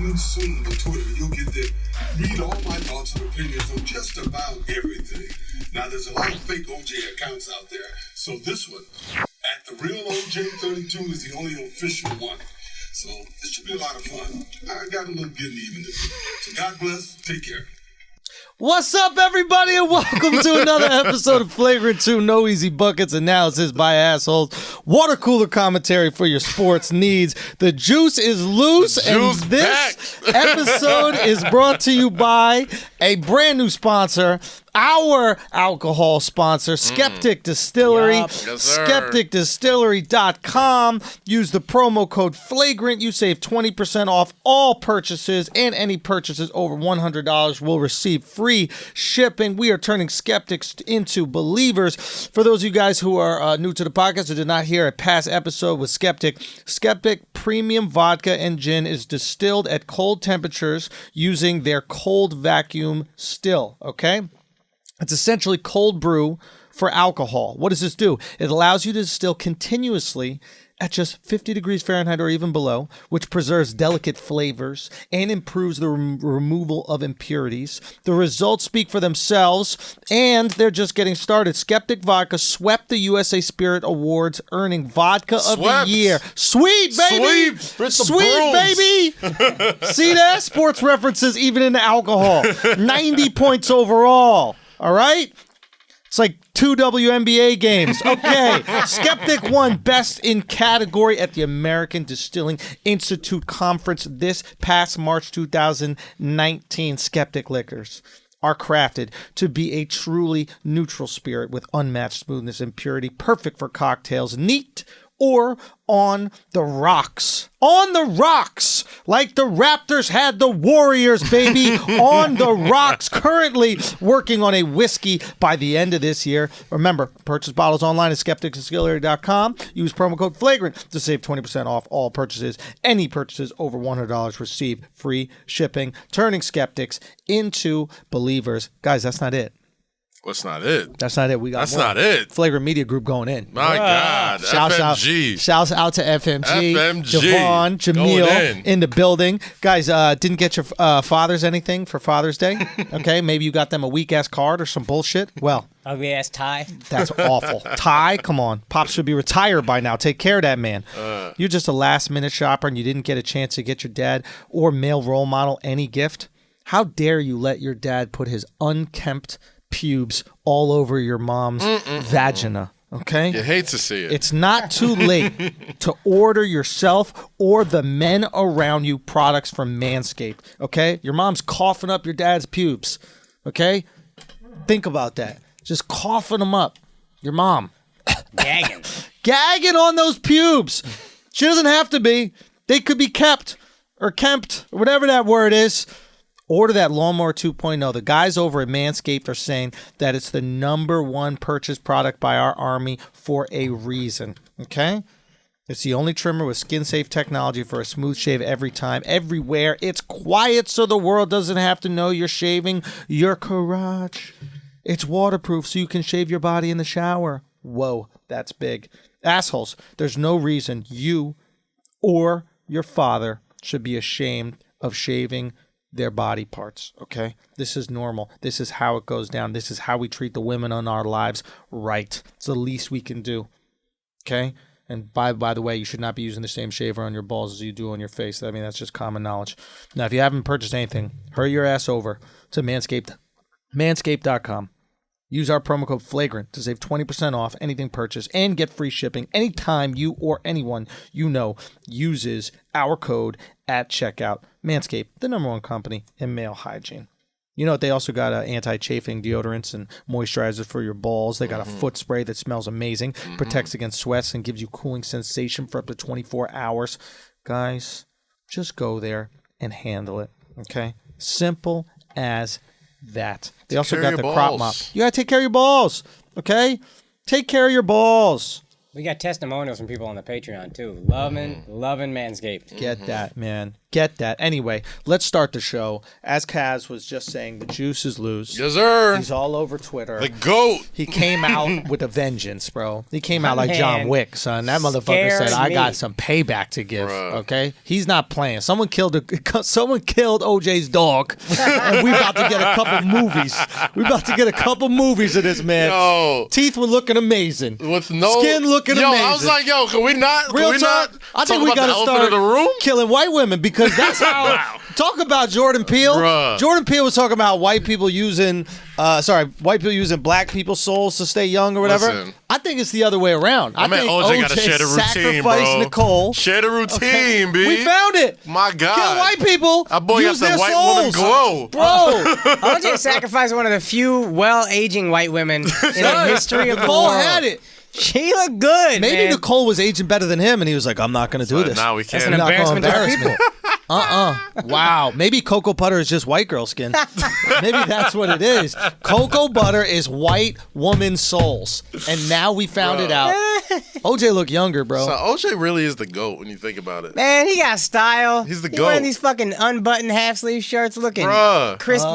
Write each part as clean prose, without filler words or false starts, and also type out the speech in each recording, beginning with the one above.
coming soon to Twitter. You'll get to read all my thoughts and opinions on just about everything. Now, there's a lot of fake OJ accounts out there, so this one, at the real OJ32, is the only official one. So this should be a lot of fun. I got a little getting even to do. So God bless. Take care. What's up, everybody, and welcome to another episode of Flagrant 2, No Easy Buckets, analysis by assholes, water cooler commentary for your sports needs. The juice is loose, and this episode is brought to you by a brand new sponsor, our alcohol sponsor, Skeptic Distillery. Yes, sir. SkepticDistillery.com. Use the promo code Flagrant. You save 20% off all purchases, and any purchases over $100 will receive free shipping. We are turning skeptics into believers. For those of you guys who are new to the podcast or did not hear a past episode with Skeptic Premium Vodka and Gin is distilled at cold temperatures using their cold vacuum still, okay? It's essentially cold brew for alcohol. What does this do? It allows you to distill continuously at just 50 degrees Fahrenheit or even below, which preserves delicate flavors and improves the removal of impurities. The results speak for themselves, and they're just getting started. Skeptic Vodka swept the USA Spirit Awards, earning Vodka of the Year. Sweet, baby! Sweet, baby! See that? Sports references even in alcohol. 90 points overall. All right? It's like 2 WNBA games. Okay. Skeptic won Best in Category at the American Distilling Institute Conference this past March 2019. Skeptic liquors are crafted to be a truly neutral spirit with unmatched smoothness and purity, perfect for cocktails, neat or on the rocks. On the rocks! Like the Raptors had the Warriors, baby! On the rocks! Currently working on a whiskey by the end of this year. Remember, purchase bottles online at SkepticDistillery.com. Use promo code Flagrant to save 20% off all purchases. Any purchases over $100 receive free shipping. Turning skeptics into believers. Guys, that's not it. That's not it. That's not it. We got That's more. not it. Flagrant Media Group going in. My God. FMG. Shouts out to FMG. FMG. Javon, Jamil in the building. Guys, didn't get your fathers anything for Father's Day? Okay, maybe you got them a weak-ass card or some bullshit. Well, ugly-ass tie. That's awful. Tie? Come on. Pops should be retired by now. Take care of that man. You're just a last-minute shopper and you didn't get a chance to get your dad or male role model any gift? How dare you let your dad put his unkempt pubes all over your mom's vagina, okay? You hate to see it. It's not too late to order yourself or the men around you products from Manscaped, okay? Your mom's coughing up your dad's pubes, okay? Think about that. Just coughing them up. Your mom. Gagging. Gagging on those pubes. She doesn't have to be. They could be kept or kempt or whatever that word is. Order that Lawnmower 2.0. The guys over at Manscaped are saying that it's the #1 purchase product by our army for a reason, okay? It's the only trimmer with skin-safe technology for a smooth shave every time, everywhere. It's quiet so the world doesn't have to know you're shaving your crotch. It's waterproof so you can shave your body in the shower. Whoa, that's big. Assholes, there's no reason you or your father should be ashamed of shaving their body parts, okay? This is normal. This is how it goes down. This is how we treat the women in our lives right. It's the least we can do, okay? And by the way, you should not be using the same shaver on your balls as you do on your face. I mean, that's just common knowledge. Now, if you haven't purchased anything, hurry your ass over to Manscaped.com. Use our promo code Flagrant to save 20% off anything purchased and get free shipping anytime you or anyone you know uses our code at checkout. Manscaped, the #1 company in male hygiene. You know, they also got anti-chafing deodorants and moisturizers for your balls. They got a foot spray that smells amazing, protects against sweats, and gives you cooling sensation for up to 24 hours. Guys, just go there and handle it, okay? Simple as that. They also got the crop mop. You got to take care of your balls, okay? Take care of your balls. We got testimonials from people on the Patreon, too. Loving Manscaped. Get that, man. Get that. Anyway, let's start the show. As Kaz was just saying, the juice is loose. Yes, sir. He's all over Twitter. The GOAT. He came out with a vengeance, bro. He came out like John Wick, son. That motherfucker said, "I got some payback to give." Bruh. Okay, he's not playing. Someone killed OJ's dog, and we about to get a couple movies. We about to get a couple movies of this man. Yo. Teeth were looking amazing. With no skin looking amazing. I was like, yo, can we not? Real Can we talk. not I think talk we about gotta the elephant start in the room? killing white women because that's how. Talk about Jordan Peele. Bruh. Jordan Peele was talking about white people using black people's souls to stay young or whatever. Listen. I think it's the other way around. I Man, think OJ got to share the routine, sacrificed bro. Nicole. Share the routine, B. We found it. My God. Kill white people. That boy use got the their white souls. woman glow. Bro, OJ sacrificed one of the few well-aging white women in the history of the Nicole world. had it. She looked good, Maybe man. Nicole was aging better than him, and he was like, "I'm not going to do this." Now we That's can't. an You're not gonna embarrassment to our embarrass me. Wow. Maybe cocoa butter is just white girl skin. Maybe that's what it is. Cocoa butter is white woman souls. And now we found it out. OJ look younger, bro. So OJ really is the GOAT when you think about it. Man, he got style. He's the He wearing GOAT. these fucking unbuttoned half-sleeve shirts looking Bruh. crispy.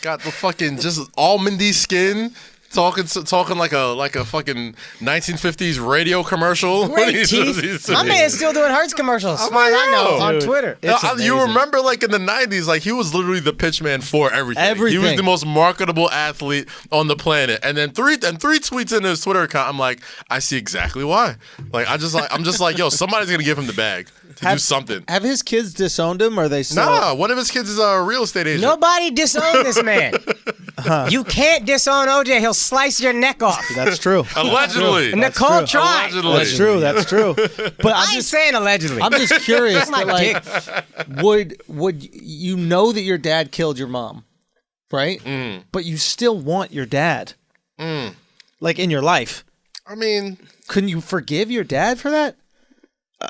Got the fucking just almondy skin. Talking like a fucking 1950s radio commercial. Great teeth. My man's still doing Hertz commercials. As far as I know, on Dude. Twitter. It's You amazing. remember, like in the 90s, like he was literally the pitch man for everything. He was Everything. the most marketable athlete on the planet. And then three tweets in his Twitter account, I'm like, I see exactly why. Like I'm just like, yo, somebody's gonna give him the bag to do something. Have his kids disowned him, or are they still? Nah, one of his kids is a real estate agent. Nobody disowned this man. You can't disown OJ. He'll slice your neck off. That's true. Allegedly. Nicole tried. Allegedly. That's true. That's true. But I ain't saying allegedly. I'm just curious. Suck my that, like, would you know that your dad killed your mom, right? But you still want your dad, like in your life. I mean, Couldn't you forgive your dad for that?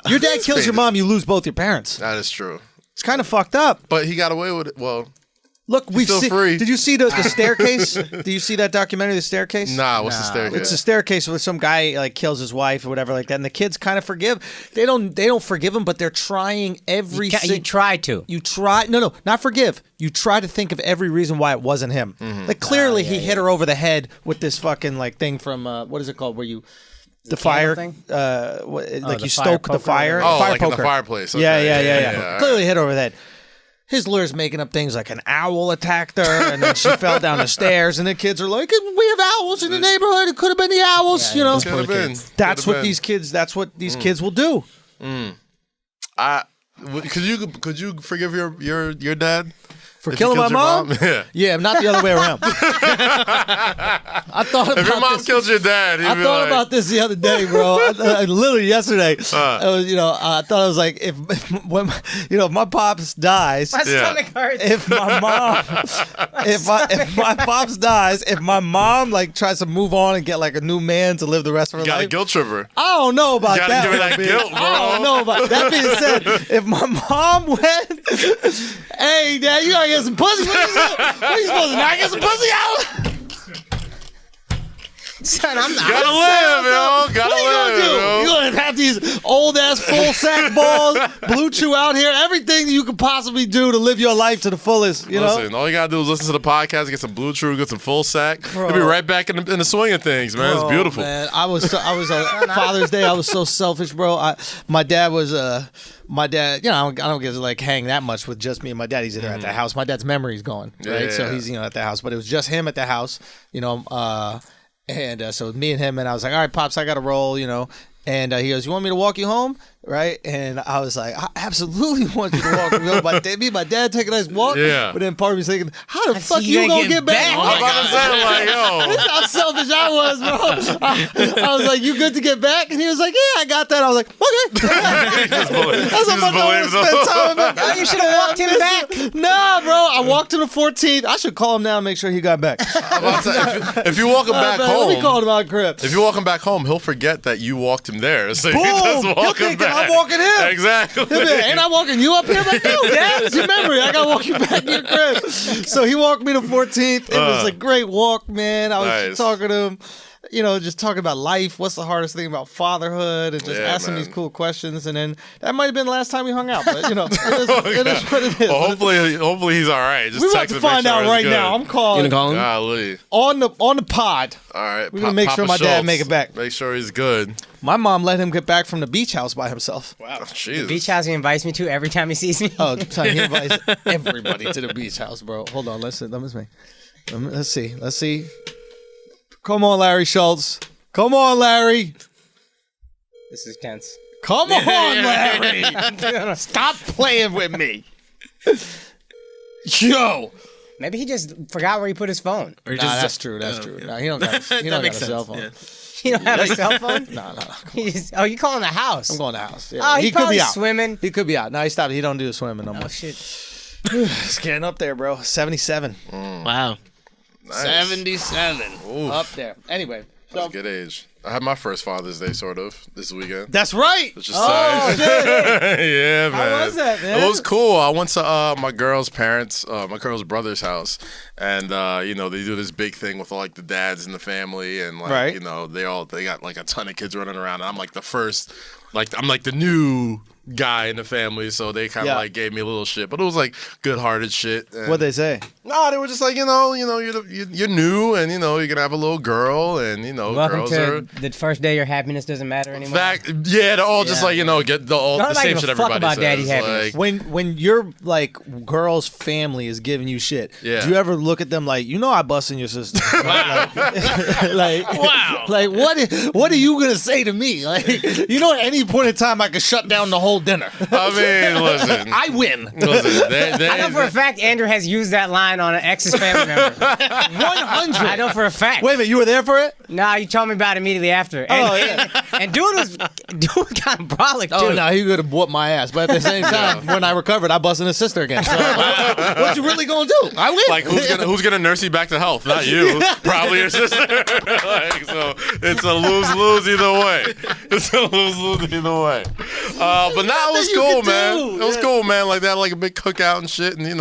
Your dad kills your mom, you lose both your parents. that is true. It's kind of fucked up. But he got away with it. Well, Look, we've still seen. free. Did you see the staircase? Did you see that documentary, The Staircase? nah, what's the staircase? It's a staircase where some guy like kills his wife or whatever like that, and the kids kind of forgive. They don't forgive him, but they're trying every. You try to. You try no, not forgive. You try to think of every reason why it wasn't him. Like clearly he hit her over the head with this fucking like thing from what is it called? Where you the fire thing? like the you fire stoke the poker or fire. whatever. Oh, fire like in the poker. fireplace. Yeah, Okay. yeah. Clearly hit her over the head. His lawyer's making up things like an owl attacked her, and then she fell down the stairs, and the kids are like, "We have owls in the neighborhood. It could have been the owls, you know." Could have been. That's Could've what been. these kids. That's what these kids will do. Could you forgive your dad For if he killing my killed mom? your Yeah. Yeah, not the other way around. I thought about If your mom this. killed your dad, he'd I be thought like, about this the other day, bro. Literally yesterday. I was, I thought I was like, if my pops dies, My Yeah. stomach hurts. if my mom, if my pops dies, if my mom like tries to move on and get like a new man to live the rest of her You got a life, guilt tripper. I don't know about You gotta that. give her that one, guilt, bitch. bro. I don't know about that. Being said, if my mom went, hey, Dad, you gotta get some pussy. What you supposed to not get some pussy out? Son, I'm not. Gotta live, yo. Gotta What are you live, gonna do? yo. You gonna have these old ass full sack balls, Blue Chew out here, everything you could possibly do to live your life to the fullest. You know. Listen, all you gotta do is listen to the podcast, get some Blue Chew, get some full sack. You'll be right back in the swing of things, man. It's Oh, beautiful. Man, I was on Father's Day. I was so selfish, bro. My dad, I don't get to like hang that much with just me and my dad. He's either at the house. My dad's memory's gone, right? Yeah. So he's at the house, but it was just him at the house, and so me and him, and I was like, all right, pops, I got to roll, And he goes, "You want me to walk you home?" Right? And I was like, "I absolutely want you to walk me home." Me and my dad take a nice walk. Yeah. But then part of me's thinking, "How the fuck you you gonna gonna get get back?" back? Oh I'm my about to say, like, yo. This is how selfish I was, bro. I was like, "You good to get back?" And he was like, "Yeah, I got that." I was like, "Okay." That's how much I want to spend time with him. Oh, you should have walked him back. Nah, bro. I walked to the 14th. I should call him now and make sure he got back. I'm about to say, if you walk him back Man, let me call home, him out crib. if you walk him back home, he'll forget that you walked him there. So Boom! he just He'll walk him think that back. I'm walking him. Exactly. He'll be like, "Ain't I walking you up here?" I'm like, "No, Dad, it's your memory. I gotta walk you back to your crib." So he walked me to 14th. It was a great walk, man. I was Nice. talking to him. just talking about life. What's the hardest thing about fatherhood? And just asking these cool questions. And then that might have been the last time we hung out. But, it is what it is. Well, hopefully he's all right. Just We're about text to him, make find sure out he's right good. now. I'm calling. You gonna call him? Golly. On the pod. All right. We're going to make sure my dad make it back. Make sure he's good. My mom let him get back from the beach house by himself. Wow. Jesus. Beach house he invites me to every time he sees me. Oh, he invites everybody to the beach house, bro. Hold on. Let's see. Come on, Larry Schultz. Come on, Larry. This is tense. Come on, Larry. Stop playing with me. Yo. Maybe he just forgot where he put his phone. Or That's true. Nah, he don't got a cell phone. Yeah. You don't have a cell phone? No. Oh, you calling the house? I'm going to the house. Yeah. Oh, he could be probably out. swimming. He could be out. No, he stopped. He don't do the swimming no more. Oh, shit. It's getting up there, bro. 77. Wow. Nice. 77. Oof. Up there. Anyway. That's a good age. I had my first Father's Day, sort of, this weekend. That's right. Let's just say. Yeah, man. How was that, man? It was cool. I went to my girl's parents, my girl's brother's house, and they do this big thing with like the dads in the family, and like Right. they got like a ton of kids running around. And I'm like the first, I'm like the new guy in the family, so they kind of like gave me a little shit, but it was like good-hearted shit. What'd they say? No, they were just like, you're new, and you're gonna have a little girl, and Welcome girls to are. the first day your happiness doesn't matter anymore. They're all just like get the same shit everybody about says. daddy happiness. Like, When your like girl's family is giving you shit, Yeah. do you ever look at them like, I busting your sister? Wow. Like what are you gonna say to me? Like, at any point in time I could shut down the whole dinner. I mean, listen. I win. Listen, I know for a fact Andrew has used that line on an ex's family member. 100. I know for a fact. Wait a minute, you were there for it? Nah, you told me about it immediately after. And, and dude was kind of brolic too. Oh no, he could have whooped my ass. But at the same time, when I recovered, I busted his sister again. So, what you really gonna do? I win. Like who's gonna nurse you back to health? Not you. Probably your sister. So it's a lose either way. It's a lose either way. But now it was cool, man. It was cool, man. Like they had like a big cookout and shit, and it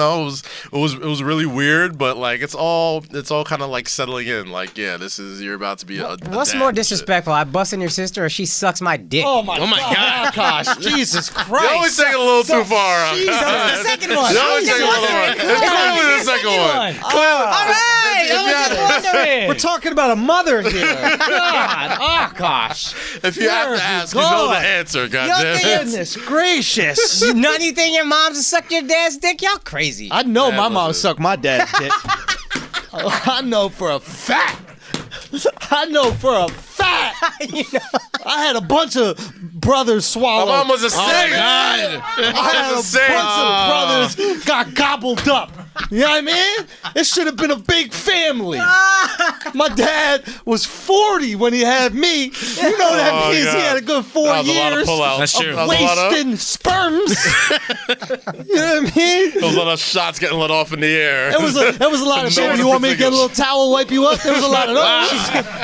was really weird, but like it's all kind of like settling in. Like you're about to be a What's dad more and shit. disrespectful? I busting your sister or she sucks my dick? Oh my god, Akaash. Jesus Christ. You always take it a little too far. Jesus, the second one. You always take it a little far. It's clearly the second one. Clearly. All right. I was just wondering. We're talking about a mother here. God, Akaash. If you have to ask, you know the answer, goddamn. Goodness gracious. None of you think your moms will suck your dad's dick? Y'all crazy. I know Man, my mom listen. sucked my dad's dick. I know for a fact. I know for a fact. I had a bunch of brothers swallow. My mom was a saint. God. I had a bunch of brothers got gobbled up. You know what I mean? It should have been a big family. My dad was 40 when he had me. You know that means God. he had a good 4 That was a lot of years pullouts. That's true. That was a lot of- wasting sperms. You know what I mean? There was a lot of shots getting let off in the air. There was a lot of shit. You want me to get a little towel wipe you up? There was a lot of those.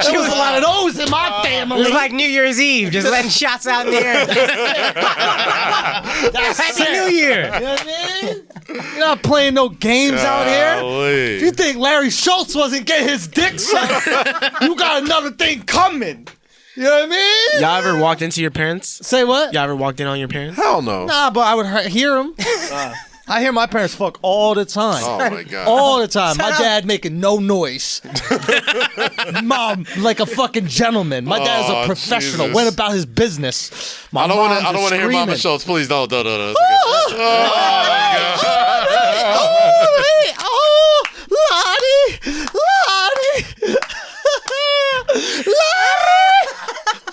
There was a lot of those in my It family. was like New Year's Eve, just letting shots out in the air. Happy New Year. You know what I mean? You're not playing no games out here. If you think Larry Schultz wasn't getting his dick sucked, you got another thing coming. You know what I mean? Y'all ever walked into your parents? Say what? Y'all ever walked in on your parents? Hell no. Nah, but I would hear him. I hear my parents fuck all the time. Oh my god. All the time. My dad making no noise. Mom, like a fucking gentleman. My dad is a Oh, professional. Jesus. Went about his business. My I don't mom's want to just hear Mama screaming. Schultz. Please don't. Oh my Lottie!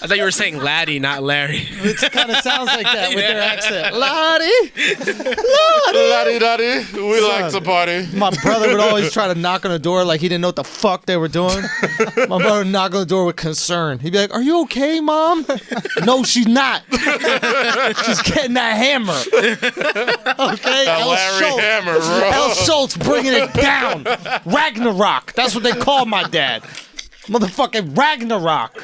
I thought you were saying Laddie, not Larry. It kind of sounds like that with their accent. Lottie! Laddie, daddy, we like to party. My brother would always try to knock on the door like he didn't know what the fuck they were doing. My brother would knock on the door with concern. He'd be like, "Are you okay, Mom?" "No, she's not. She's getting that hammer." Okay? That Larry Hammer, bro. L. Schultz bringing it down. Ragnarok. That's what they call my dad. Motherfucking Ragnarok.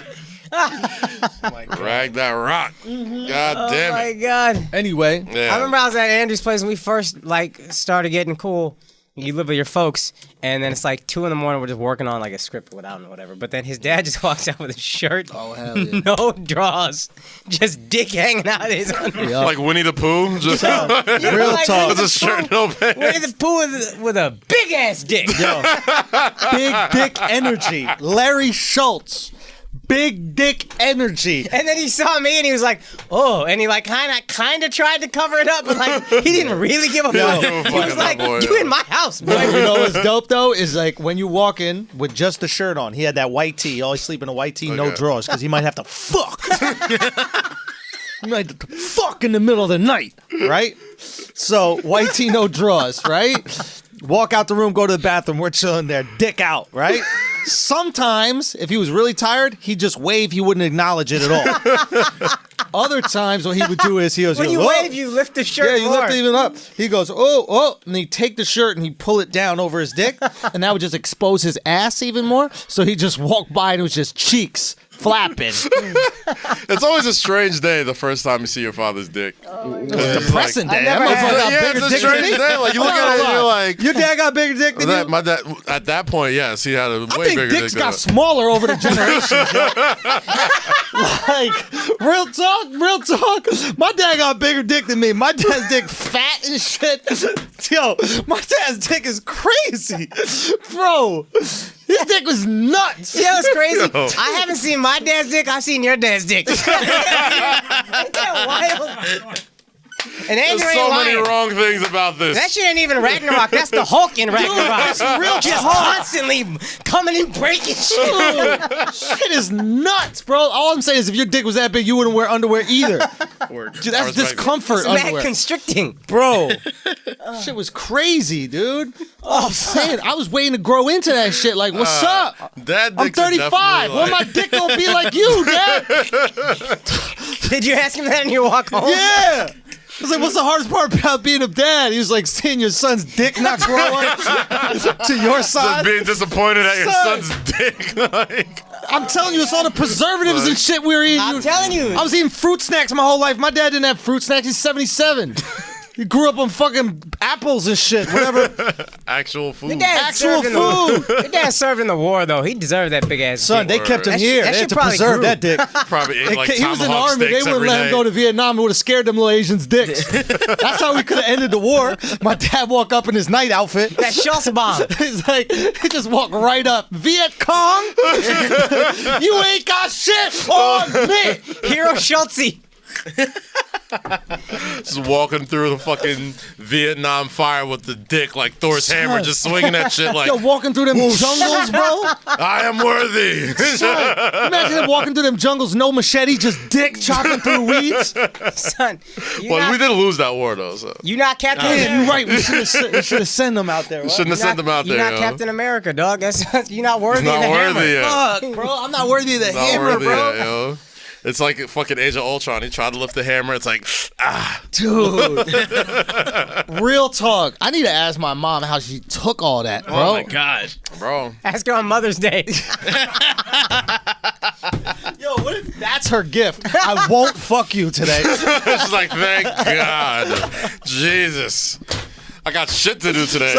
Rag that rock. God damn Oh my it. God. Anyway. Yeah. I remember I was at Andrew's place when we first started getting cool. you live with your folks, and then it's like 2 a.m. We're just working on like a script or whatever. But then his dad just walks out with a shirt, Oh, hell yeah. no drawers, just dick hanging out of his underwear. Yup. Like Winnie the Pooh, just Real like, talk. with a shirt, no pants. Winnie the Pooh with a big ass dick. Yo, big dick energy. Larry Schultz. Big dick energy. And then he saw me and he was like, "Oh," and he like kind of tried to cover it up, but like he didn't really give a fuck. give a He fuck was about like, that boy, "You yo." in my house, boy." You know what's dope though is like when you walk in with just the shirt on. He had that white tee. He always sleep in a white tee, no Okay. drawers, because he might have to fuck. He might have to fuck in the middle of the night, right? So white tee, no drawers, right? Walk out the room, go to the bathroom. We're chilling there, dick out, right? Sometimes, if he was really tired, he'd just wave. He wouldn't acknowledge it at all. Other times, what he would do is he goes, When you "Oh." wave, you lift the shirt. Yeah, you more. lift it even up. He goes, oh, and he'd take the shirt and he'd pull it down over his dick, and that would just expose his ass even more. So he'd just walk by and it was just cheeks flapping. It's always a strange day the first time you see your father's dick. It's Depressing day. That never motherfucker had got Yeah, bigger it's a dick than strange me. day. Like you look at it and you're like, Your dad got bigger dick than you? my dad at that point, yes, he had a I way think bigger dicks dick got than smaller over the generations. Like, real talk. My dad got bigger dick than me. My dad's dick fat and shit. Yo, my dad's dick is crazy. Bro, his dick was nuts. Yeah, it's crazy. Yo. I haven't seen my dad's dick. I've seen your dad's dick. Isn't that wild? And Andrew There's ain't so many lying. wrong things about this. That shit ain't even Ragnarok. That's the Hulk in Ragnarok. That's real Just constantly coming and breaking shit. Shit is nuts, bro. All I'm saying is if your dick was that big, you wouldn't wear underwear either. Dude, that's discomfort It's mad underwear. constricting. Bro, shit was crazy, dude. I'm saying, I was waiting to grow into that shit. Like, what's up? Dad I'm dicks are 35. definitely Well, my dick gonna be like you, Dad. Did you ask him that on your walk home? Yeah. I was like, what's the hardest part about being a dad? He was like, seeing your son's dick not grow up to your Just size. being disappointed at your Son. son's dick. Like, I'm telling you, it's all the preservatives and shit we were eating. I'm telling you. I was eating fruit snacks my whole life. My dad didn't have fruit snacks. He's 77. He grew up on fucking apples and shit, whatever. actual food. Your dad Actual served in the- food. Your dad served in the war, though. He deserved that big ass Son, dick. they kept him That here. shit- that They had shit to probably preserve grew. that dick. Probably ate like He was in the tomahawk army. They steaks wouldn't every let him night. go to Vietnam. It would have scared them little Asians' dicks. That's how we could have ended the war. My dad walked up in his night outfit. That Schultz bomb. He's like, he just walked right up. Viet Cong? You ain't got shit on me. Hero Schultzy. Just walking through the fucking Vietnam fire with the dick like Thor's hammer, just swinging that shit like, Yo, walking through them jungles, bro. I am worthy. Son, imagine him walking through them jungles, no machete, just dick chopping through weeds. Son, you Well, not, we did lose that war though, so you not Captain Yeah, America. you're right. We should have sent them out there. What? shouldn't have sent them out You're there. not yo. Captain America, dog. That's you're not worthy He's of not the hammer. worthy yet. Fuck, bro. I'm not worthy of the Not hammer, worthy bro. yet, yo. It's like fucking Age of Ultron. He tried to lift the hammer. It's like, Dude. Real talk. I need to ask my mom how she took all that, bro. Oh my god. bro. Ask her on Mother's Day. Yo, what if that's her gift? I won't fuck you today. She's like, thank God. Jesus. I got shit to do today.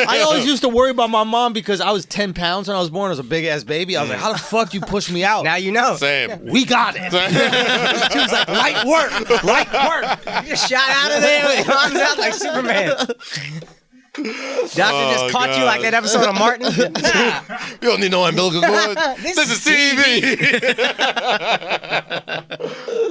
I always used to worry about my mom because I was 10 pounds when I was born. I was a big ass baby. I was like, how the fuck you push me out? Now you know. Same. We got it. She was like, light work. Light work. You just shot out of there with your arms out like Superman. Doctor just caught you God. like that episode of Martin. You don't need no umbilical cord. This This is TV.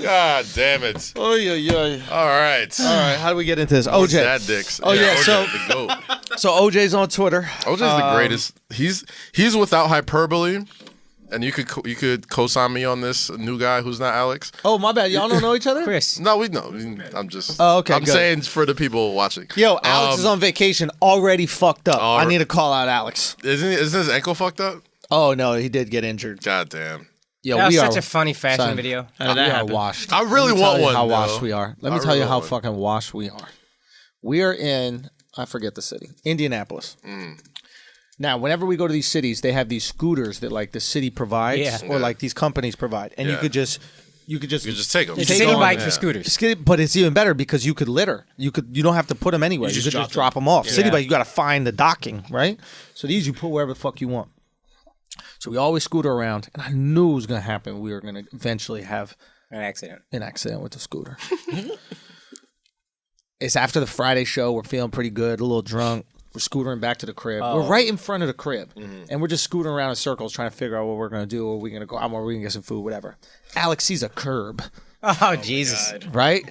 God damn it. Oh, yeah. All right. All right, how do we get into this? OJ. Dad dicks. Oh, yeah, OJ, so- the GOAT. So OJ's on Twitter. OJ's the greatest. He's without hyperbole. And you could co-sign me on this new guy who's not Alex. Oh, my bad. Y'all don't know each other? Chris. No, we know. I'm just. Oh, okay, I'm good. saying for the people watching. Yo, Alex is on vacation, already fucked up. I Alright. need to call out Alex. Isn't his ankle fucked up? Oh, no, he did get injured. God damn. Yo, That was we such are, a funny fashion son, video. How did we that are happen? washed. I really Let me tell want you one. how though. washed we are. Let me I tell you really how want one. fucking washed we are. We are in, I forget the city, Indianapolis. Now, whenever we go to these cities, they have these scooters that like the city provides Yeah. or like these companies provide. And you Yeah. could just You could just take them. It's Take city on, bike yeah. for scooters. But it's even better because you could litter. You don't have to put them anywhere. You just could just drop drop them off. City Yeah. bike, you got to find the docking, right? So these you put wherever the fuck you want. So we always scooter around, and I knew it was gonna happen. We were gonna eventually have An accident. an accident with the scooter. It's after the Friday show. We're feeling pretty good, a little drunk. We're scootering back to the crib. We're right in front of the crib, and we're just scooting around in circles trying to figure out what we're gonna do. Are we gonna go out more? Are we gonna get some food? Whatever. Alex sees a curb. Oh, Jesus. Right?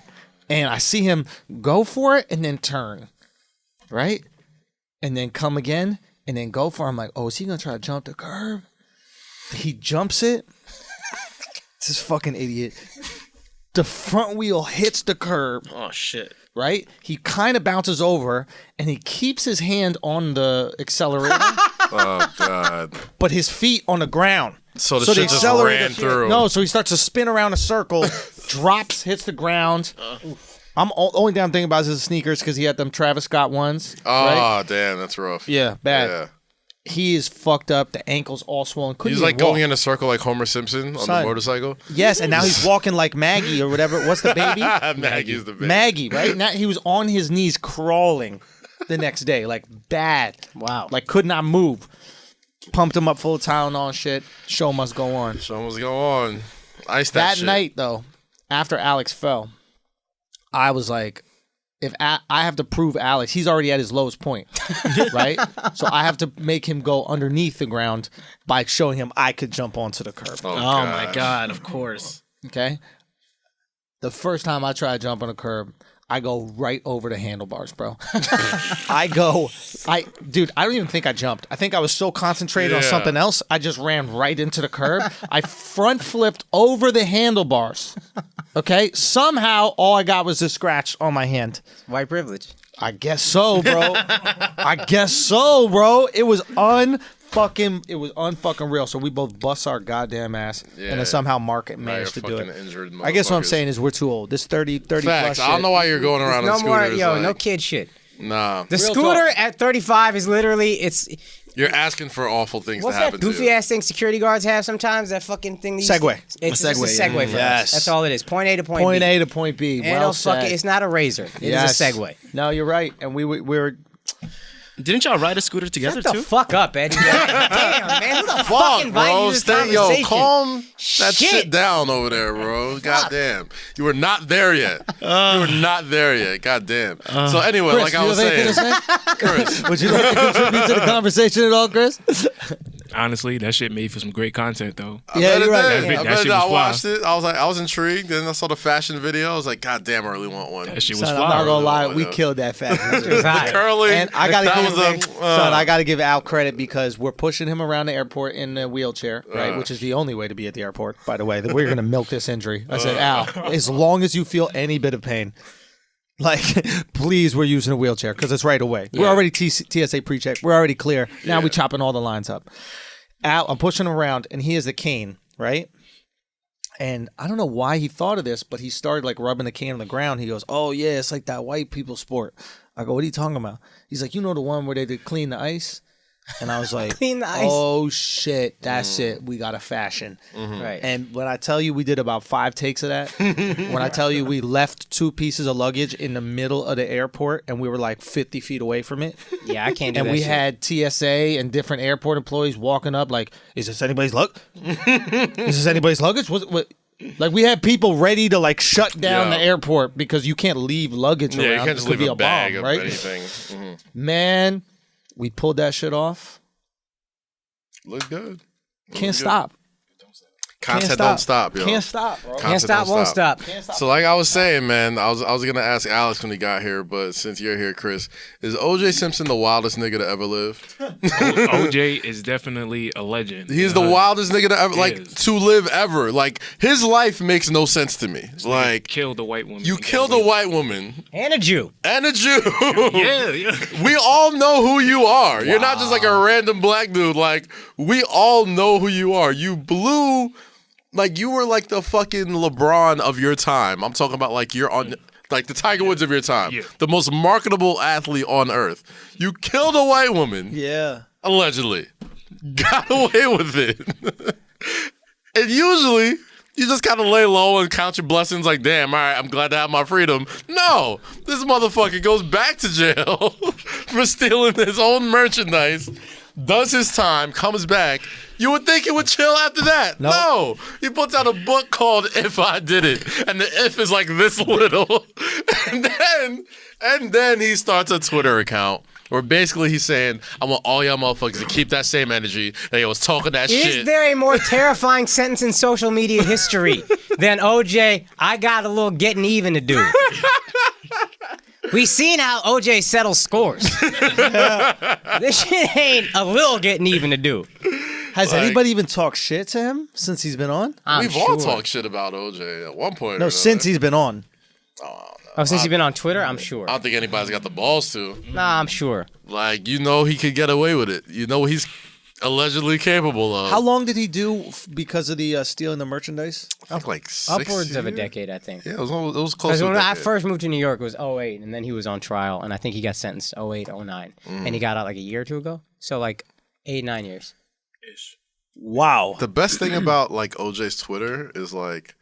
And I see him go for it and then turn. Right? And then come again and then go for it. I'm like, oh, is he going to try to jump the curb? He jumps it. This fucking idiot. The front wheel hits the curb. Oh shit. Right? He kind of bounces over and he keeps his hand on the accelerator, Oh god. but his feet on the ground. So the shit just ran through. No, so he starts to spin around a circle, drops, hits the ground. Only damn thing about is his sneakers because he had them Travis Scott ones. Oh right? damn, that's rough. Yeah, bad. Yeah. He is fucked up. The ankle's all swollen. Couldn't He's even like going walk. in a circle like Homer Simpson on Son. the motorcycle. Yes, and now he's walking like Maggie or whatever. What's the baby? Maggie's the baby. Maggie, right? Now he was on his knees crawling the next day, like bad. Wow. Like could not move. Pumped him up full of Tylenol and shit. Show must go on. Show must go on. Ice that That shit. night, though, after Alex fell, I was like, if I have to prove Alex, he's already at his lowest point, right? So I have to make him go underneath the ground by showing him I could jump onto the curb. Oh, Oh my god, of course. Okay? The first time I try to jump on a curb, I go right over the handlebars, bro. Dude, I don't even think I jumped. I think I was so concentrated on Yeah. something else, I just ran right into the curb. I front flipped over the handlebars. Okay? Somehow, all I got was this scratch on my hand. White privilege. I guess so, bro. It was unfucking real. So we both bust our goddamn ass, and Yeah. then somehow Mark Now managed to you're do fucking it. injured I guess what I'm motherfuckers. saying is we're too old. This 30 Facts. plus I don't know why you're going around No on more, scooters. yo, like, no kid shit. Nah. The Real scooter talk. at 35 is literally, it's, You're asking for awful things what's to that happen to goofy you. ass thing security guards have sometimes? That fucking thing. They Segway. It's A just a Segway, Segway for Yes. us. That's all it is. Point A to point Point B. A to point B. And Well it'll fuck said. it. It's not a razor. It is a Segway. No, you're right. And we were Didn't y'all ride a scooter together Shut the too? fuck up, Eddie. Damn, man. Who the fuck Fuck, invited you bro. to this Stay, conversation? calm that Shit. shit down over there, bro. Goddamn. You were not there yet. You were not there yet. Goddamn. So anyway, Chris, like I you was have anything saying, to say? Chris. Would you like to contribute to the conversation at all, Chris? Honestly, that shit made for some great content though. Yeah, you're right. That shit was I fly. watched it. I was like, I was intrigued. Then I saw the fashion video. I was like, God damn, I really want one. That shit was Son, fly. I'm not gonna lie, really we want killed that fashion. It was hot. Curly. And I gotta that give was son, I gotta give Al credit because we're pushing him around the airport in a wheelchair, right? Uh. Which is the only way to be at the airport, by the way. That we're gonna milk this injury. I said, Al, as long as you feel any bit of pain, like, please, we're using a wheelchair because it's right away. We're already TSA pre-check. We're already clear. Now we chopping all the lines up. Al, I'm pushing him around, and he has a cane, right? And I don't know why he thought of this, but he started like rubbing the cane on the ground. He goes, "Oh yeah, it's like that white people sport." I go, "What are you talking about?" He's like, "You know the one where they did clean the ice?" And I was like, Clean the ice. "Oh shit, that's it. We got a fashion." Right. And when I tell you we did about 5 takes of that, when I tell you we left 2 pieces of luggage in the middle of the airport and we were like 50 feet away from it, Yeah, I can't do and that we shit. had TSA and different airport employees walking up like, "Is this anybody's luggage? Is this anybody's luggage?" What? Like we had people ready to like shut down Yeah. the airport because you can't leave luggage Yeah, around. you can't It just could leave be a bag bomb, of right? anything. Mhm. Man, we pulled that shit off. Look good. Can't stop. Content don't stop, yo. Can't stop, bro. Content Can't stop, don't won't stop. So like I was saying, man, I was gonna ask Alex when he got here, but since you're here, Chris, is OJ Simpson the wildest nigga to ever live? OJ is definitely a legend. He's the wildest nigga to ever like is. to live ever. Like his life makes no sense to me. Like Killed a white woman. you killed a white woman And a Jew. and a Jew. Yeah. We all know who you are. You're not just like a random black dude. Like we all know who you are. You blew. Like you were like the fucking LeBron of your time. I'm talking about like you're on like the Tiger Woods of your time. Yeah. The most marketable athlete on earth. You killed a white woman, Yeah. allegedly. Got away with it. And usually You just gotta lay low and count your blessings like, damn, all right, I'm glad to have my freedom. No, this motherfucker goes back to jail for stealing his own merchandise, does his time, comes back. You would think he would chill after that. Nope. No, he puts out a book called If I Did It, and the if is like this little. And then he starts a Twitter account where basically he's saying, I want all y'all motherfuckers to keep that same energy that y'all was talking that shit. Is there a more terrifying sentence in social media history than OJ, I got a little getting even to do? We seen how OJ settles scores. This shit ain't a little getting even to do. Has anybody even talked shit to him since he's been on? We've all talked shit about OJ at one point. No, since he's been on. Oh, since he's been on Twitter, I'm sure. I don't think anybody's got the balls to. Nah, I'm sure. Like, you know he could get away with it. You know what he's allegedly capable of. How long did he do because of the stealing the merchandise? I think like 6 Upwards of a years? decade, I think. Yeah, it was close Because to a when I decade. first moved to New York, it was 08, and then he was on trial, and I think he got sentenced 08, 09. And he got out like a year or two ago. So like 8, 9 years. Wow. The best thing about like OJ's Twitter is like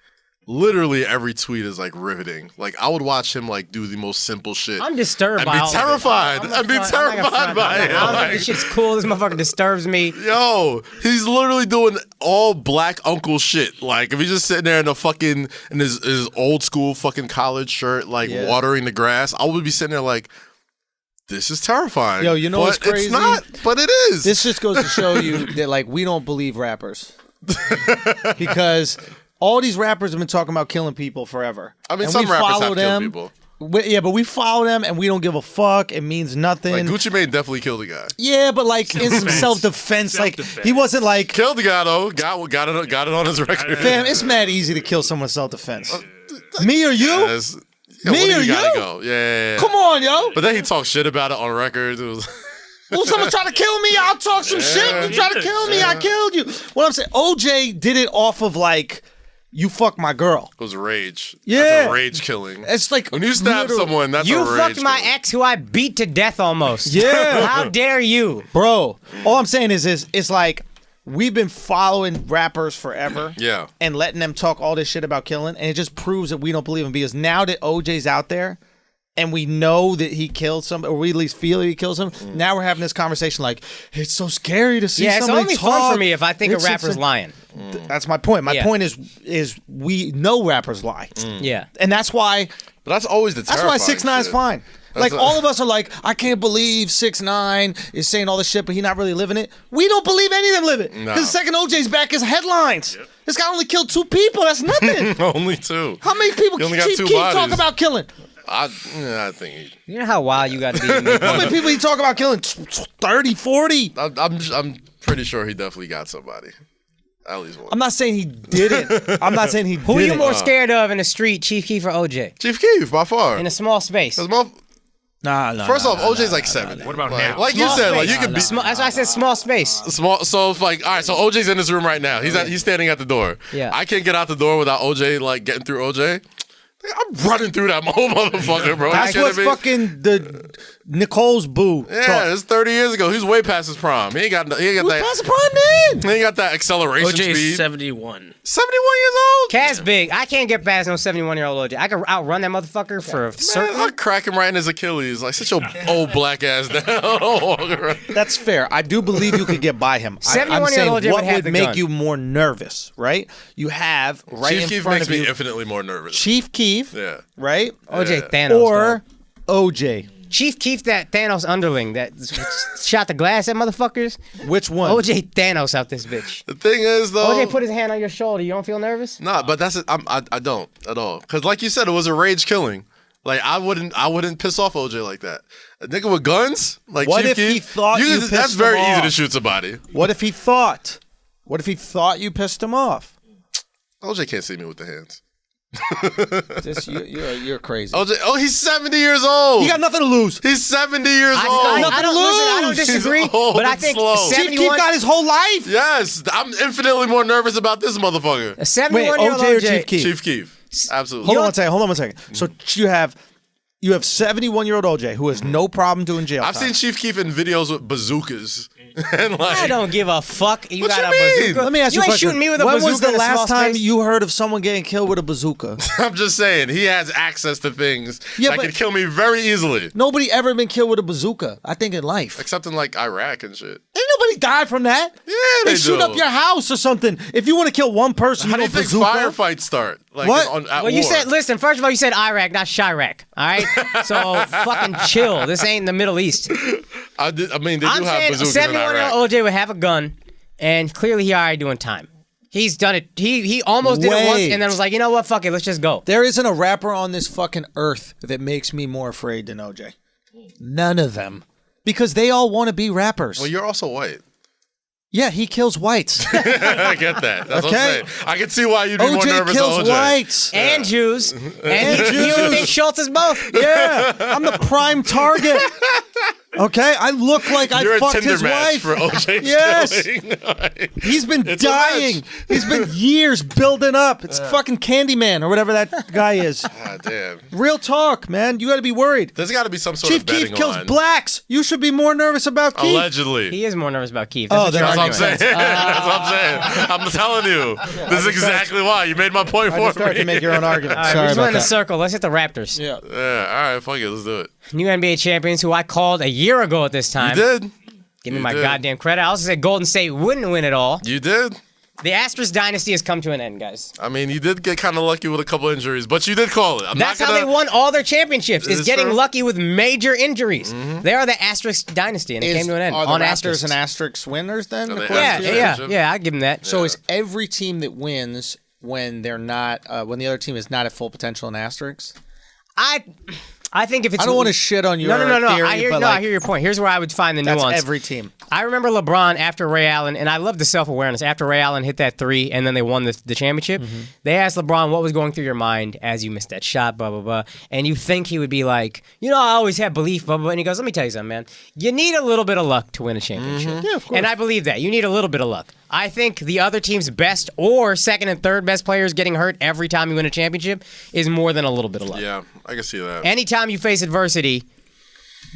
literally every tweet is like riveting. Like I would watch him like do the most simple shit. I'm disturbed and by be all of it. terrified. I'm not And be front- I'm not gonna terrified front. by it. I don't think Like, this shit's cool. This motherfucker disturbs me. yo, he's literally doing all black uncle shit. Like if he's just sitting there in his old school fucking college shirt, like watering the grass, I would be sitting there like, this is terrifying. Yo, you know what's crazy? It's not, but it is. This just goes to show you that like we don't believe rappers. Because all these rappers have been talking about killing people forever. I mean, And some we rappers follow have them. killed people. Yeah, but we follow them and we don't give a fuck. It means nothing. Like Gucci Mane definitely killed a guy. Yeah, but like in some self-defense, like he wasn't like, Killed the guy though. Got it on his record. fam, it's mad easy to kill someone self-defense. Me or you? Yes. Yo, Me when or you gotta you? go. Yeah. Come on, yo. But then he talked shit about it on records. It was Well, someone try to kill me, I'll talk some shit. You try to kill me, I killed you. What I'm saying, OJ did it off of like, you fuck my girl. It was rage. Yeah. That's a rage killing. It's like When you stab literal- someone, that's You a rage fucked my killing. ex who I beat to death almost. Yeah. How dare you? Bro, all I'm saying is it's like we've been following rappers forever. Yeah. And letting them talk all this shit about killing, and it just proves that we don't believe him because now that OJ's out there and we know that he killed somebody, or we at least feel he kills him, now we're having this conversation like, it's so scary to see Yeah, it's somebody only talk. fun for me if I think It's a rapper's lying. That's my point. My Yeah. point is we know rappers lie. Yeah. And that's why But that's always the That's why terrifying 6ix9ine is shit. fine. Like a- all of us are like, I can't believe 6ix9ine is saying all this shit, but he's not really living it. We don't believe any of them live it. No. Because the second OJ's back is headlines. This guy only killed 2 people. That's nothing. Only 2. How many people He only got Chief 2 Keef bodies. talk about killing? I think You know how wild you got to be to make How many people he talk about killing? 30, 40? I'm pretty sure he definitely got somebody. At least one. I'm not saying he didn't. I'm not saying he Who are you didn't. more scared of in the street, Chief Keef or OJ? Chief Keef, by far. In a small space. Nah. First off, OJ's like 70. What about like, now? Like you Small said, like space. you could be That's why I said small space. small. So if like, all right, so OJ's in this room right now. He's standing at the door. Yeah. I can't get out the door without OJ like getting through OJ. I'm running through that whole motherfucker, bro. That's You what's kidding me? fucking the Nicole's boo. Yeah, it's 30 years ago. He's way past his prime. He ain't got Who's that. past the prime then? He ain't got that acceleration OJ is speed. 71. 71 years old. Cat's big. I can't get past no 71-year-old OJ. I can outrun that motherfucker for Man, certain. I'll crack him right in his Achilles. Like, sit your old black ass down. Walk around. That's fair. I do believe you could get by him. I'm 71-year-old saying OJ what would have would the make gun. you more nervous, right? You have right Chief in Keef front makes of me you infinitely more nervous. Chief Keef, Yeah. right? OJ Thanos. Or dog. OJ. Chief Keef, that Thanos underling that shot the glass at motherfuckers. Which one? OJ Thanos out this bitch. The thing is, though. OJ put his hand on your shoulder. You don't feel nervous? Nah, but that's it. I don't at all. Because like you said, it was a rage killing. Like I wouldn't piss off OJ like that. A nigga with guns, like What Chief if he Keef, thought you that's pissed very him easy to off? shoot somebody. What if he thought? What if he thought you pissed him off? OJ can't see me with the hands. You're crazy. OJ, he's 70 years old. You got nothing to lose. He's 70 years old. I don't listen. I don't lose. disagree, He's old but I and think slow. Chief 71. Keef got his whole life. Yes, I'm infinitely more nervous about this motherfucker. A Wait, 71-year-old OJ or OJ. Chief Keef? Chief Keef, absolutely. Hold on one second. So you have 71-year-old OJ who has no problem doing jail I've time. seen Chief Keef in videos with bazookas. And like, I don't give a fuck. You What got you a mean? bazooka. Let me ask you a ain't question. shooting me with a when bazooka was the in a small last time space. you heard of someone getting killed with a bazooka? I'm just saying, he has access to things Yeah, that but- can kill me very easily. Nobody ever been killed with a bazooka, I think, in life. Except in like Iraq and shit. Ain't nobody died from that. Yeah, They they shoot do. up your house or something. If you want to kill one person, How do you you know, think bazooka. firefights start? Like What? At Well, you war? said, listen, first of all, you said Iraq, not Chirac. All right? So fucking chill. This ain't the Middle East. I mean, they do I'm have saying bazookas in 71-year-old Iraq. OJ would have a gun, and clearly he already doing time. He's done it. He almost did it once, Wait. and then was like, you know what? Fuck it. Let's just go. There isn't a rapper on this fucking earth that makes me more afraid than OJ. None of them. Because they all want to be rappers. Well, you're also white. Yeah, he kills whites. I get that. That's what Okay. I'm saying. I can see why you'd be more OJ nervous kills than OJ. whites. And Jews. And he Jews. would think Schultz is both. Yeah, I'm the prime target. Okay, I look like You're I a fucked Tinder his match wife. for OJ's Yes. killing. Like, He's been It's a dying. match. He's been years building up. It's fucking Candyman or whatever that guy is. God damn. Real talk, man. You got to be worried. There's got to be some sort Chief of betting Keef kills on. blacks. You should be more nervous about Keef. Allegedly. He is more nervous about Keith. Oh, That's what That's you're what I'm saying. arguing. That's what I'm saying. I'm telling you. This is exactly why. You made my point for me. to make your own argument. All right, Sorry we're just about in a that. circle. Let's hit the Raptors. Yeah. Yeah, all right, fuck it. Let's do it. New NBA champions who I called a year ago at this time. You did. Give me You my did. goddamn credit. I also said Golden State wouldn't win it all. You did. The Asterisk dynasty has come to an end, guys. I mean, you did get kind of lucky with a couple injuries, but you did call it. I'm That's not how gonna, they won all their championships, Is is this getting true? lucky with major injuries. They are the Asterisk dynasty, and it came to an end Are the on Raptors Asterisk. and Asterisks winners then? Are they according to Yeah, Asterisk you? yeah, championship? yeah, I give them that. So is every team that wins when they're not when the other team is not at full potential in asterisks? I think if it's I don't want to shit on your no. theory, I hear but I like, hear your point. Here's where I would find the that's nuance. every team. I remember LeBron after Ray Allen, and I love the self-awareness. After Ray Allen hit that three, and then they won the championship, they asked LeBron what was going through your mind as you missed that shot, blah, blah, blah. And you think he would be like, you know, I always had belief, blah, blah, blah. And he goes, let me tell you something, man. You need a little bit of luck to win a championship. Yeah, of course. And I believe that. You need a little bit of luck. I think the other team's best or second and third best players getting hurt every time you win a championship is more than a little bit of luck. Yeah, I can see that. Anytime you face adversity,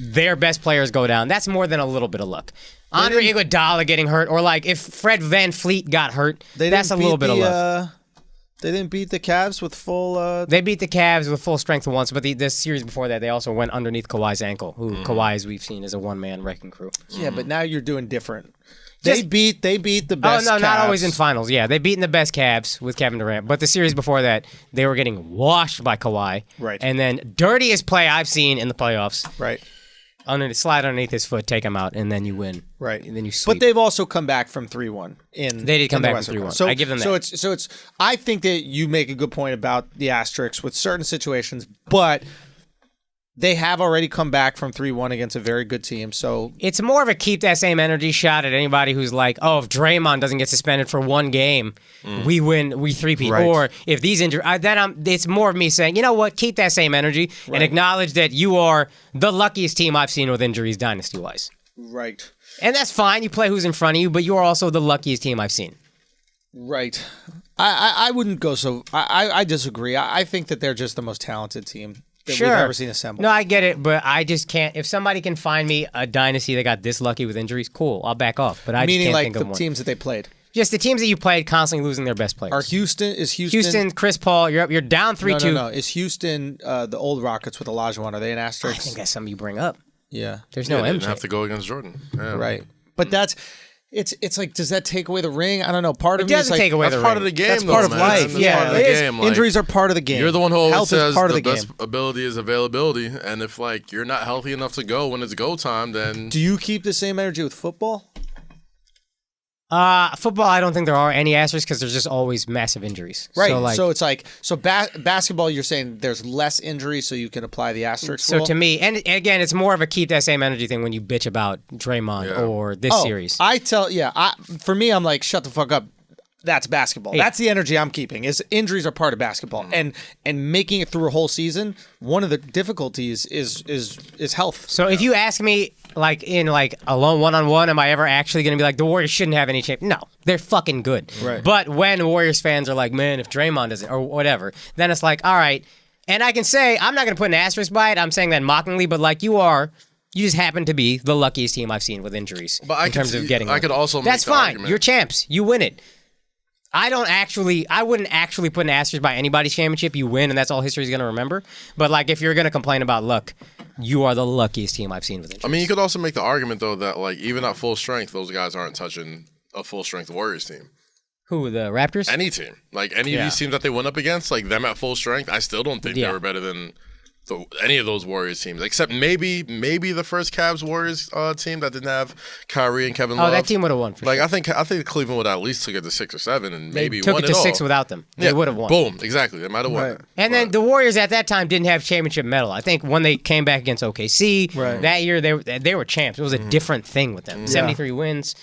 their best players go down. That's more than a little bit of luck. Andre Iguodala getting hurt, or like if Fred VanVleet got hurt, that's a little bit of luck. They didn't beat the Cavs with full. They beat the Cavs with full strength once, but the series before that, they also went underneath Kawhi's ankle, who Kawhi, as we've seen, is a one-man wrecking crew. Yeah, but now you're doing different. Just- They beat the best. Oh, no, not Cavs. always in finals. Yeah, they've beaten the best Cavs with Kevin Durant, but the series before that, they were getting washed by Kawhi. Right. And then dirtiest play I've seen in the playoffs, Right. slide underneath his foot, take him out, and then you win. Right. And then you sweep. But they've also come back from 3-1 in. They did come in the back from Western 3-1. Conference. So I give them that. So it's. I think that you make a good point about the asterisks with certain situations, but they have already come back from 3-1 against a very good team. So It's more of a keep that same energy shot at anybody who's like, oh, if Draymond doesn't get suspended for one game, we win, we three-peat. Right. Or if these injuries, it's more of me saying, you know what, keep that same energy and acknowledge that you are the luckiest team I've seen with injuries dynasty-wise. right. And that's fine. You play who's in front of you, but you are also the luckiest team I've seen. Right. I wouldn't go so. I disagree. I think that they're just the most talented team that we've ever seen assembled. No, I get it, but I just can't. If somebody can find me a dynasty that got this lucky with injuries, cool, I'll back off. But I Meaning just can't like think the of one. teams that they played. Just the teams that you played constantly losing their best players. Are Houston Houston, Chris Paul, you're down 3-2. No. Is Houston the old Rockets with Olajuwon? Are they an I asterisk? think that's something you bring up. Yeah. There's Yeah, no they MJ. didn't have to go against Jordan. Yeah. Right. But that's it's like, does that take away the ring? I don't know. Part of It me is doesn't like, take away That's the part ring. of the game, That's though, part of man. life. That's Yeah, part of the it is. game. Like, Injuries are part of the game. You're the one who always Health says is part the of the best game. ability is availability, and if like you're not healthy enough to go when it's go time, then Do you keep the same energy with football? Football, I don't think there are any asterisks because there's just always massive injuries. Right. So, It's like basketball. You're saying there's less injuries, so you can apply the asterisk. so rule? to me, and again, it's more of a keep that same energy thing when you bitch about Draymond Yeah. or this series. For me, I'm like, shut the fuck up. That's basketball. Yeah. That's the energy I'm keeping. Is injuries are part of basketball, and making it through a whole season. One of the difficulties is health. So if you ask me, like in like a lone one-on-one, am I ever actually going to be like the Warriors shouldn't have any chance? No, they're fucking good. Right. But when Warriors fans are like, man, if Draymond doesn't or whatever, then it's like, all right. And I can say I'm not going to put an asterisk by it. I'm saying that mockingly, but like you are You just happen to be the luckiest team I've seen with injuries But in terms of getting. I could also. That's make the fine. argument. You're champs. You win it. I wouldn't actually put an asterisk by anybody's championship. You win, and that's all history's going to remember. But, like, if you're going to complain about luck, you are the luckiest team I've seen with injuries. I mean, you could also make the argument, though, that, like, even at full strength, those guys aren't touching a full-strength Warriors team. Who, the Raptors? Any team. Like, any of these teams that they went up against, like, them at full strength, I still don't think they were better than any of those Warriors teams, except maybe the first Cavs Warriors team that didn't have Kyrie and Kevin Love. Oh, that team would have won for sure. I think Cleveland would at least took it to 6 or 7 and maybe took won it to all. 6 without them. They would have won. Boom, exactly. They might have won. And then the Warriors at that time didn't have championship medal. I think when they came back against OKC that year, they were champs. It was a different thing with them. 73 wins.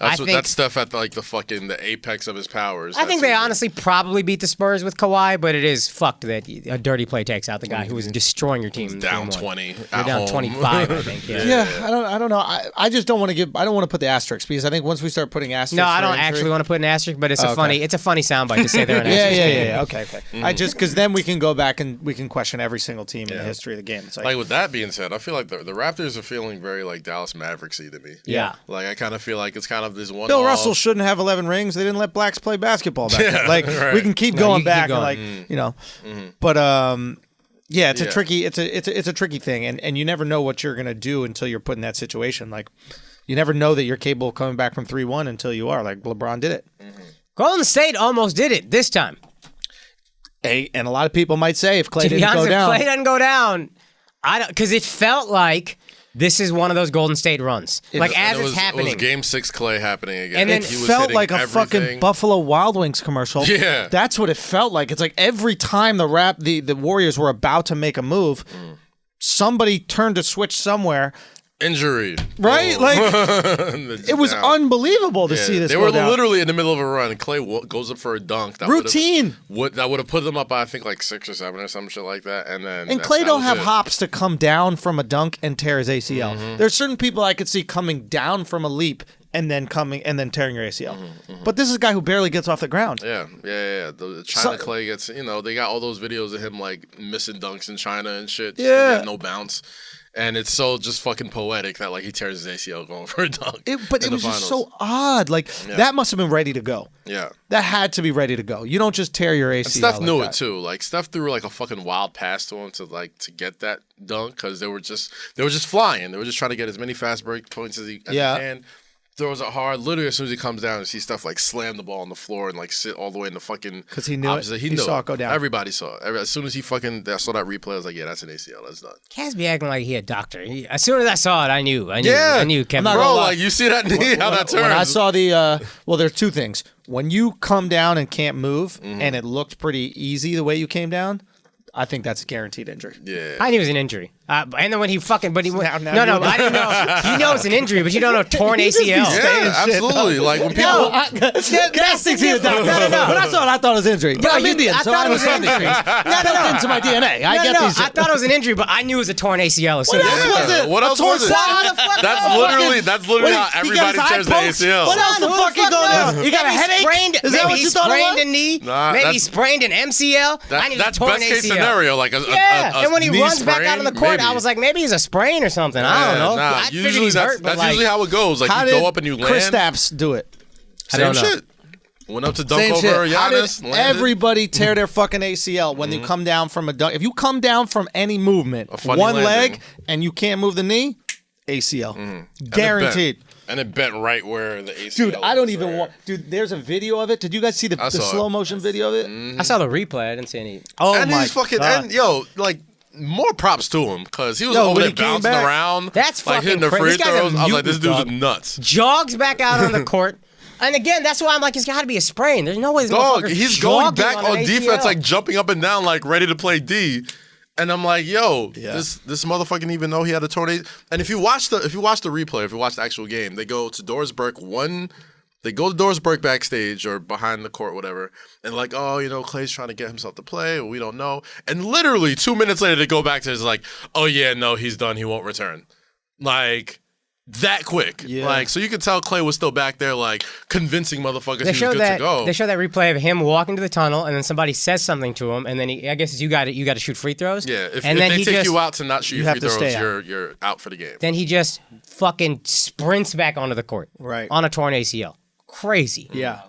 That's Steph at the apex of his powers. I think they honestly probably beat the Spurs with Kawhi, but it is fucked that a dirty play takes out the guy who was destroying your team. Down 20. They're down 25, I think. Yeah, I don't know. I just don't want to I don't want to put the asterisk because I think once we start putting asterisks. No, I don't actually want to put an asterisk, but it's a funny soundbite to say they're an asterisk. Yeah. Okay. I just because then we can go back and we can question every single team in the history of the game. It's like with that being said, I feel like the Raptors are feeling very like Dallas Mavericksy to me. Yeah. Like I kind of feel like it's kind of this one. Bill Russell shouldn't have 11 rings. They didn't let blacks play basketball back then. Like we can keep going back, and but it's a tricky it's a tricky thing, and you never know what you're gonna do until you're put in that situation. Like you never know that you're capable of coming back from 3-1 until you are. Like LeBron did it. Golden State almost did it this time. Hey, and a lot of people might say if Clay To be didn't honest, go down, if Clay doesn't go down, I don't, because it felt like this is one of those Golden State runs. It's happening. It was Game 6 Clay happening again. And then it he was felt like a everything. fucking Buffalo Wild Wings commercial. Yeah. That's what it felt like. It's like every time the Warriors were about to make a move, somebody turned a switch somewhere. Injury. Right? Like, it was unbelievable to see this They go were down. literally in the middle of a run, and Clay goes up for a dunk. Routine. That would have put them up by, I think, like 6 or 7 or some shit like that. And Clay don't have it. hops to come down from a dunk and tear his ACL. There's certain people I could see coming down from a leap and then tearing your ACL. But this is a guy who barely gets off the ground. Yeah. The China Clay gets, they got all those videos of him, like, missing dunks in China and shit. Yeah. No bounce. And it's so just fucking poetic that, like, he tears his ACL going for a dunk. But it was just so odd. Like, that must have been ready to go. Yeah. That had to be ready to go. You don't just tear your ACL. And Steph knew that. it, too. Like, Steph threw, like, a fucking wild pass to him to get that dunk because they were just flying. They were just trying to get as many fast break points as he can. Throws it hard. Literally, as soon as he comes down, and see Steph like slam the ball on the floor and like sit all the way in the fucking. Because he knew opposite. it. He knew saw it go down. Everybody saw it. As soon as he saw that replay, I was like, yeah, that's an ACL. That's not. Kaz be acting like he a doctor. As soon as I saw it, I knew. Yeah. I knew Kevin. Bro, like you see that knee, how that turns. When I saw there's two things. When you come down and can't move, and it looked pretty easy the way you came down, I think that's a guaranteed injury. Yeah. I knew it was an injury. And then when he fucking, but he went, Now no, I didn't know. You know it's an injury, but you don't know torn ACL. Yeah, absolutely. Like when people. Gas thinks he's a doctor. No. But that's what I thought it was injury. But I'm Indian, so I understand these things. That's into my DNA. I get these. I thought it was an injury, but I knew it was a torn ACL. As soon as What else was it? That's literally how everybody tears the ACL. What else the fuck you going on? You got a headache? Is that what you thought it was? Maybe he sprained a knee. Maybe he sprained an MCL. I knew it was That's a torn best case ACL. scenario. Like and when he knee runs back out on the sprain, court, maybe. I was like, maybe he's a sprain or something. I don't know. I figured usually he's hurt, but that's usually how it goes. Like you go up and you land. Chris Stapps do it? Same shit. Went up to dunk over Giannis. How did everybody tear their fucking ACL when you come down from a dunk? If you come down from any movement, one leg, and you can't move the knee, ACL. Guaranteed. And it bent right where the ACL Dude, I don't even want... Dude, there's a video of it. Did you guys see the slow motion video of it? I saw the replay. I didn't see any. Oh, and my he's fucking... God. And, like... More props to him because he was over there bouncing around. That's like hitting the fucking free crazy. This guy's a throws. I was like, this mutant, dude's nuts. Jogs back out on the court. And again, that's why I'm like, it's got to be a sprain. There's no way this Dog, motherfucker's he's going jogging back on an defense, ACL. like jumping up and down, like ready to play D. And I'm like, yo, this motherfucker didn't even know he had a tornado. And if you watch the replay, if you watch the actual game, they go to Dorsberg They go to Dorsberg backstage or behind the court, whatever, and like, oh, Clay's trying to get himself to play. We don't know. And literally 2 minutes later, they go back to it's like, oh yeah, no, he's done. He won't return. Like, that quick. Yeah. Like, so you could tell Clay was still back there, like, convincing motherfuckers he was good to go. They show that replay of him walking to the tunnel, and then somebody says something to him, and then I guess you got to shoot free throws. Yeah, if and then they he take just, you out to not shoot you your have free to throws, stay out. you're out for the game. Then he just fucking sprints back onto the court. Right. On a torn ACL. Crazy. Yeah.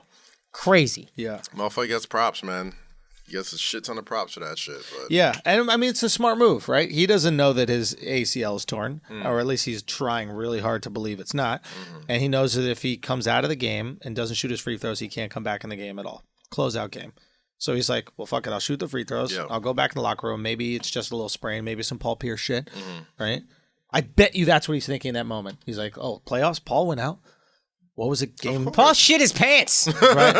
Crazy. Yeah. Motherfucker gets props, man. He gets a shit ton of props for that shit. But Yeah, and I mean it's a smart move, right? He doesn't know that his ACL is torn, or at least he's trying really hard to believe it's not. And he knows that if he comes out of the game and doesn't shoot his free throws, he can't come back in the game at all. Closeout game. So he's like, well, fuck it, I'll shoot the free throws. Yeah. I'll go back in the locker room. Maybe it's just a little sprain, maybe some Paul Pierce shit, right? I bet you that's what he's thinking in that moment. He's like, oh, playoffs, Paul went out. What was it? Game. Paul shit his pants. Right?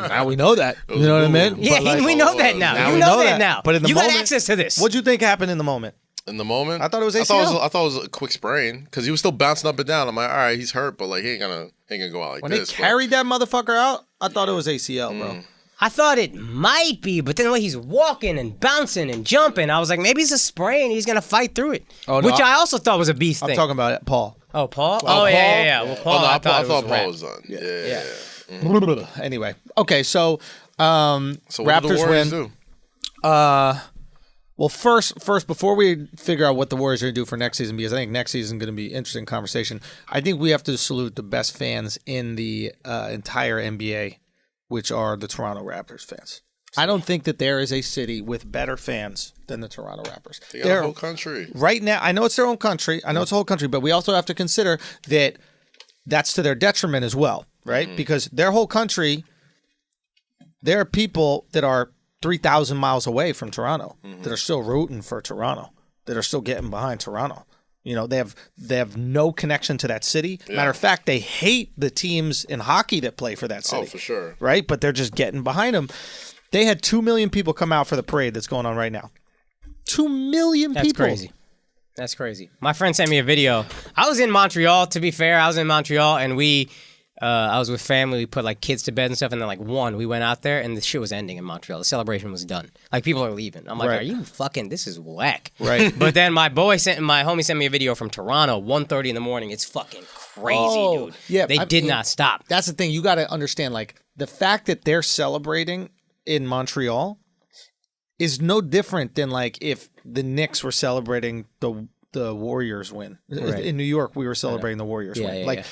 Now we know that. You know what I mean? Yeah, But, like, we know that now. now You we know know that that. now. But in the you got moment- access to this. What'd you think happened in the moment? in the moment, I thought it was ACL. I thought it was a quick sprain because he was still bouncing up and down. I'm like, all right, he's hurt, but like he ain't gonna go out like When this. they carried that motherfucker out, I thought it was ACL, bro. I thought it might be, but then the way he's walking and bouncing and jumping, I was like, maybe it's a sprain. He's gonna fight through it. Oh, no, Which I also thought was a beast I'm thing. talking about it, Paul. Oh, Paul? Paul? Yeah. Well, Paul, I thought Paul was was done. Yeah. Yeah. Anyway, okay, so So what did the Raptors Warriors win. do? Well, first, before we figure out what the Warriors are going to do for next season, because I think next season is going to be an interesting conversation, I think we have to salute the best fans in the entire NBA, which are the Toronto Raptors fans. I don't think that there is a city with better fans than the Toronto Raptors. They got a whole country. Right now, I know it's their own country. I know it's a whole country, but we also have to consider that that's to their detriment as well, right? Because their whole country, there are people that are 3,000 miles away from Toronto that are still rooting for Toronto, that are still getting behind Toronto. You know, they have no connection to that city. Matter of fact, they hate the teams in hockey that play for that city. Oh, for sure. Right? But they're just getting behind them. They had 2 million people come out for the parade that's going on right now. 2 million That's people. crazy. That's crazy. My friend sent me a video. I was in Montreal, to be fair. I was in Montreal, and I was with family. We put, like, kids to bed and stuff, and then, like, we went out there, and the shit was ending in Montreal. The celebration was done. Like, people are leaving. I'm like, Right. are you fucking, this is whack. Right. But then my homie sent me a video from Toronto, 1:30 in the morning. It's fucking crazy, dude. Yeah, They I did mean, not stop. That's the thing. You got to understand, like, the fact that they're celebrating in Montreal is no different than, like, if the Knicks were celebrating the Warriors win. Right. In New York, we were celebrating the Warriors win. Yeah, like, yeah.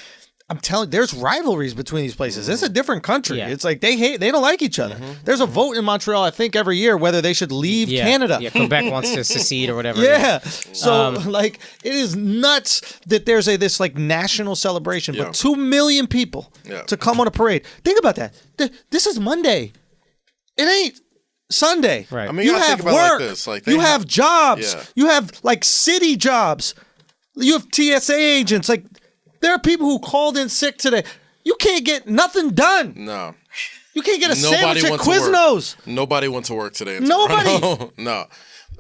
I'm telling you, there's rivalries between these places. It's a different country. Yeah. It's like they don't like each other. There's a vote in Montreal, I think, every year whether they should leave Canada. Yeah, Quebec wants to secede or whatever. Yeah. So like it is nuts that there's this like national celebration, but 2 million people to come on a parade. Think about that. This is Monday. It ain't Sunday. Right. I mean, You you gotta have think about it work. like this. Like, they you have jobs. Yeah. You have like city jobs. You have TSA agents. Like there are people who called in sick today. You can't get nothing done. No. You can't get a Nobody sandwich at went to work. Quiznos. Nobody went to work today. In Nobody. Toronto. No.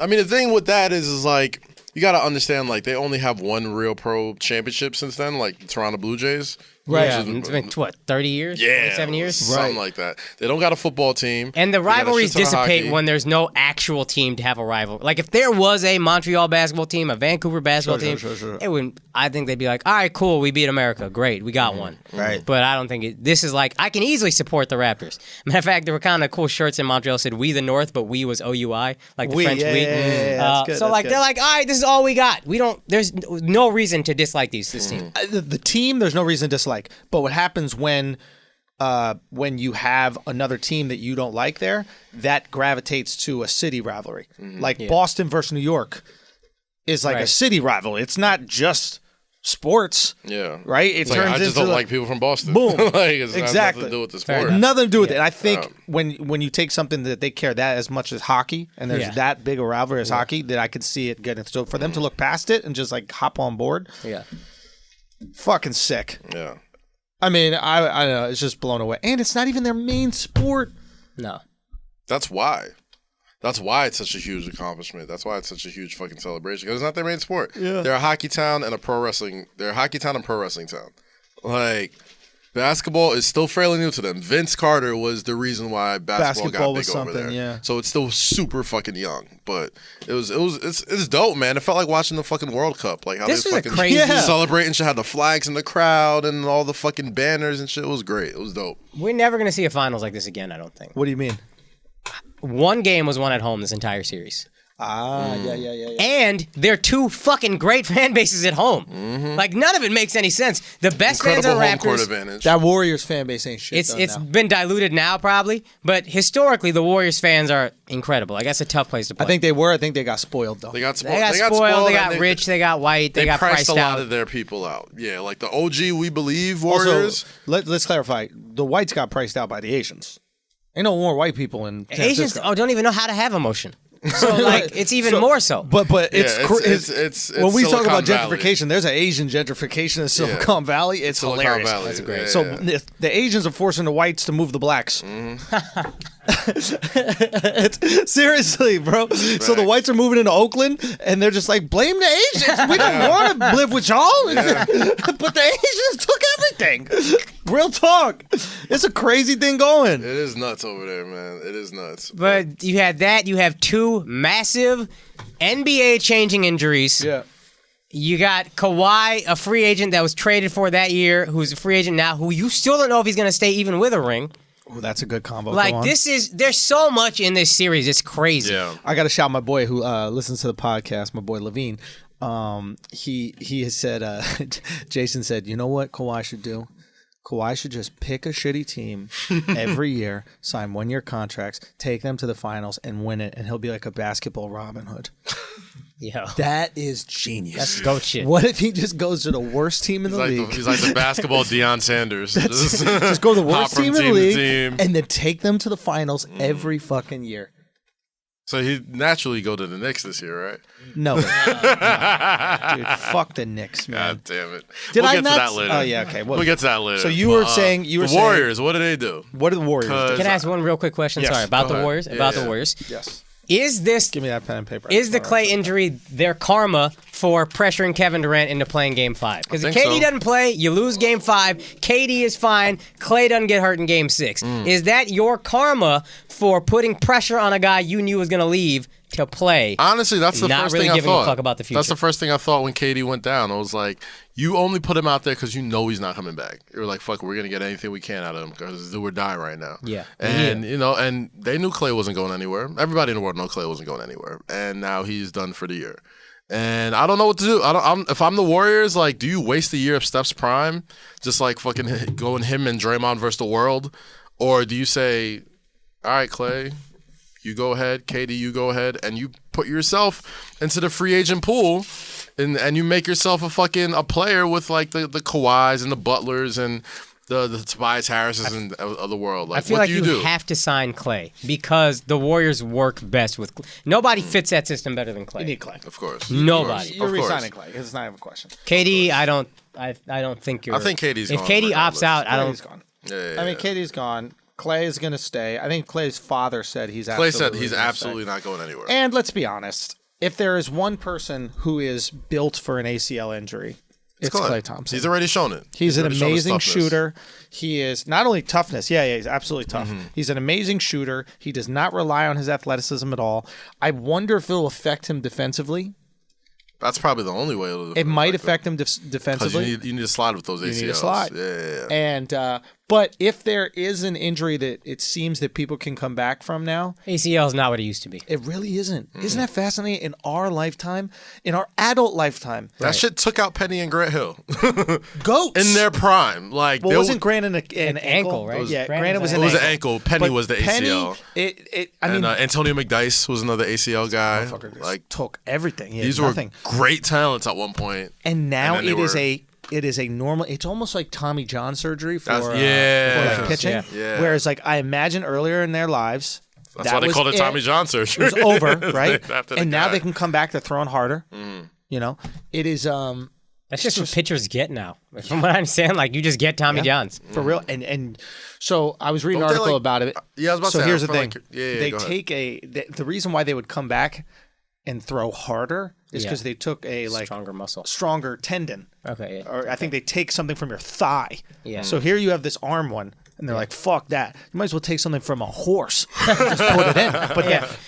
I mean, the thing with that is like, you got to understand, like, they only have one real pro championship since then, like the Toronto Blue Jays. Right. Yeah, it's been, what, 30 years? Yeah. 27 years? Something like that. They don't got a football team. And the They got a rivalries shit ton of dissipate hockey. when there's no actual team to have a rival. Like if there was a Montreal basketball team, a Vancouver basketball team, it would. I think they'd be like, all right, cool, we beat America, great, we got one. Right. But I don't think this is like I can easily support the Raptors. Matter of fact, there were kind of cool shirts in Montreal that said "We the North," but "We" was OUI, like the We, French yeah, "we." yeah, that's good, So that's like good. they're like, all right, this is all we got. We don't. There's no reason to dislike this team. The team, there's no reason to dislike. But what happens when you have another team that you don't like there, that gravitates to a city rivalry. Like Boston versus New York is like a Right. city rivalry. It's not just sports. Yeah. Right? It It's like, turns I just into don't like people from Boston. Boom. Like, it's Exactly. nothing to do with the Fair sport. enough. nothing to do with it. I think when you take something that they care that as much as hockey, and there's Yeah. that big a rivalry as hockey, that I could see it getting. So for them to look past it and just like hop on board, Yeah. fucking sick. Yeah. I mean, I don't know. It's just blown away, and it's not even their main sport. No. That's why. That's why it's such a huge accomplishment. That's why it's such a huge fucking celebration. Because it's not their main sport. Yeah. They're a hockey town and a pro wrestling. They're a hockey town and pro wrestling town. Like, Basketball is still fairly new to them. Vince Carter was the reason why basketball got was big over something, there. yeah. So it's still super fucking young, but it's dope, man. It felt like watching the fucking World Cup, like how This they was a fucking crazy- Yeah. celebrating shit, had the flags in the crowd and all the fucking banners and shit. It was great. It was dope. We're never going to see a finals like this again, I don't think. What do you mean? One game was won at home this entire series. Yeah. And they're two fucking great fan bases at home. Like, none of it makes any sense. The best Incredible fans are home court Raptors. advantage. That Warriors fan base ain't shit. It's now. been diluted now, probably. But historically, the Warriors fans are incredible. I guess a tough place to play. I think they were. I think they got spoiled though. They got spoiled. They got spoiled, they and got rich, they got white, they got priced priced a lot out. of their people out. Yeah, like the OG We Believe Warriors. Also, let's clarify. The whites got priced out by the Asians. Ain't no more white people in San Asians Francisco. don't even know how to have emotion. So, like, it's even more so. But it's when we talk about Silicon Valley. gentrification, there's an Asian gentrification in Silicon Valley. It's Silicon hilarious. Valley, That's great. yeah, So yeah. if the Asians are forcing the whites to move the blacks. It's, seriously, bro. So the whites are moving into Oakland, and they're just like, blame the Asians. We don't want to live with y'all. But the Asians took everything. Real talk. It's a crazy thing going. It is nuts over there, man. It is nuts. But you had that. You have two massive NBA-changing injuries. Yeah. You got Kawhi, a free agent that was traded for that year, who's a free agent now, who you still don't know if he's going to stay even with a ring. Oh, that's a good combo. Go Like, on. there's so much in this series. It's crazy. Yeah. I got to shout my boy who listens to the podcast, my boy Levine. He has said, Jason said, you know what Kawhi should do? Kawhi should just pick a shitty team every year, sign 1-year contracts, take them to the finals, and win it, and he'll be like a basketball Robin Hood. Yo. That is genius. That's goat shit. What if he just goes to the worst team in the league? He's like the basketball Deion Sanders. Just go to the Hop worst from team in the team to league team. and then take them to the finals every fucking year. So he naturally go to the Knicks this year, right? No. Dude, fuck the Knicks, man. God damn it. Did we'll I get not? to that later. Oh, yeah, okay. We'll get to that later. So you were saying the saying- Warriors. What do they do? What do the Warriors do? Can I ask one real quick question? Yes, Sorry, about go the ahead. Warriors. Yeah, About yeah. the Warriors. Yes. Is this Give me that pen and paper. Is the Clay injury their karma for pressuring Kevin Durant into playing Game 5? Because if think KD so. doesn't play, you lose Game 5. KD is fine. Clay doesn't get hurt in Game 6. Is that your karma for putting pressure on a guy you knew was going to leave to play? Honestly, that's the Not first really thing I giving a thought. fuck about the future. That's the first thing I thought when KD went down. I was like, you only put him out there because you know he's not coming back. You're like, fuck, we're gonna get anything we can out of him because do or die right now. Yeah. And you know, and they knew Clay wasn't going anywhere. Everybody in the world knew Clay wasn't going anywhere, and now he's done for the year. And I don't know what to do. If I'm the Warriors, like, do you waste a year of Steph's prime, just like fucking going him and Draymond versus the world, or do you say, all right, Clay, you go ahead, KD, you go ahead, and you put yourself into the free agent pool, and you make yourself a player with like the Kawhis and the Butlers and the Tobias Harrises of the world. Like, I feel what like do you do? have to sign Clay because the Warriors work best with nobody fits that system better than Clay. You need Clay. Of course, Nobody. You're Of course. re-signing Clay because it's not even a question. KD, I don't think you're. I think KD's If gone KD opts regardless. out, I KD's don't. gone. Yeah. I mean, KD's gone. Clay is going to stay. I think Clay's father said he's Clay absolutely said he's gonna absolutely stay. not going anywhere. And let's be honest. If there is one person who is built for an ACL injury, it's Clay Thompson. He's already shown it. He's an already shown his amazing toughness. shooter. He is not only toughness. Yeah, he's absolutely tough. He's an amazing shooter. He does not rely on his athleticism at all. I wonder if it'll affect him defensively. That's probably the only way it'll It might affect him because defensively. you need to slide with those ACLs. You need to slide. Yeah. And but if there is an injury that it seems that people can come back from now, ACL is not what it used to be. it really isn't. Isn't that fascinating? In our lifetime, in our adult lifetime, That shit took out Penny and Grant Hill goats in their prime. Like, Well, there wasn't Grant an ankle, right? Yeah, Grant Grant was was an it was ankle. an ankle. Penny But was the ACL. Penny, I And mean, Antonio McDyess was another ACL guy. motherfucker Like, took everything. He had these nothing. were great talents at one point. And now and then they it is a normal. It's almost like Tommy John surgery for, That's- for yeah. like pitching. Yeah. Yeah. Whereas, like I imagine earlier in their lives, That's that why they was called it Tommy John surgery. It was over, right? After the And now guy. they can come back to throwing harder. You know, it is That's just what pitchers get now. From what I understand, like you just get Tommy Johns. for real. And so I was reading an Don't they, article like- about it. Yeah, I was about so to say, here's I the feel thing: like- yeah, they go ahead. take the reason why they would come back and throw harder is because they took a stronger tendon. Okay. Yeah. Or I think they take something from your thigh. Yeah. So here you have this arm one, and they're like, "Fuck that! You might as well take something from a horse, just put it in."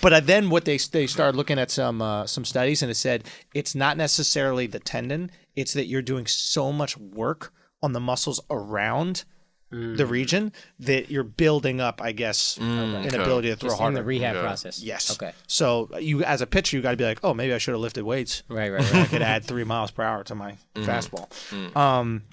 But then what they started looking at some studies, and it said it's not necessarily the tendon; it's that you're doing so much work on the muscles around the region that you're building up, I guess, an ability to throw Just harder. in the rehab process. Yes. Okay. So you, as a pitcher, you got to be like, oh, maybe I should have lifted weights. Right. I could add 3 miles per hour to my fastball.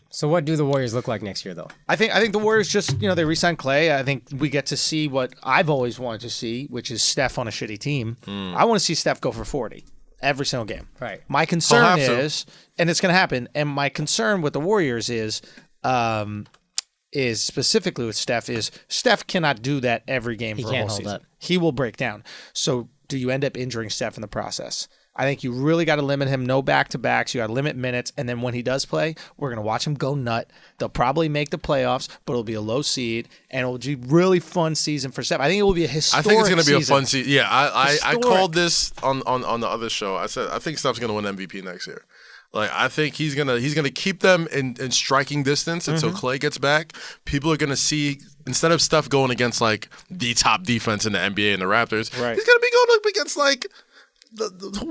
So what do the Warriors look like next year, though? I think the Warriors just, they re-signed Clay. I think we get to see what I've always wanted to see, which is Steph on a shitty team. I want to see Steph go for 40 every single game. Right. My concern is, and it's going to happen, and my concern with the Warriors is specifically with Steph is Steph cannot do that every game for a whole season. Up. He will break down. So do you end up injuring Steph in the process? I think you really got to limit him. No back-to-backs. You got to limit minutes. And then when he does play, we're going to watch him go nut. They'll probably make the playoffs, but it'll be a low seed, and it'll be a really fun season for Steph. I think it will be a historic season. I think it's going to be a fun season. Yeah, I called this on the other show. I said I think Steph's going to win MVP next year. Like, I think he's gonna keep them in striking distance until Clay gets back. People are gonna see, instead of Steph going against like the top defense in the NBA and the Raptors, he's gonna be going up against like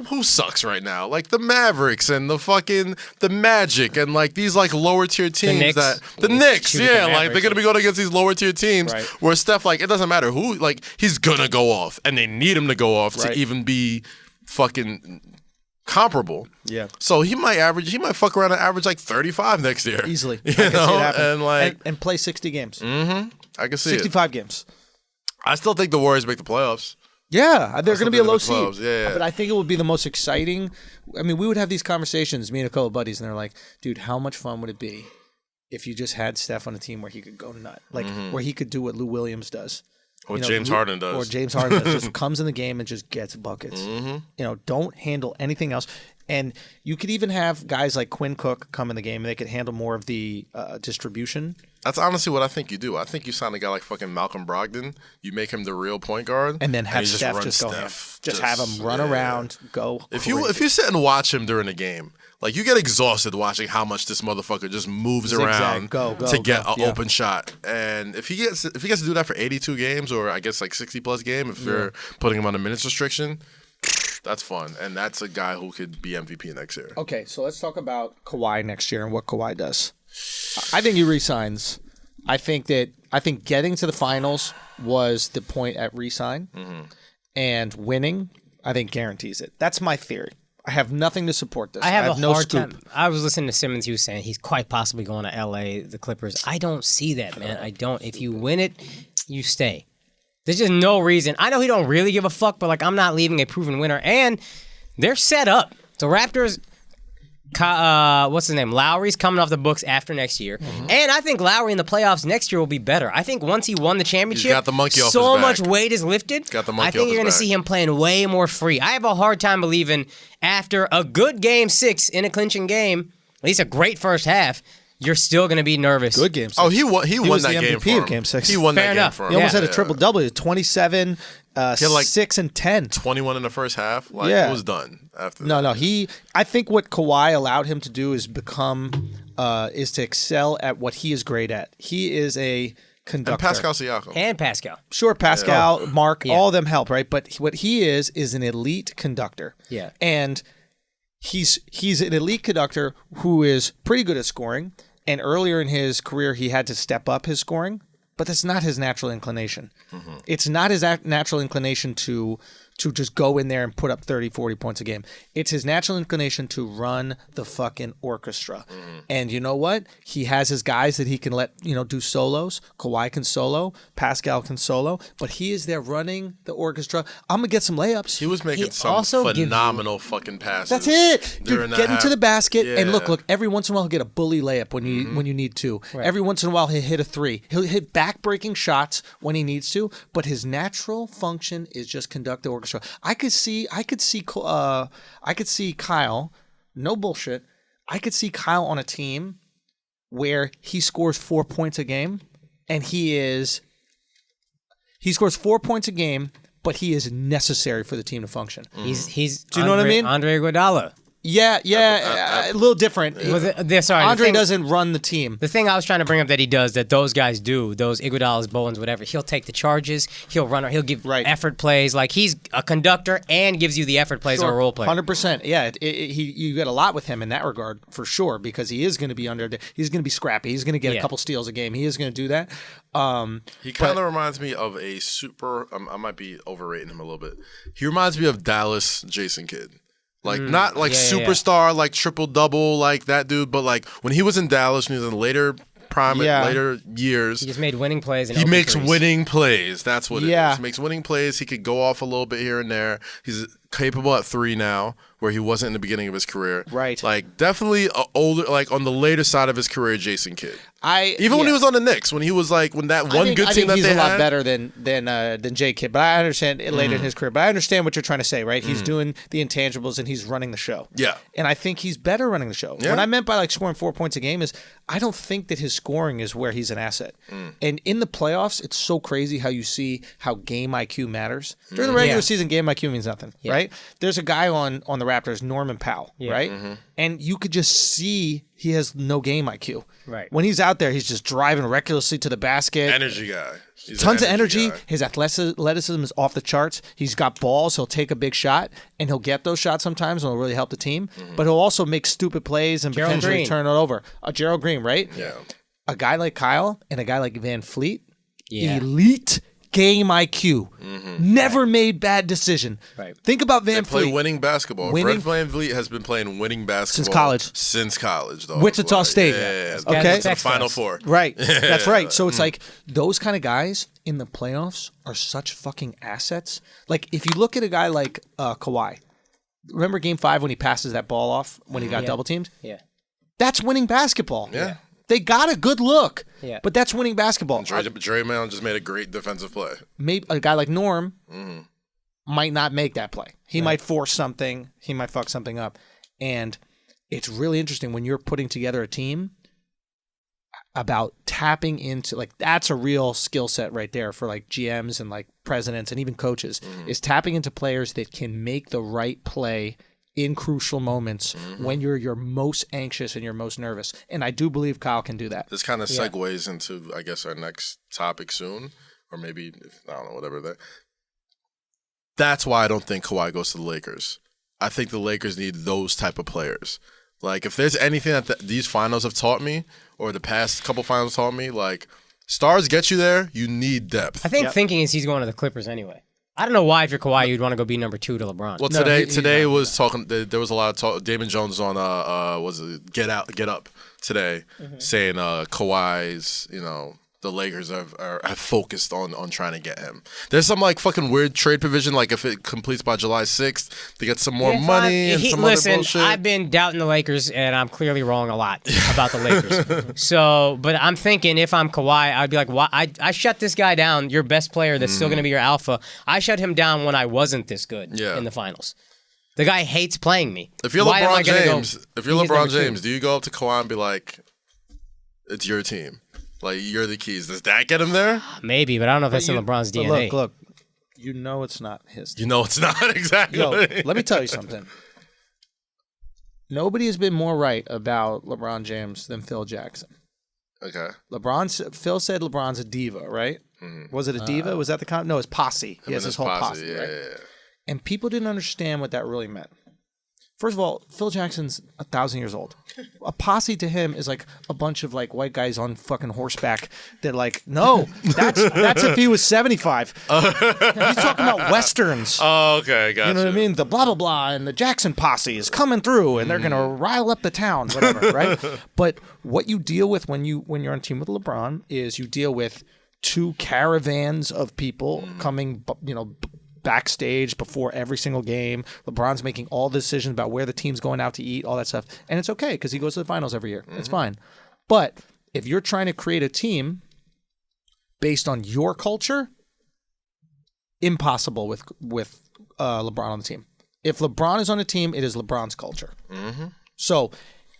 who sucks right now, like the Mavericks and the Magic and like these like lower tier teams the Knicks, like they're gonna be going against these lower tier teams where Steph, like, it doesn't matter who, like, he's gonna go off and they need him to go off to even be fucking comparable. Yeah. So he might fuck around and average like 35 next year. Easily. You know? And play 60 games. I can see 65 games. I still think the Warriors make the playoffs. Yeah, they're going to be a low seed. Yeah. But I think it would be the most exciting. I mean, we would have these conversations, me and a couple of buddies, and they're like, dude, how much fun would it be if you just had Steph on a team where he could go nut? Like, where he could do what Lou Williams does. Or James Harden does. Or James Harden does. Just comes in the game and just gets buckets. Don't handle anything else. And you could even have guys like Quinn Cook come in the game and they could handle more of the distribution. That's honestly what I think you do. I think you sign a guy like fucking Malcolm Brogdon. You make him the real point guard. And then have Steph just go ham. Just have him run around, go crazy. If you sit and watch him during a game, like, you get exhausted watching how much this motherfucker just moves around to get an open shot. And if he gets to do that for 82 games, or I guess like 60 plus game, if you're putting him on a minutes restriction, that's fun. And that's a guy who could be MVP next year. Okay, so let's talk about Kawhi next year and what Kawhi does. I think he resigns. I think getting to the finals was the point at resign, and winning, I think, guarantees it. That's my theory. I have nothing to support this. I have no hard scoop. time. I was listening to Simmons. He was saying he's quite possibly going to LA, the Clippers. I don't see that, man. I don't. If you win it, you stay. There's just no reason. I know he don't really give a fuck, but like, I'm not leaving a proven winner. And they're set up. The Raptors, what's his name? Lowry's coming off the books after next year. And I think Lowry in the playoffs next year will be better. I think once he won the championship, got the monkey off so his back. much weight is lifted. Got the monkey I think off you're his going to back. see him playing way more free. I have a hard time believing after a good game 6 in a clinching game, at least a great first half, you're still going to be nervous. Good game 6. Oh, he won was that the game MVP for him. of game 6. He won Fair that enough. game for him. He almost had a triple-double, 27, had like 6, and 10. 21 in the first half. Like, it was done after that. No. I think what Kawhi allowed him to do is is to excel at what he is great at. He is a conductor. And Pascal Siakam. And Pascal. Sure, Pascal, Mark, all of them help, right? But what he is an elite conductor. Yeah. And he's an elite conductor who is pretty good at scoring. And earlier in his career, he had to step up his scoring, but that's not his natural inclination. It's not his natural inclination to just go in there and put up 30, 40 points a game. It's his natural inclination to run the fucking orchestra. And you know what? He has his guys that he can let, do solos. Kawhi can solo. Pascal can solo. But he is there running the orchestra. I'm going to get some layups. He was making He some also phenomenal fucking passes. That's it. During Dude, get into the basket and Yeah. look. Every once in a while he'll get a bully layup when you need to. Right. Every once in a while he'll hit a 3. He'll hit back-breaking shots when he needs to. But his natural function is just conduct the orchestra. I could see Kyle. No bullshit. I could see Kyle on a team where he scores 4 points a game, and he scores 4 points a game, but he is necessary for the team to function. He's. Do you know what I mean? Andre Iguodala. Yeah, a little different. Andre doesn't run the team. The thing I was trying to bring up that he does, that those guys do, those Iguodala's, Bowens, whatever, he'll take the charges, he'll run, he'll give effort plays. Like, he's a conductor and gives you the effort plays of a role player. 100%. Yeah, you get a lot with him in that regard, for sure, because he is going to be he's going to be scrappy. He's going to get a couple steals a game. He is going to do that. He kind of reminds me of a super, I might be overrating him a little bit. He reminds me of Dallas Jason Kidd. Like, not like superstar, like triple-double, like that dude, but like when he was in Dallas, when he was in later years. He just made winning plays. He makes winning plays. That's what it is. He makes winning plays. He could go off a little bit here and there. He's capable at 3 now, where he wasn't in the beginning of his career. Right. Like, definitely older, like on the later side of his career, Jason Kidd. When he was on the Knicks, when he was like, when that one good team that they had. He's a lot better than J. Kidd, but I understand it later in his career. But I understand what you're trying to say, right? He's doing the intangibles and he's running the show. Yeah. And I think he's better running the show. Yeah. What I meant by like scoring 4 points a game is I don't think that his scoring is where he's an asset. And in the playoffs, it's so crazy how you see how game IQ matters. During the regular season, game IQ means nothing, right? There's a guy on the Raptors, Norman Powell, right? And you could just see he has no game IQ. Right. When he's out there, he's just driving recklessly to the basket. Energy guy. He's Tons of energy. Guy. His athleticism is off the charts. He's got balls. He'll take a big shot, and he'll get those shots sometimes, and it'll really help the team. But he'll also make stupid plays and potentially turn it over. Gerald Green, right? Yeah. A guy like Kyle and a guy like Van Fleet, elite game IQ. Never made bad decision. Right. Think about Van Fleet. Fleet. Winning basketball. Fred Van Fleet has been playing winning basketball since college, though. Wichita State. Yeah. Okay. To the Final Four. Right. That's right. So it's like those kind of guys in the playoffs are such fucking assets. Like if you look at a guy like Kawhi, remember Game 5 when he passes that ball off when he got double teamed? Yeah. That's winning basketball. Yeah. They got a good look, but that's winning basketball. Draymond just made a great defensive play. Maybe a guy like Norm might not make that play. He might force something. He might fuck something up. And it's really interesting when you're putting together a team about tapping into, like, that's a real skill set right there for like GMs and like presidents and even coaches, is tapping into players that can make the right play in crucial moments when you're your most anxious and you're most nervous. And I do believe Kyle can do that. This kind of segues into, I guess, our next topic soon, or maybe, I don't know, whatever that. That's why I don't think Kawhi goes to the Lakers. I think the Lakers need those type of players. Like, if there's anything that these finals have taught me, or the past couple finals taught me, like, stars get you there, you need depth. I think thinking is he's going to the Clippers anyway. I don't know why, if you're Kawhi, you'd want to go be number 2 to LeBron. Well, today was talking. There was a lot of talk. Damon Jones on was it Get Up today, saying Kawhi's, the Lakers are focused on trying to get him. There's some like fucking weird trade provision, like if it completes by July 6th, to get some more money and some other bullshit. I've been doubting the Lakers, and I'm clearly wrong a lot about the Lakers. But I'm thinking if I'm Kawhi, I'd be like, why? I shut this guy down, your best player that's still going to be your alpha. I shut him down when I wasn't this good in the finals. The guy hates playing me. If you're LeBron James, do you go up to Kawhi and be like, it's your team? Like, you're the keys. Does that get him there? Maybe, but I don't know if that's in LeBron's DNA. Look, you know it's not his team. You know it's not, exactly. Yo, let me tell you something. Nobody has been more right about LeBron James than Phil Jackson. Okay. Phil said LeBron's a diva, right? Was it a diva? Was that the comment? No, it's posse. He has his whole posse, right? Yeah. And people didn't understand what that really meant. First of all, Phil Jackson's 1,000 years old. A posse to him is like a bunch of like white guys on fucking horseback. They're like, no, that's if he was 75. He's talking about westerns. Oh, okay, gotcha. You know what I mean? The blah blah blah and the Jackson posse is coming through, and they're gonna rile up the town, whatever, right? But what you deal with when you're on a team with LeBron is you deal with 2 caravans of people coming, backstage before every single game. LeBron's making all the decisions about where the team's going out to eat, all that stuff. And it's okay because he goes to the finals every year. It's fine. But if you're trying to create a team based on your culture, impossible with LeBron on the team. If LeBron is on a team, it is LeBron's culture. So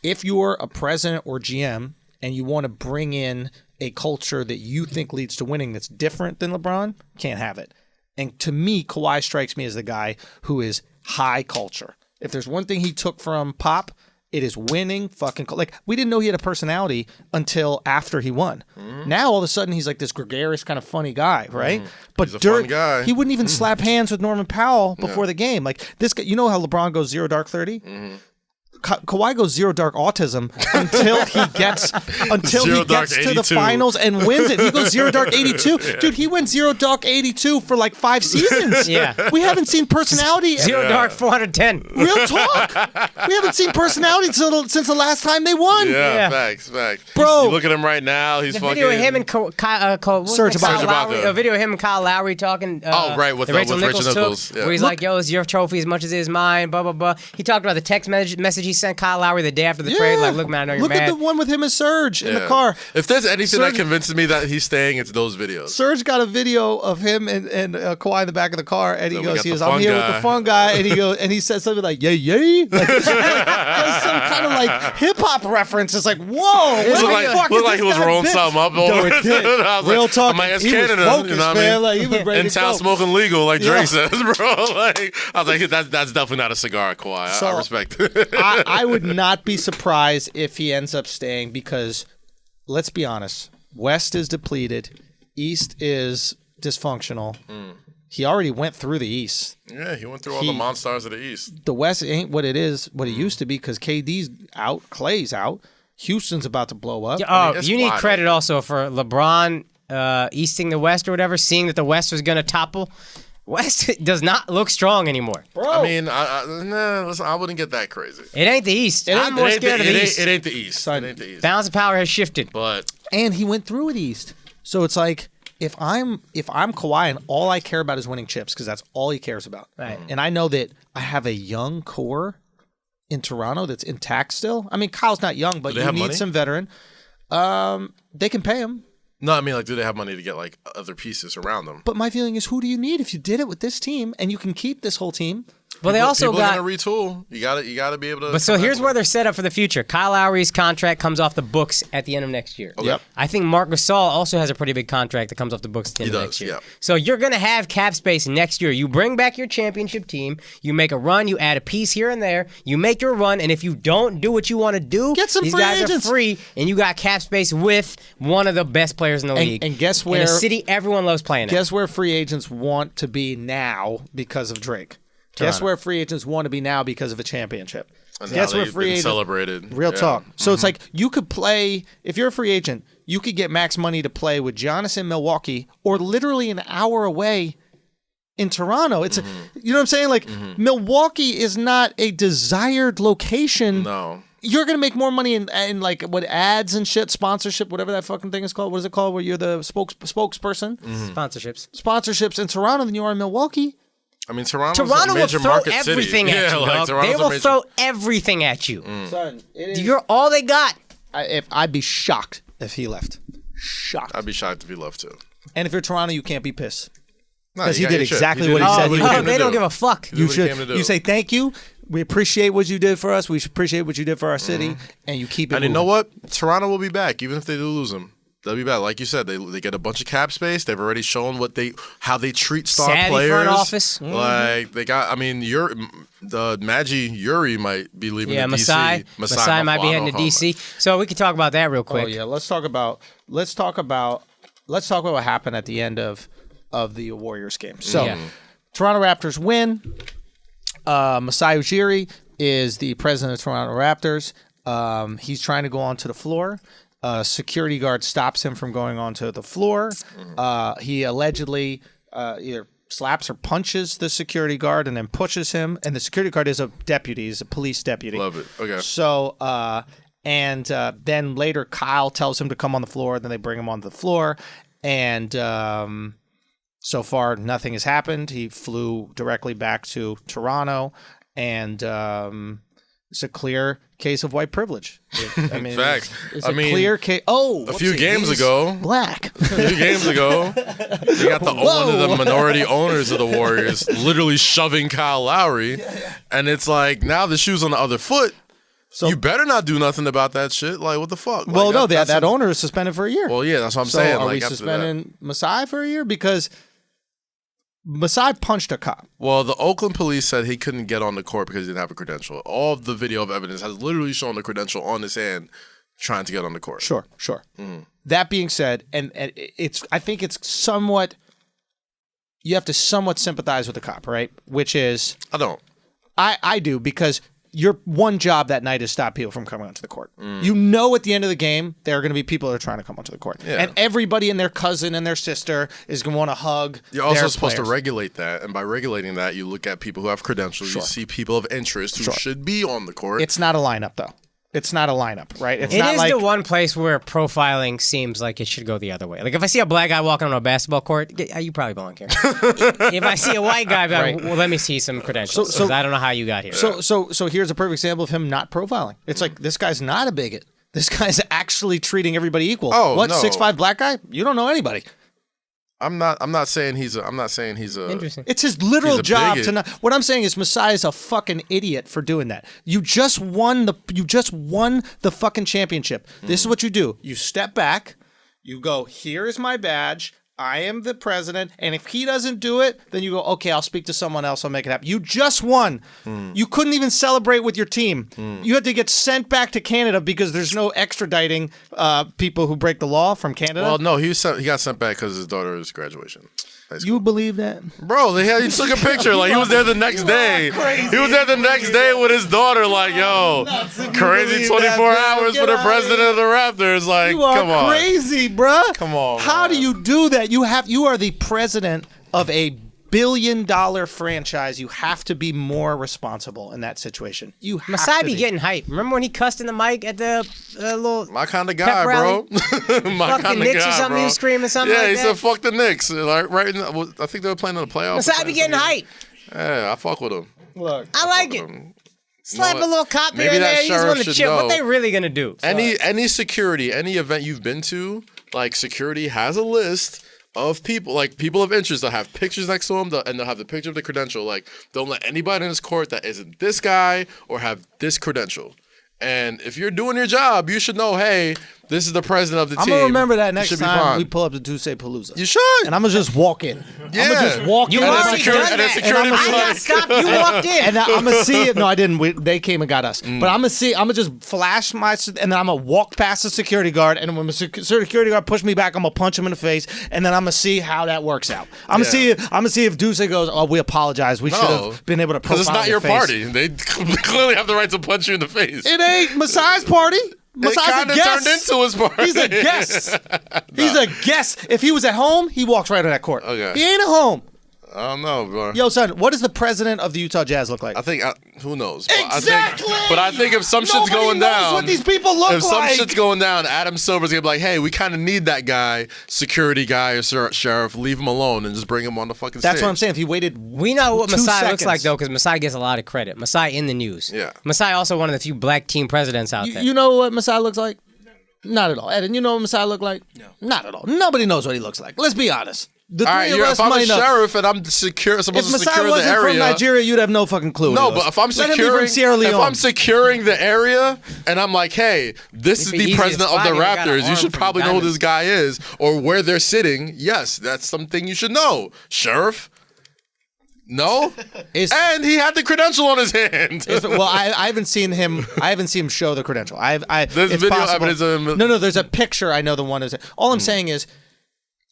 if you're a president or GM and you want to bring in a culture that you think leads to winning that's different than LeBron, can't have it. And to me, Kawhi strikes me as the guy who is high culture. If there's one thing he took from Pop, it is winning fucking. Like, we didn't know he had a personality until after he won. Now, all of a sudden, he's like this gregarious, kind of funny guy, right? But He's a fun guy. he wouldn't even slap hands with Norman Powell before the game. Like, this guy, you know how LeBron goes 0 dark 30? Kawhi goes 0 dark autism until he gets to the finals and wins it. He goes 0 dark 82. Dude, he went 0 dark 82 for like 5 seasons. Yeah. We haven't seen personality. 0 dark 410. Real talk. We haven't seen personality since the last time they won. Yeah, Yeah. facts. Bro. You look at him right now. He's The fucking. video of him and Serge Kyle Ibaka. Lowry. A video of him and Kyle Lowry talking. Right, with the Rachel Nichols. took, Yeah. where he's like, "Yo, it's your trophy as much as it is mine." Blah blah blah. He talked about the text message he sent Kyle Lowry the day after the trade. Like, look, man, I know you're Look mad. at the one with him and Serge in the Yeah. car. If there's anything that Serge- convinces me that he's staying, it's those videos. Serge got a video of him and Kawhi in the back of the car, and he So we goes, got "He the goes, I'm fun here with guy." the fun guy," and he says something like, "Yay, yay," like there's some kind of like hip hop reference. It's like, whoa, what Looked the like, fuck looked is like he this was guy rolling been? something up Yo, over. it did. I was Real like, talk. I'm like, it's He was Canada, focused, you know what man. I mean? Like, he was ready In to town go. smoking legal, like Yeah. Drake says, bro. Like, I was like, that's definitely not a cigar, Kawhi. So, I respect it. I would not be surprised if he ends up staying because, let's be honest, West is depleted, East is dysfunctional. He already went through the East. Yeah, he went through all the monsters of the East. The West ain't what it is, what it used to be, because KD's out, Clay's out, Houston's about to blow up. Oh, it's you need wild. credit also for LeBron easting the West or whatever, seeing that the West was going to topple. West does not look strong anymore. I mean, listen, I wouldn't get that crazy. It ain't the East. I'm more scared of the East. It ain't the East. Son, It ain't the East. Balance of power has shifted. But And he went through it East. So it's like, if I'm Kawhi and all I care about is winning chips, because that's all he cares about. Right. And I know that I have a young core in Toronto that's intact still. I mean, Kyle's not young, but they you have need money? some veteran. They can pay him. no, I mean, like, do they have money to get like other pieces around them? But my feeling is, who do you need if you did it with this team and you can keep this whole team? Well, they also People are got. gonna retool. You gotta be able to. But so here's where they're set up for the future. Kyle Lowry's contract comes off the books at the end of next year. Yep. I think Marc Gasol also has a pretty big contract that comes off the books at the end of next year. yeah. So you're going to have cap space next year. You bring back your championship team. You make a run. You add a piece here and there. You make your run. And if you don't do what you want to do, Get some these free guys agents. are free. And you got cap space with one of the best players in the league. And guess in where? a city everyone loves playing at. Guess where free agents want to be now because of Drake? Guess where free agents want to be now because of a championship? And Guess how where they've free been agents celebrated. Real Yeah. talk. So it's like you could play if you're a free agent, you could get max money to play with Giannis in Milwaukee or literally an hour away in Toronto. It's you know what I'm saying? Like Milwaukee is not a desired location. No. You're gonna make more money in like what ads and shit, sponsorship, whatever that fucking thing is called. What is it called? Where you're the spokesperson, Sponsorships. sponsorships in Toronto than you are in Milwaukee. I mean, Toronto's Toronto a will major throw market city. everything at you, like, dog. Toronto's They a will major- throw everything at you. Son, You're all they got. I'd be shocked if he left. Shocked. I'd be shocked if he left too. And if you're Toronto, you can't be pissed. No, 'Cause he you did got- should. exactly did what he said what he came did. to They don't do. give a fuck. He did You what he should. came to do. You say thank you. We appreciate what you did for us. We appreciate what you did for our city, and you keep it. And you know moving. what? Toronto will be back, even if they do lose him. They'll be back. Like you said, they get a bunch of cap space. They've already shown how they treat star Savvy players. front office. Like they got. I mean, the Magi Yuri might be leaving. Yeah, to DC. Masai might be heading to DC. So we can talk about that real quick. Oh yeah, let's talk about what happened at the end of the Warriors game. So, Yeah. Toronto Raptors win. Masai Ujiri is the president of Toronto Raptors. He's trying to go onto the floor. Security guard stops him from going onto the floor. He allegedly either slaps or punches the security guard and then pushes him. And the security guard is a deputy. He's a police deputy. Love it. Okay. So, then later Kyle tells him to come on the floor. Then they bring him onto the floor. And so far, nothing has happened. He flew directly back to Toronto. And it's a clear case of white privilege. I mean, Facts. It's I a mean, clear case. Oh, a few whoopsie, games he's ago- black. A few games ago, they got one of the minority owners of the Warriors literally shoving Kyle Lowry, and it's like now the shoe's on the other foot. So you better not do nothing about that shit. Like what the fuck? Well, like, no, that's that owner is suspended for a year. Well, yeah, that's what I'm So saying. are like we after suspending Masai for a year? Because Masai punched a cop. Well, the Oakland police said he couldn't get on the court because he didn't have a credential. All of the video of evidence has literally shown the credential on his hand trying to get on the court. Sure. That being said, and I think it's somewhat, you have to somewhat sympathize with the cop, right? Which is... I don't. I do, because your one job that night is stop people from coming onto the court. You know at the end of the game, there are going to be people that are trying to come onto the court. Yeah. And everybody and their cousin and their sister is going to want to hug You're also their supposed players. to regulate that. And by regulating that, you look at people who have credentials. You see people of interest who should be on the court. It's not a lineup, though. It's not a lineup, right? It's It not is like the one place where profiling seems like it should go the other way. Like if I see a black guy walking on a basketball court, you probably won't care. If I see a white guy, Right. well, let me see some credentials. So- 'cause I don't know how you got here. So here's a perfect example of him not profiling. It's like, this guy's not a bigot. This guy's actually treating everybody equal. Oh, what, no. 6'5" black guy? You don't know anybody. I'm not saying he's a Interesting. It's his literal He's a job bigot. to not. What I'm saying is Masai is a fucking idiot for doing that. You just won the fucking championship. This is what you do. You step back. You go, here is my badge. I am the president. And if he doesn't do it, then you go, okay, I'll speak to someone else. I'll make it happen. You just won. You couldn't even celebrate with your team. You had to get sent back to Canada because there's no extraditing people who break the law from Canada. Well, no, he got sent back because his daughter's graduation. You believe that? Bro, he took a picture. Like, he was there the next day. He was there the next day with his daughter. Like, yo, crazy 24 hours for the president of the Raptors. Like, You are come on. crazy, bruh. Come on, How man. do you do that? You are the president of a billion-dollar franchise. You have to be more responsible in that situation. You have Masai to be getting hype. Remember when he cussed in the mic at the little My kind of pep guy, rally? bro. My Fucking kind of Knicks or guy, something, bro. he was screaming something yeah, like he that? said, fuck the Knicks. Like, right I think they were playing in the playoffs. Masai be getting hype. Yeah, I fuck with him. Look, I like it. Slap know a what? little cop here Maybe and that there. You just sheriff want to should chill. What know. they really gonna do? Any security, any event you've been to, like, security has a list of people, like, people of interest that have pictures next to them, and they'll have the picture of the credential. Like, don't let anybody in this court that isn't this guy or have this credential. And if you're doing your job, you should know, hey, this is the president of the I'm team. gonna remember that You next should be time fine. we pull up to Duce Palooza. You should. And I'm gonna just walk in. Yeah. I'm gonna just walk You in. already security- done and then that. security I was got like- stopped. You walked in. And I'm gonna see it. No, I didn't. They came and got us. But I'm gonna just flash my, and then I'm gonna walk past the security guard. And when the security guard push me back, I'm gonna punch him in the face. And then I'm gonna see how that works out. I'm gonna see if Duce goes, oh, we apologize. We should have been able to profile Because it's not your face. party. They clearly have the right to punch you in the face. It ain't Masai's party. It Masai's kind a of guest. turned into his party. He's a guest. He's a guest. If he was at home, he walks right on that court. Okay. He ain't at home. I don't know, bro. Yo, son, what does the president of the Utah Jazz look like? I think who knows? Exactly. But I think if some shit's Nobody going knows down, what these people look if some like. shit's going down, Adam Silver's gonna be like, "Hey, we kind of need that guy, security guy or sheriff. Leave him alone and just bring him on the fucking stage." That's what I'm saying. If he waited, We know what 2 Masai seconds. looks like, though, because Masai gets a lot of credit. Masai in the news. Yeah. Masai also one of the few black team presidents out there. You know what Masai looks like? Not at all. Eden, you know what Masai look like? No. Not at all. Nobody knows what he looks like. Let's be honest. The All three right, of us if I'm a might know. sheriff and I'm supposed If to Masai secure the wasn't area, from Nigeria, you'd have no fucking clue. no, who he but was. if I'm Let him be securing, from Sierra if Leone. I'm securing the area and I'm like, hey, this is It'd be the easy to president of spot the him. You got an Raptors. You arm should from probably know who diamonds. this guy is or where they're sitting. Yes, that's something you should know, sheriff. No, and he had the credential on his hand. Well, I haven't seen him. I haven't seen him show the credential. There's it's video possible. evidence of him. No, there's a picture. I know the one is. All I'm saying is,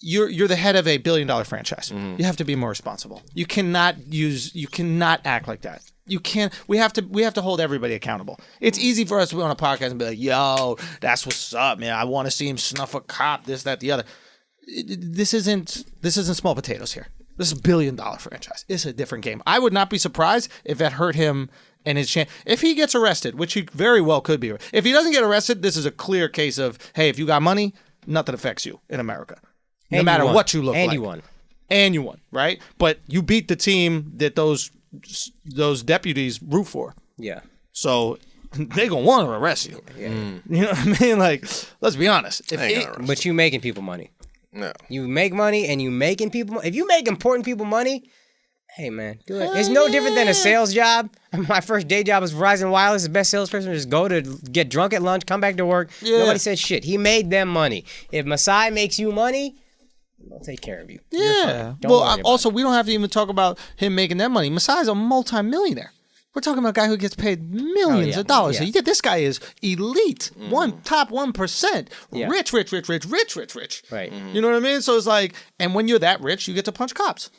you're the head of a $1 billion franchise. You have to be more responsible. You cannot act like that. You can't. We have to hold everybody accountable. It's easy for us to be on a podcast and be like, "Yo, that's what's up, man. I want to see him snuff a cop. This, that, the other." This isn't small potatoes here. This is $1 billion franchise. It's a different game. I would not be surprised if that hurt him and his chance. If he gets arrested, which he very well could be. If he doesn't get arrested, this is a clear case of, hey, if you got money, nothing affects you in America. No matter what you look like. And you won, right? But you beat the team that those deputies root for. Yeah. So they gonna want to arrest you. Yeah. You know what I mean? Like, let's be honest. But you making people money. No. You make money and you making people. If you make important people money, hey man, do it. It's no different than a sales job. My first day job was Verizon Wireless. The best salesperson just go to get drunk at lunch, come back to work. Yeah. Nobody said shit. He made them money. If Masai makes you money, They'll take care of you. Yeah. Don't Well, worry about also, we don't have to even talk about him making that money. Masai's a multi-millionaire. We're talking about a guy who gets paid millions of dollars. Yeah. So this guy is elite, top 1%, Yeah. rich. Right. You know what I mean? So it's like, and when you're that rich, you get to punch cops.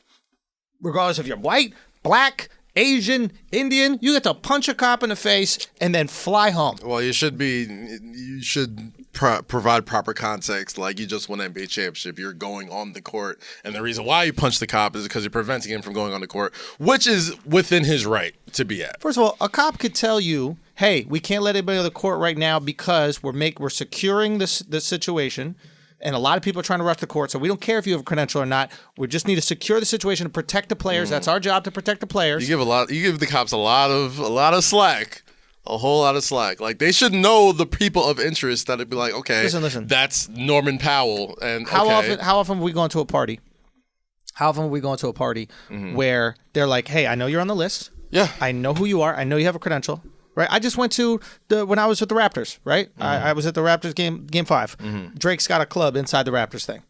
Regardless if you're white, black, Asian, Indian, you get to punch a cop in the face and then fly home. Well, you should provide proper context. Like, you just won an NBA championship. You're going on the court. And the reason why you punched the cop is because you're preventing him from going on the court, which is within his right to be at. First of all, a cop could tell you, hey, we can't let anybody on the court right now because we're securing this situation. And a lot of people are trying to rush the court, so we don't care if you have a credential or not. We just need to secure the situation to protect the players. That's our job, to protect the players. You give the cops a lot of slack. A whole lot of slack. Like, they should know the people of interest that'd be like, okay, Listen. that's Norman Powell. And How okay. often have we gone to a party? How often have we gone to a party where they're like, hey, I know you're on the list. Yeah. I know who you are. I know you have a credential. Right, I just went to when I was with the Raptors. Right, I was at the Raptors game 5. Drake's got a club inside the Raptors thing.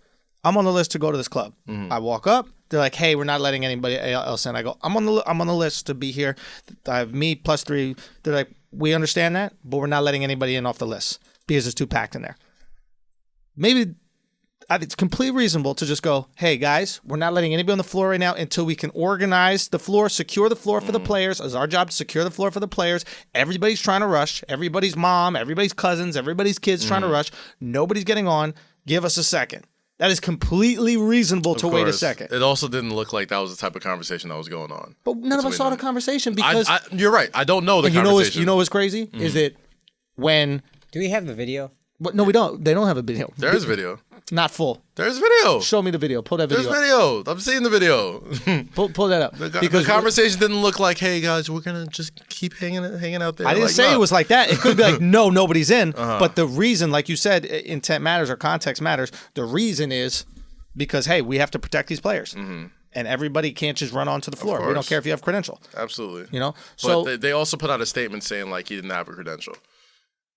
I'm on the list to go to this club. I walk up. They're like, "Hey, we're not letting anybody else in." I go, "I'm on the list to be here. I have me plus 3." They're like, "We understand that, but we're not letting anybody in off the list because it's too packed in there." Maybe it's completely reasonable to just go, hey, guys, we're not letting anybody on the floor right now until we can organize the floor, secure the floor for the players. It's our job to secure the floor for the players. Everybody's trying to rush. Everybody's mom, everybody's cousins, everybody's kids trying to rush. Nobody's getting on. Give us a second. That is completely reasonable to wait a second. It also didn't look like that was the type of conversation that was going on. But none of us saw the conversation because... you're right. I don't know the conversation. You know what's crazy? Is that when... Do we have the video? No, we don't. They don't have a video. There is video. Not full. There's video. Show me the video. Pull that video There's up. video. I'm seeing the video. Pull that up. The conversation didn't look like, hey, guys, we're going to just keep hanging out there. I didn't say it was like that. It could be like, no, nobody's in. But the reason, like you said, intent matters or context matters. The reason is because, hey, we have to protect these players. And everybody can't just run onto the floor. We don't care if you have credential. Absolutely. You know? But they also put out a statement saying, like, he didn't have a credential.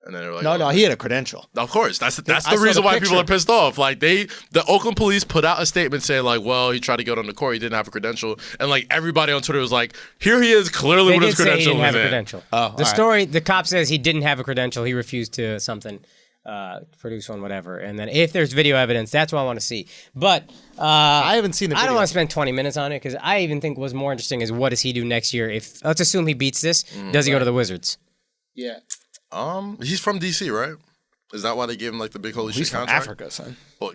And then they were like, no, he had a credential. Of course, that's the reason why people are pissed off. Like the Oakland police put out a statement saying like, well, he tried to get on the court, he didn't have a credential, and like everybody on Twitter was like, here he is, clearly with his credential. He didn't have a credential. The story, the cop says he didn't have a credential. He refused to produce one, whatever. And then if there's video evidence, that's what I want to see. But I haven't seen the video. I don't want to spend 20 minutes on it because I even think what's more interesting is what does he do next year? If let's assume he beats this, does he go to the Wizards? Yeah. He's from DC, right? Is that why they gave him like the big holy shit He's from contract? Africa, son. Well,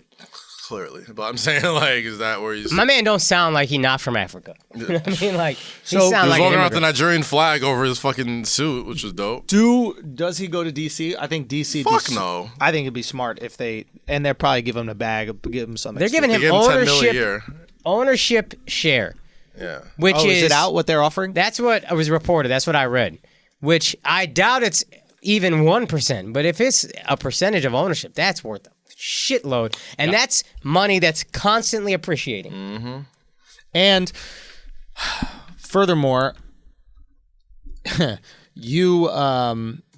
clearly, but I'm saying like, is that where he's? My man don't sound like he not from Africa. You know what I mean? Like, he He sound was like walking an around with the immigrant. Nigerian flag over his fucking suit, which was dope. Does he go to DC? I think DC. Fuck no. I think it'd be smart if they'll probably give him a bag, give him something. They're giving They him gave him $10 million a year. ownership share, Yeah. which is it out what they're offering? That's what was reported. That's what I read. Which I doubt it's even 1%. But if it's a percentage of ownership, that's worth a shitload, and that's money that's constantly appreciating. And furthermore,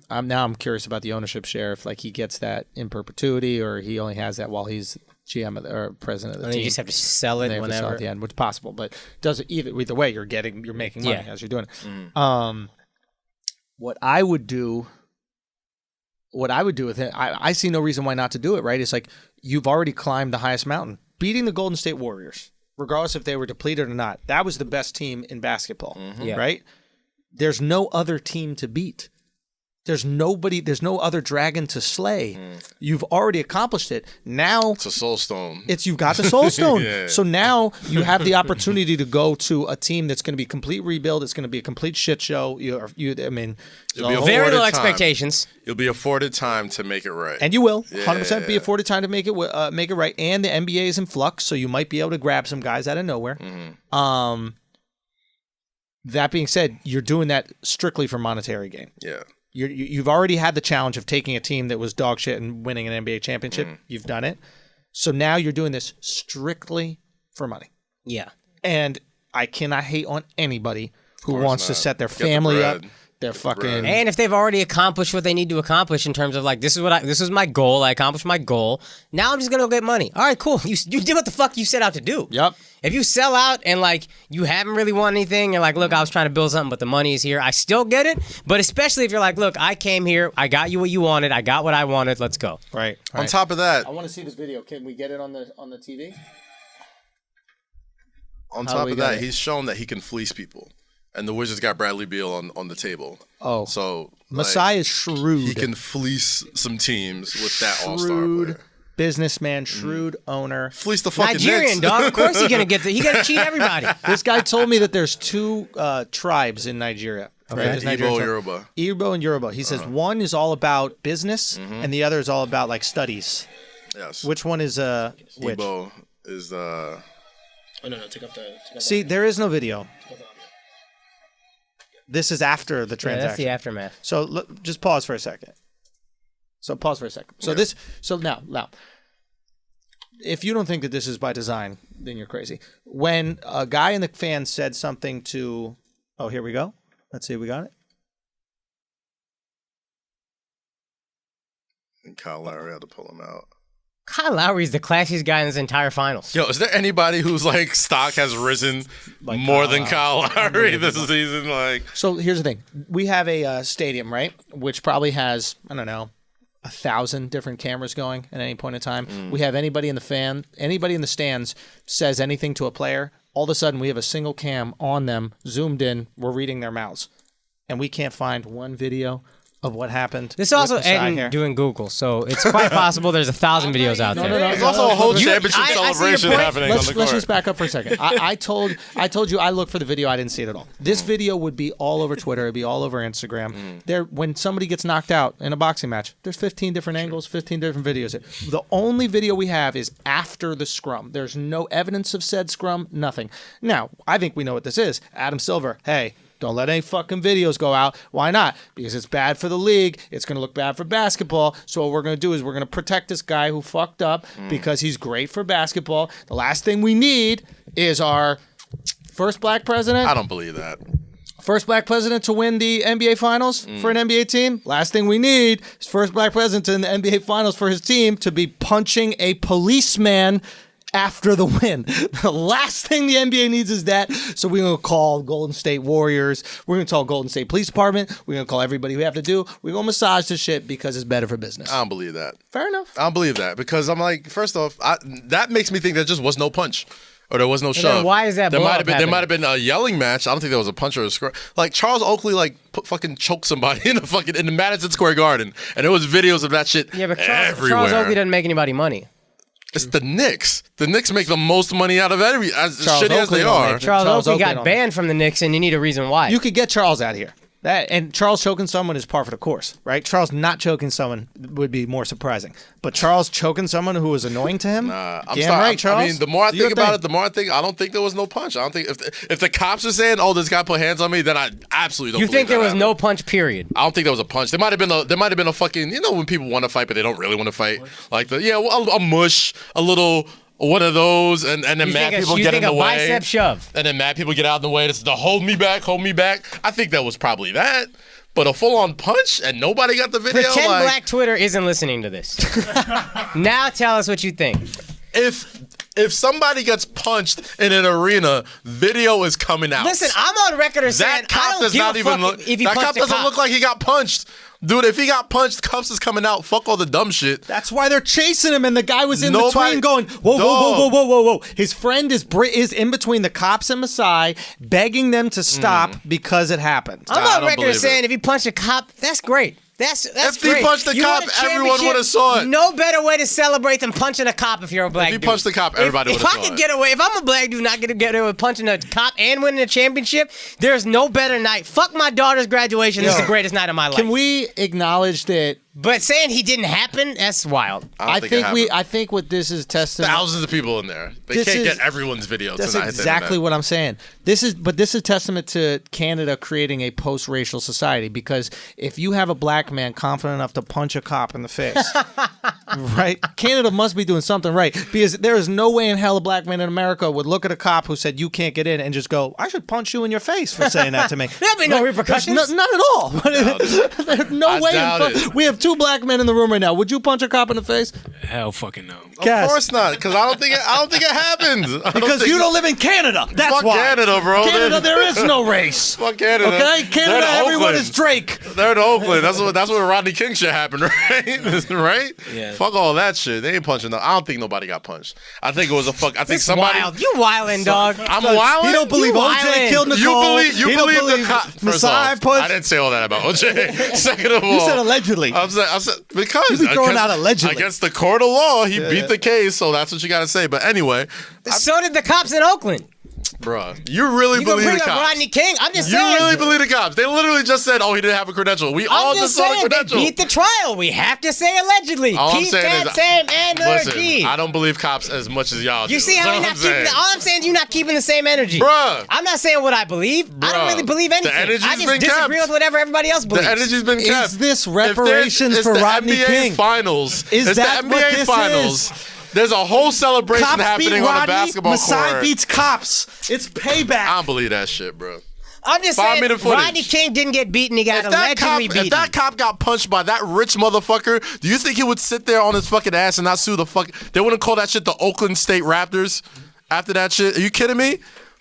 I'm curious about the ownership share. If like he gets that in perpetuity, or he only has that while he's GM or president of the And team. you just have to sell it They have to sell whenever. at the end, which is possible, but does it either way? You're making money Yeah. as you're doing it. What I would do with it, I see no reason why not to do it. Right? It's like you've already climbed the highest mountain, beating the Golden State Warriors, regardless if they were depleted or not. That was the best team in basketball, Yeah. right? There's no other team to beat. There's no other dragon to slay. You've already accomplished it. Now It's a soul stone. you've got the soul stone. Yeah. So now you have the opportunity to go to a team that's going to be complete rebuild. It's going to be a complete shit show. You'll be Very afforded low time. expectations. You'll be afforded time to make it right. and you will 100% be Yeah. afforded time to make it right. And the NBA is in flux, so you might be able to grab some guys out of nowhere. That being said, you're doing that strictly for monetary gain. Yeah. You've already had the challenge of taking a team that was dog shit and winning an NBA championship. You've done it. So now you're doing this strictly for money. Yeah. And I cannot hate on anybody who course wants to not. set their Get the family up. bread. They're fucking. And if they've already accomplished what they need to accomplish in terms of like, this is my goal. I accomplished my goal. Now I'm just gonna go get money. All right, cool. You did what the fuck you set out to do. Yep. If you sell out and like you haven't really won anything, and like, look, I was trying to build something, but the money is here. I still get it. But especially if you're like, look, I came here. I got you what you wanted. I got what I wanted. Let's go. Right. On top of that, I want to see this video. Can we get it on the TV? on top of that, he's shown that he can fleece people. And the Wizards got Bradley Beal on the table. Oh. So Masai is shrewd. He can fleece some teams with that all-star player. Businessman, shrewd owner. Fleece the fucking Nigerian, Knicks. dog. Of course he's gonna get he gotta cheat everybody. This guy told me that there's two tribes in Nigeria. Okay. Right? Igbo, Yoruba. Igbo and Yoruba. He says one is all about business and the other is all about like studies. Yes. Which one is which? Igbo is the... Oh, no, take up the... See, there is no video. This is after the transaction. Yeah, that's the aftermath. So look, just pause for a second. So now, if you don't think that this is by design, then you're crazy. When a guy in the fans said something to, oh, here we go. Let's see if we got it. And Kyle Lowry had to pull him out. Kyle Lowry's the classiest guy in this entire finals. Yo, is there anybody whose like stock has risen Like more Kyle than Kyle Lowry this season? Like, So here's the thing. We have a stadium, right, which probably has, I don't know, 1,000 different cameras going at any point in time. We have anybody in the stands says anything to a player, all of a sudden we have a single cam on them, zoomed in, we're reading their mouths. And we can't find one video of what happened. This also with Masai Eden here. doing Google, so it's quite possible there's 1,000 videos out there. there's also a whole championship I see your celebration point. happening on the Let's court. just back up for a second. I told you I looked for the video. I didn't see it at all. This video would be all over Twitter. It'd be all over Instagram. There, when somebody gets knocked out in a boxing match, there's 15 different angles, 15 different videos. The only video we have is after the scrum. There's no evidence of said scrum. Nothing. Now, I think we know what this is. Adam Silver. Hey. Don't let any fucking videos go out. Why not? Because it's bad for the league. It's going to look bad for basketball. So what we're going to do is we're going to protect this guy who fucked up because he's great for basketball. The last thing we need is our first black president. I don't believe that. First black president to win the NBA Finals for an NBA team. Last thing we need is first black president in the NBA Finals for his team to be punching a policeman after the win. The last thing the NBA needs is that. So we're going to call Golden State Warriors. We're going to call Golden State Police Department. We're going to call everybody we have to do. We're going to massage this shit because it's better for business. I don't believe that. Fair enough. I don't believe that because I'm like, first off, that makes me think there just was no punch. Or there was no then shove. why is that There blow-up might have been a yelling match. I don't think there was a punch or a scrum. Like Charles Oakley, fucking choked somebody in the Madison Square Garden, and there was videos of that shit. Yeah, but everywhere. Charles Oakley doesn't make anybody money. It's the Knicks. The Knicks make the most money out of as Charles shitty as Oakley they don't are. make Charles Oakley Oakley got don't- banned from the Knicks, and you need a reason why. You could get Charles out of here. And Charles choking someone is par for the course, right? Charles not choking someone would be more surprising. But Charles choking someone who was annoying to him? I'm damn sorry. right, Charles. I mean, the more I Do your think about thing. it, the more I think I don't think there was no punch. I don't think if the cops are saying, "Oh, this guy put hands on me," then I absolutely don't. You think believe there was that no happened. punch, period? I don't think there was a punch. There might have been a fucking, when people want to fight but they don't really want to fight, like a mush, a little. One of those, and then mad people get in the way. Bicep shove. And then mad people get out in the way. It's the hold me back. I think that was probably that. But a full-on punch and nobody got the video? Pretend Black Twitter isn't listening to this. Now tell us what you think. If somebody gets punched in an arena, video is coming out. Listen, I'm on record as saying That cop I don't does give not a even fuck look. if he That cop punched a doesn't cop. look like he got punched. Dude, if he got punched, cuffs is coming out. Fuck all the dumb shit. That's why they're chasing him, and the guy was in Nobody- between going, whoa. His friend is in between the cops and Masai, begging them to stop because it happened. I'm I on don't record believe as saying it. if he punched a cop, that's great. That's If he great. punched the You cop, won a everyone championship, would've saw it. No better way to celebrate than punching a cop if you're a black dude. If he punched the cop, everybody If would've I saw could it. get away, if I'm a black dude not gonna get away with punching a cop and winning a championship, there's no better night. Fuck my daughter's graduation. This is the greatest night of my life. Can we acknowledge that? But saying he didn't happen, that's wild. I don't think it happened. I think what this is testament. Thousands of people in there. They This can't is- get everyone's video That's tonight. exactly what I'm saying. This is testament to Canada creating a post-racial society, because if you have a black man confident enough to punch a cop in the face, Right? Canada must be doing something right because there is no way in hell a black man in America would look at a cop who said you can't get in and just go, I should punch you in your face for saying that to me. There'll be no repercussions. None at all. There's no way. We have 2 black men in the room right now. Would you punch a cop in the face? Hell fucking no. Of course not, because I don't think it happens. Because you don't live in Canada. That's Fuck why. Canada, bro. Canada, there is no race. Fuck Canada. Okay? Canada, They're in everyone Oakland. is Drake. They're in Oakland. That's where Rodney King shit happened, right? Right? Yeah. Fuck all that shit. They ain't punching. I don't think nobody got punched. I think it was a fuck. I think It's somebody. wild. You wildin', dog. I'm wilding. He don't believe You OJ wildin'. killed Nicole. You He don't believe the cop. First Masai off, punched. I didn't say all that about OJ. Second of all, You said allegedly. I said because You be throwing out allegedly. against the court of law, he beat the case. So that's what you got to say. But anyway, So did the cops in Oakland. bruh, you really You gonna believe bring the up cops? Rodney King? I'm just You saying. really believe the cops? They literally just said, "Oh, he didn't have a credential." We all I'm just saw the saying they credential. beat the trial. We have to say allegedly. All I'm Keep saying that is- same energy. Listen, I don't believe cops as much as y'all do. You see how That's you're all not I'm keeping? saying. All I'm saying is you're not keeping the same energy. Bruh. I'm not saying what I believe. I don't Bruh. really believe anything. The energy's I just been disagree kept. with whatever everybody else believes. The energy's been kept. Is this If there's- reparations it's for the Rodney NBA King? Finals. Is it's that the what NBA this Finals. is? There's a whole celebration Cops beat happening on a Rodney. basketball Masai court. beats cops. It's payback. I don't believe that shit, bro. I'm just Find saying me the footage. Rodney King didn't get beaten. He got If that, cop, allegedly beaten. if that cop got punched by that rich motherfucker, do you think he would sit there on his fucking ass and not sue the fuck? They wouldn't call that shit the Oakland State Raptors after that shit? Are you kidding me?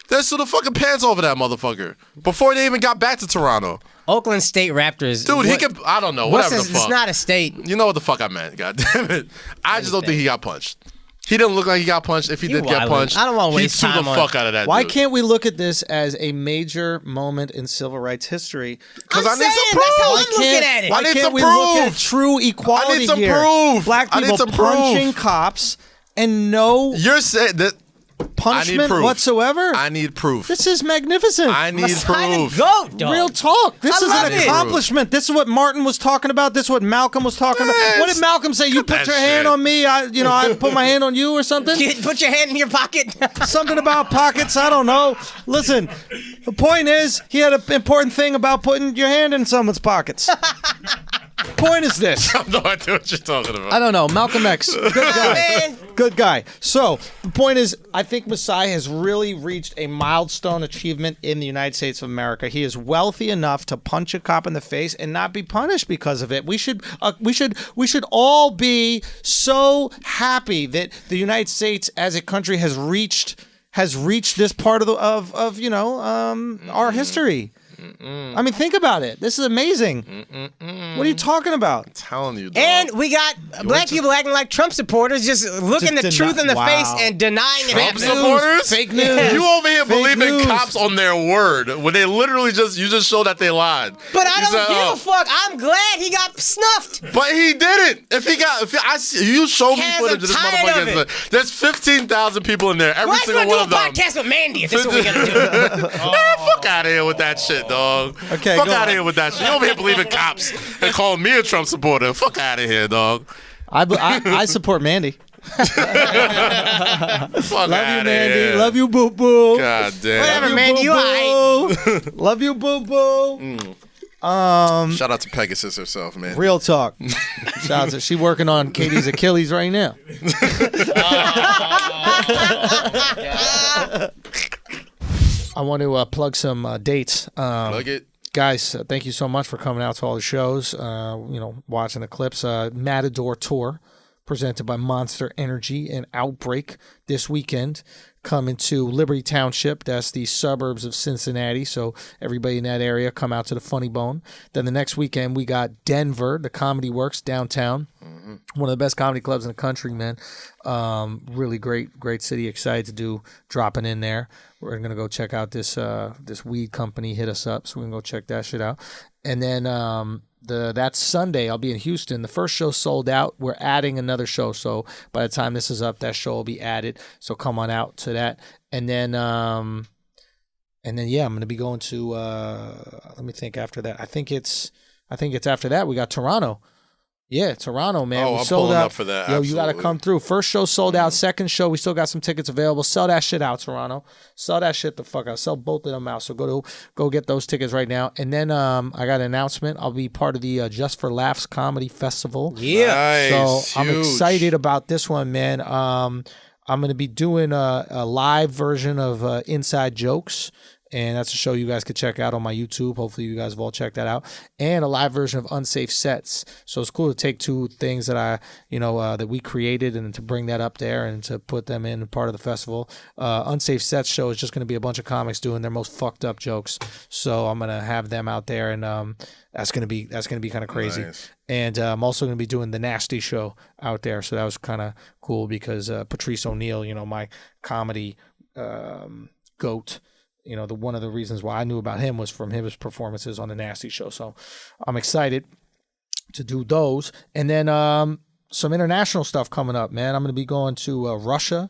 They sue the fucking pants over that motherfucker before they even got back to Toronto. Oakland State Raptors. Dude, he what- could, I don't know, what's whatever this? the fuck. It's not a state. You know what the fuck I meant, god damn it. I just don't think he got punched. He didn't look like he got punched. If he You did get wildin'. punched, I don't wanna he'd waste sue the time on- fuck out of that Why dude. can't we look at this as a major moment in civil rights history? Because I'm I need some saying, proof. that's how Why I'm looking at it. I Why need can't some we look at proof. true equality I need some here? proof. Black I need people some proof. punching cops and no You're saying that punishment proof. whatsoever. I need proof. This is magnificent. I need Messiah proof. Goat, dog. Real talk. This I is love an it. accomplishment. This is what Martin was talking about. This is what Malcolm was talking about. What did Malcolm say? You put that your hand shit. on me. I put my hand on you or something. Put your hand in your pocket. Something about pockets. I don't know. Listen, the point is, he had an important thing about putting your hand in someone's pockets. Point is this. I have no idea what you're talking about. I don't know. Malcolm X. Good guy. Man. Good guy. So the point is, I think Masai has really reached a milestone achievement in the United States of America. He is wealthy enough to punch a cop in the face and not be punished because of it. We should all be so happy that the United States as a country has reached this part of our history. I mean, think about it. This is amazing. What are you talking about? I'm telling you, dog. And we got black people acting like Trump supporters, just looking the Just truth in the wow. face and denying it Trump happening. supporters? Fake news. You over here Fake believing news. cops on their word when they literally just show that they lied. But I You don't said, give oh. a fuck. I'm glad he got snuffed. But he didn't. You show me Kaz, footage of this I'm tired of motherfucker. There's 15,000 people in there. Every Why single you one gonna of do a them. podcast with Mandy if this is what we're gonna do? Man, fuck out of here with that shit, dog. Okay, fuck go out on. of here with that shit. You over here believing cops and calling me a Trump supporter. Fuck out of here, dog. I support Mandy. Fuck Love outta you, Mandy. here. Love you, boo boo. God damn. Whatever, Mandy. You alright? Love you, boo boo. Shout out to Pegasus herself, man. Real talk. Shout out to she working on Katie's Achilles right now. I want to plug some dates. Plug it. Guys, thank you so much for coming out to all the shows. Watching the clips. Matador Tour, presented by Monster Energy and Outbreak this weekend. Coming to Liberty Township. That's the suburbs of Cincinnati. So everybody in that area, come out to the Funny Bone. Then the next weekend, we got Denver, the Comedy Works downtown. One of the best comedy clubs in the country, man. Really great city. Excited to do dropping in there. We're gonna go check out this weed company. Hit us up, so we can go check that shit out. And then that Sunday, I'll be in Houston. The first show sold out. We're adding another show, so by the time this is up, that show will be added. So come on out to that. And then I'm gonna be going to. Let me think. After that, I think it's after that we got Toronto. Yeah, Toronto, man. Oh, we I'm sold pulling out up for that, Yo, you got to absolutely. come through. First show sold out. Second show, we still got some tickets available. Sell that shit out, Toronto. Sell that shit the fuck out. Sell both of them out. So go get those tickets right now. And then I got an announcement. I'll be part of the Just for Laughs Comedy Festival. Yeah. Nice, So I'm huge. excited about this one, man. I'm going to be doing a live version of Inside Jokes. And that's a show you guys could check out on my YouTube. Hopefully you guys have all checked that out. And a live version of Unsafe Sets. So it's cool to take two things that that we created and to bring that up there and to put them in part of the festival. Unsafe Sets show is just going to be a bunch of comics doing their most fucked up jokes. So I'm going to have them out there, and that's going to be kind of crazy. Nice. And I'm also going to be doing the Nasty show out there. So that was kind of cool because Patrice O'Neal, my comedy goat. One of the reasons why I knew about him was from his performances on the Nasty show. So I'm excited to do those. And then some international stuff coming up, man. I'm going to be going to Russia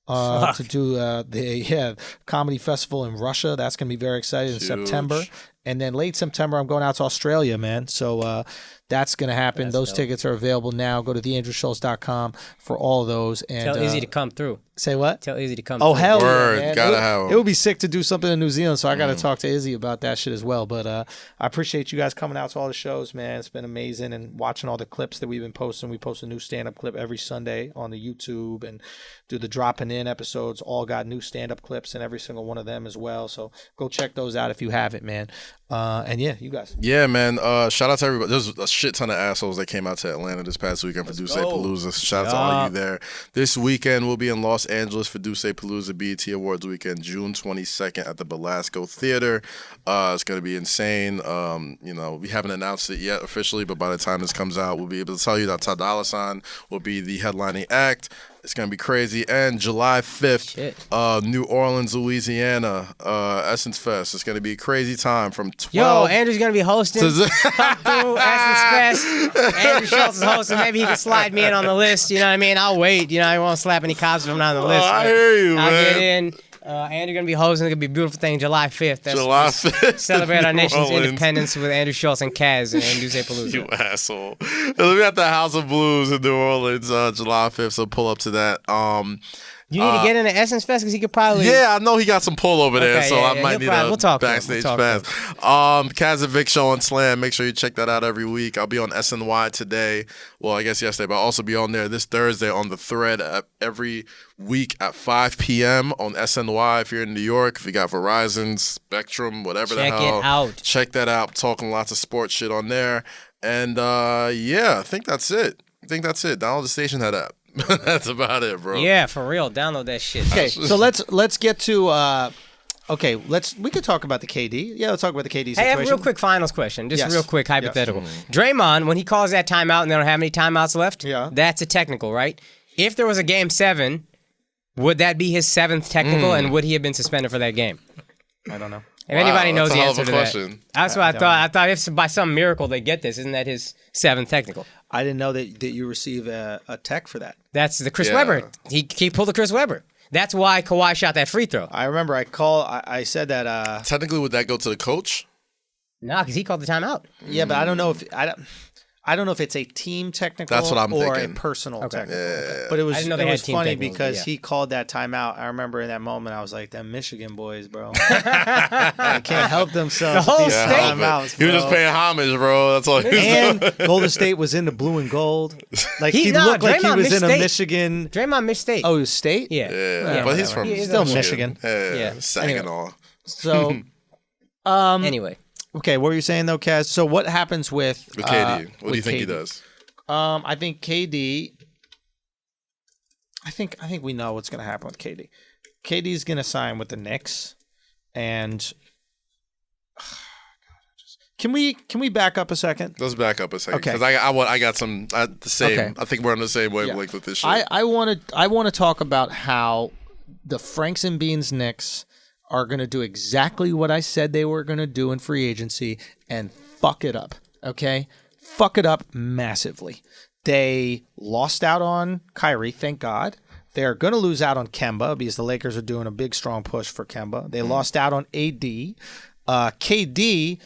to do the comedy festival in Russia. That's going to be very exciting in September. And then late September, I'm going out to Australia, man. So that's going to happen. Those tickets are available now. Go to theandrewschultz.com for all of those. And Tell Izzy to come through. Say what? Tell Izzy to come Oh, through. hell Word, yeah, man. gotta have 'em. It would be sick to do something in New Zealand, so I got to talk to Izzy about that shit as well. But I appreciate you guys coming out to all the shows, man. It's been amazing, and watching all the clips that we've been posting. We post a new stand-up clip every Sunday on the YouTube, and do the dropping in episodes. All got new stand-up clips in every single one of them as well. So go check those out if you haven't, man. And yeah, you guys. Yeah, man. Shout out to everybody. There's a shit ton of assholes that came out to Atlanta this past weekend for Duce Palooza. Shout out to all of you there. This weekend we'll be in Los Angeles for Duce Palooza BET Awards weekend, June 22nd at the Belasco Theater. It's gonna be insane. We haven't announced it yet officially, but by the time this comes out, we'll be able to tell you that Ty Dolla $ign will be the headlining act. It's going to be crazy. And July 5th, New Orleans, Louisiana, Essence Fest. It's going to be a crazy time from 12. Yo, Andrew's going to be hosting. Come through Essence Fest. Andrew Schultz is hosting. Maybe he can slide me in on the list. You know what I mean? I'll wait. I won't slap any cops if I'm not on the list. I hear you, I'll man. get in. Andrew going to be hosting. It's going to be a beautiful thing. July 5th. That's July 5th. Celebrate our New nation's Orleans. independence with Andrew Schultz and Kaz and Duce Palooza. You asshole. We'll be at the House of Blues in New Orleans July 5th, so pull up to that. You need to get into Essence Fest because he could probably. Yeah, I know he got some pull over there, Okay, so yeah, I yeah, might he'll need probably- a we'll talk to him. backstage We'll talk pass. Kaz and Vic show on Slam. Make sure you check that out every week. I'll be on SNY today. Well, I guess yesterday, but I'll also be on there this Thursday on The Thread every week at 5 p.m. on SNY. If you're in New York, if you got Verizon, Spectrum, whatever Check the hell. it out. Check that out. Talking lots of sports shit on there. And I think that's it. Download the Station Head app. That's about it, bro. Yeah, for real. Download that shit. Okay, so let's get to. We could talk about the KD. Yeah, let's talk about the KD situation. Hey, I have a real quick finals question. Just Yes. real quick, hypothetical. Yes. Draymond, when he calls that timeout and they don't have any timeouts left, Yeah. that's a technical, right? If there was a game 7, would that be his 7th technical, and would he have been suspended for that game? I don't know. If anybody knows that's a the hell of answer a to question. that. That's what I thought. I thought if by some miracle they get this, isn't that his 7th technical? I didn't know that you receive a tech for that. That's the Chris Yeah. Webber. He pulled the Chris Webber. That's why Kawhi shot that free throw. I remember I said that. Technically, would that go to the coach? Nah, because he called the timeout. Yeah, but I don't know if it's a team technical That's what I'm or thinking. a personal technical. Yeah. But it was I didn't know they had team funny technicals, because yeah. he called that timeout. I remember in that moment I was like, "Them Michigan boys, bro, they can't help themselves." The whole with these state. timeouts, He was just bro. paying homage, bro. That's all he was And doing. Golden State was in the blue and gold. Like he Nah, looked like he Draymond was in a misstate. Michigan. Draymond missed state. Oh, he was state. yeah. Yeah, but he's whatever. from He is Still Michigan. Michigan. Yeah, Yeah. Saginaw. So, Anyway. okay, what were you saying though, Kaz? So what happens with With KD, what do with you think he KD? does? I think KD. I think we know what's going to happen with KD. KD's going to sign with the Knicks, and can we back up a second? Let's back up a second Okay. because I got some the same. Okay. I think we're on the same wavelength with this shit. I want to talk about how the Franks and Beans Knicks are going to do exactly what I said they were going to do in free agency and fuck it up. Okay, fuck it up massively. They lost out on Kyrie, thank God. They're going to lose out on Kemba because the Lakers are doing a big, strong push for Kemba. They lost out on AD. KD,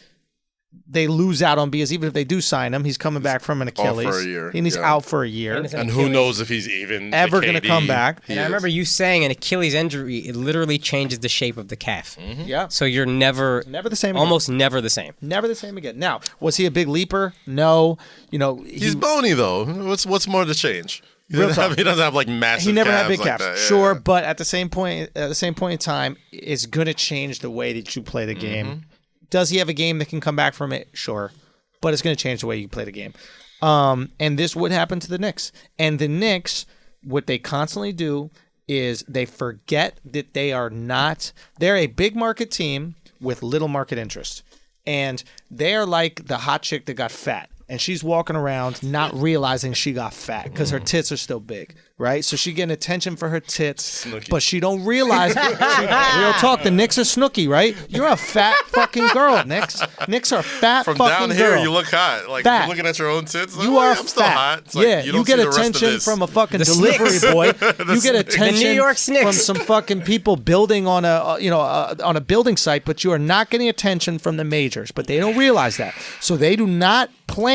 they lose out on because even if they do sign him, he's coming back from an Achilles. for a year, And he's out for a year. And who knows if he's even ever going to come back. And I remember you saying an Achilles injury, it literally changes the shape of the calf. Yeah. So you're never the same again. almost never the same. Never the same again. Now, was he a big leaper? No. He's bony though. What's more to change? He doesn't have like massive. He never had big like calves. that. Sure, but at the same point in time, it's going to change the way that you play the game. Does he have a game that can come back from it? Sure. But it's going to change the way you play the game. And this would happen to the Knicks. And the Knicks, what they constantly do is they forget that they're a big market team with little market interest. And they're like the hot chick that got fat. And she's walking around not realizing she got fat because her tits are still big, right? So she getting attention for her tits, but she don't realize. Real talk, the Knicks are snooky, right? You're a fat fucking girl, Knicks. Knicks are fat From fucking down here, girl. you look hot. Like Fat. you're looking at your own tits. Like, You are I'm still fat. hot. It's like, Yeah, you, don't get see the rest of attention this. from a fucking The delivery Snicks. boy. You get attention The New York Snicks. from some fucking people building on a building site, but you are not getting attention from the majors. But they don't realize that, so they do not plan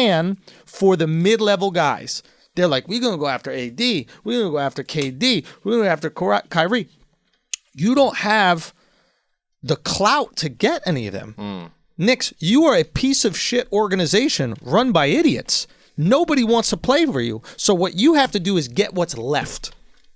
for the mid-level guys. They're like, we're gonna go after AD, we're gonna go after KD, we're gonna go after Kyrie. You don't have the clout to get any of them. Knicks, you are a piece of shit organization run by idiots. Nobody wants to play for you. So what you have to do is get what's left.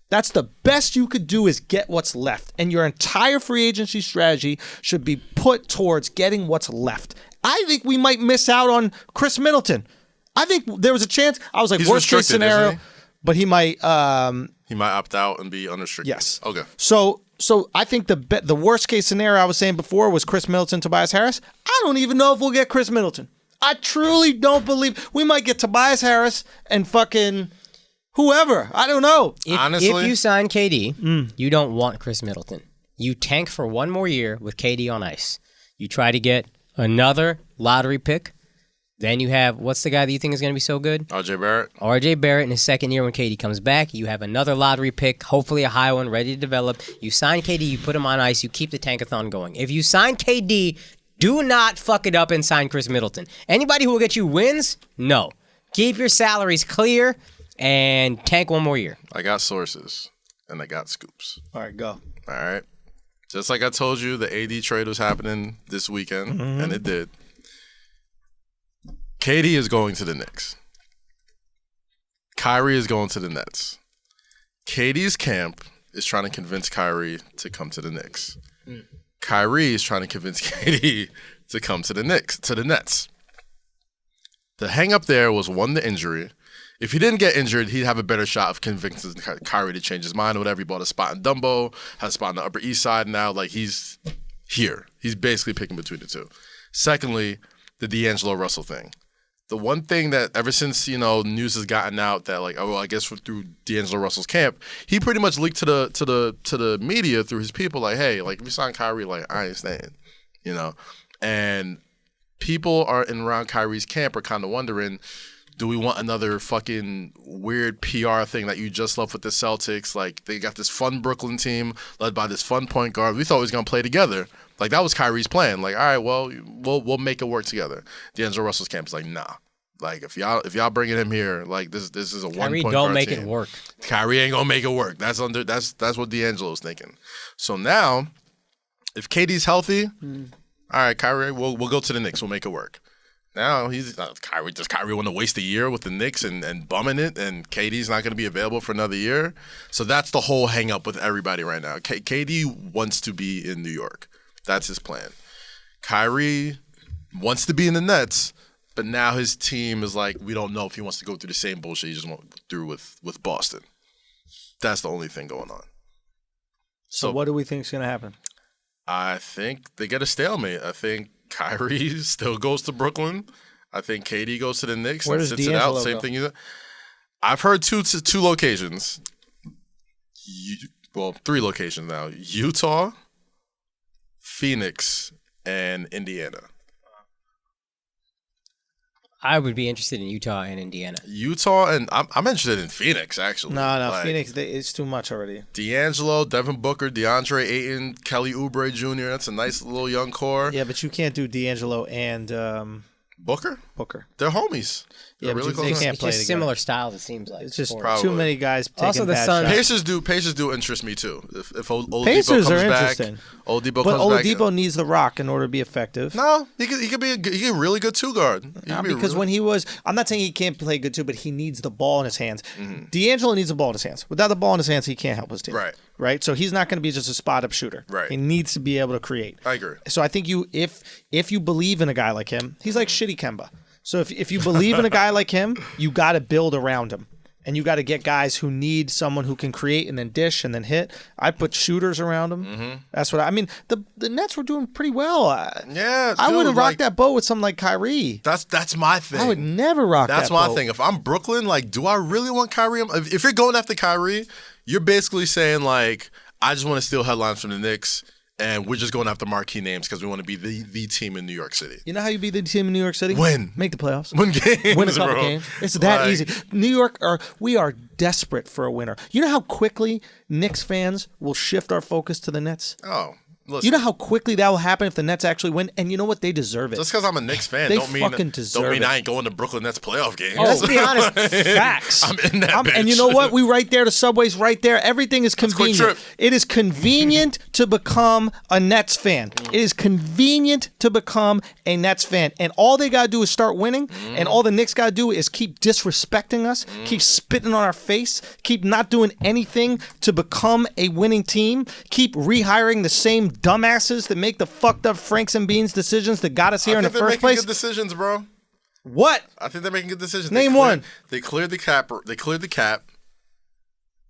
That's the best you could do is get what's left. And your entire free agency strategy should be put towards getting what's left. I think we might miss out on Chris Middleton. I think there was a chance. I was like, He's worst case restricted, scenario. isn't he? But he might. He might opt out and be unrestricted. Yes. Okay. So I think the worst case scenario I was saying before was Chris Middleton, Tobias Harris. I don't even know if we'll get Chris Middleton. I truly don't believe we might get Tobias Harris and fucking whoever. I don't know. Honestly, If you sign KD, you don't want Chris Middleton. You tank for one more year with KD on ice. You try to get another lottery pick. Then you have, what's the guy that you think is going to be so good? RJ Barrett. RJ Barrett in his second year when KD comes back. You have another lottery pick, hopefully a high one, ready to develop. You sign KD, you put him on ice, you keep the tankathon going. If you sign KD, do not fuck it up and sign Chris Middleton. Anybody who will get you wins, no. Keep your salaries clear and tank one more year. I got sources and I got scoops. All right, go. All right. Just like I told you, the AD trade was happening this weekend, and it did. KD is going to the Knicks. Kyrie is going to the Nets. KD's camp is trying to convince Kyrie to come to the Knicks. Kyrie is trying to convince KD to come to the Nets. The hang up there was one, the injury. If he didn't get injured, he'd have a better shot of convincing Kyrie to change his mind or whatever. He bought a spot in Dumbo, has a spot on the Upper East Side now. Like, he's here. He's basically picking between the two. Secondly, the D'Angelo Russell thing. The one thing that ever since, news has gotten out that I guess through D'Angelo Russell's camp, he pretty much leaked to the media through his people like, hey, if we sign Kyrie, I ain't staying, And people are around Kyrie's camp are kind of wondering, do we want another fucking weird PR thing that you just left with the Celtics? Like, they got this fun Brooklyn team led by this fun point guard. We thought we was going to play together. Like, that was Kyrie's plan. Like, all right, well, we'll make it work together. D'Angelo Russell's camp is like, nah. Like, if y'all bringing him here, like, this is a one-point Kyrie guard don't make team. it work. Kyrie ain't gonna make it work. That's what D'Angelo's thinking. So now, if KD's healthy, all right, Kyrie, we'll go to the Knicks. We'll make it work. Now Kyrie. Does Kyrie want to waste a year with the Knicks and bumming it, and KD's not going to be available for another year? So that's the whole hang up with everybody right now. KD wants to be in New York. That's his plan. Kyrie wants to be in the Nets, but now his team is like, we don't know if he wants to go through the same bullshit he just went through with Boston. That's the only thing going on. So what do we think is going to happen? I think they get a stalemate. I think Kyrie still goes to Brooklyn. I think KD goes to the Knicks Where and does sits it D'Angelo out. Same go? thing. I've heard two locations. Three locations now. Utah, Phoenix, and Indiana. I would be interested in Utah and Indiana. Utah, and I'm interested in Phoenix, actually. No, Phoenix, it's too much already. D'Angelo, Devin Booker, DeAndre Ayton, Kelly Oubre Jr. That's a nice little young core. Yeah, but you can't do D'Angelo and Booker? Booker. They're homies. Yeah, They're but really they close. can't It's play just together. similar styles, it seems like. It's just for- Probably. too many guys taking Also, the bad Suns- shots. Pacers do interest me too. If Oladipo Pacers comes are back, interesting. Oladipo But comes back. Oladipo needs the rock in order to be effective. No, he could be a really good 2 guard. Because when he was, I'm not saying he can't play good too, but he needs the ball in his hands. Mm-hmm. D'Angelo needs the ball in his hands. Without the ball in his hands, he can't help his team. Right. Right. So he's not going to be just a spot up shooter. Right. He needs to be able to create. I agree. So I think if you believe in a guy like him, he's like shitty Kemba. So if you believe in a guy like him, you got to build around him. And you got to get guys who need someone who can create and then dish and then hit. I put shooters around him. Mm-hmm. That's what I mean. The Nets were doing pretty well. Yeah, I dude, wouldn't rock like, that boat with something like Kyrie. That's my thing. I would never rock That's that my boat. thing. If I'm Brooklyn, like, do I really want Kyrie? If you're going after Kyrie, you're basically saying, like, I just want to steal headlines from the Knicks, and we're just going after marquee names because we want to be the team in New York City. You know how you beat the team in New York City? Win. Make the playoffs. Win games, Win a couple bro. games. It's that Like- easy. New York, we are desperate for a winner. You know how quickly Knicks fans will shift our focus to the Nets? Oh, listen. You know how quickly that will happen if the Nets actually win? And you know what? They deserve it. Just because I'm a Knicks fan They don't mean fucking deserve I it. ain't going to Brooklyn Nets playoff games. Let's be honest. Facts. I'm in that bitch. And you know what? We right there. The subway's right there. Everything is quick convenient. trip. It is convenient to become a Nets fan. It is convenient to become a Nets fan. And all they got to do is start winning. And all the Knicks got to do is keep disrespecting us, keep spitting on our face, keep not doing anything to become a winning team, keep rehiring the same dumbasses that make the fucked up Franks and Beans decisions that got us here in the they're first making place. good decisions, bro. What? I think they're making good decisions. Name one. They cleared the cap.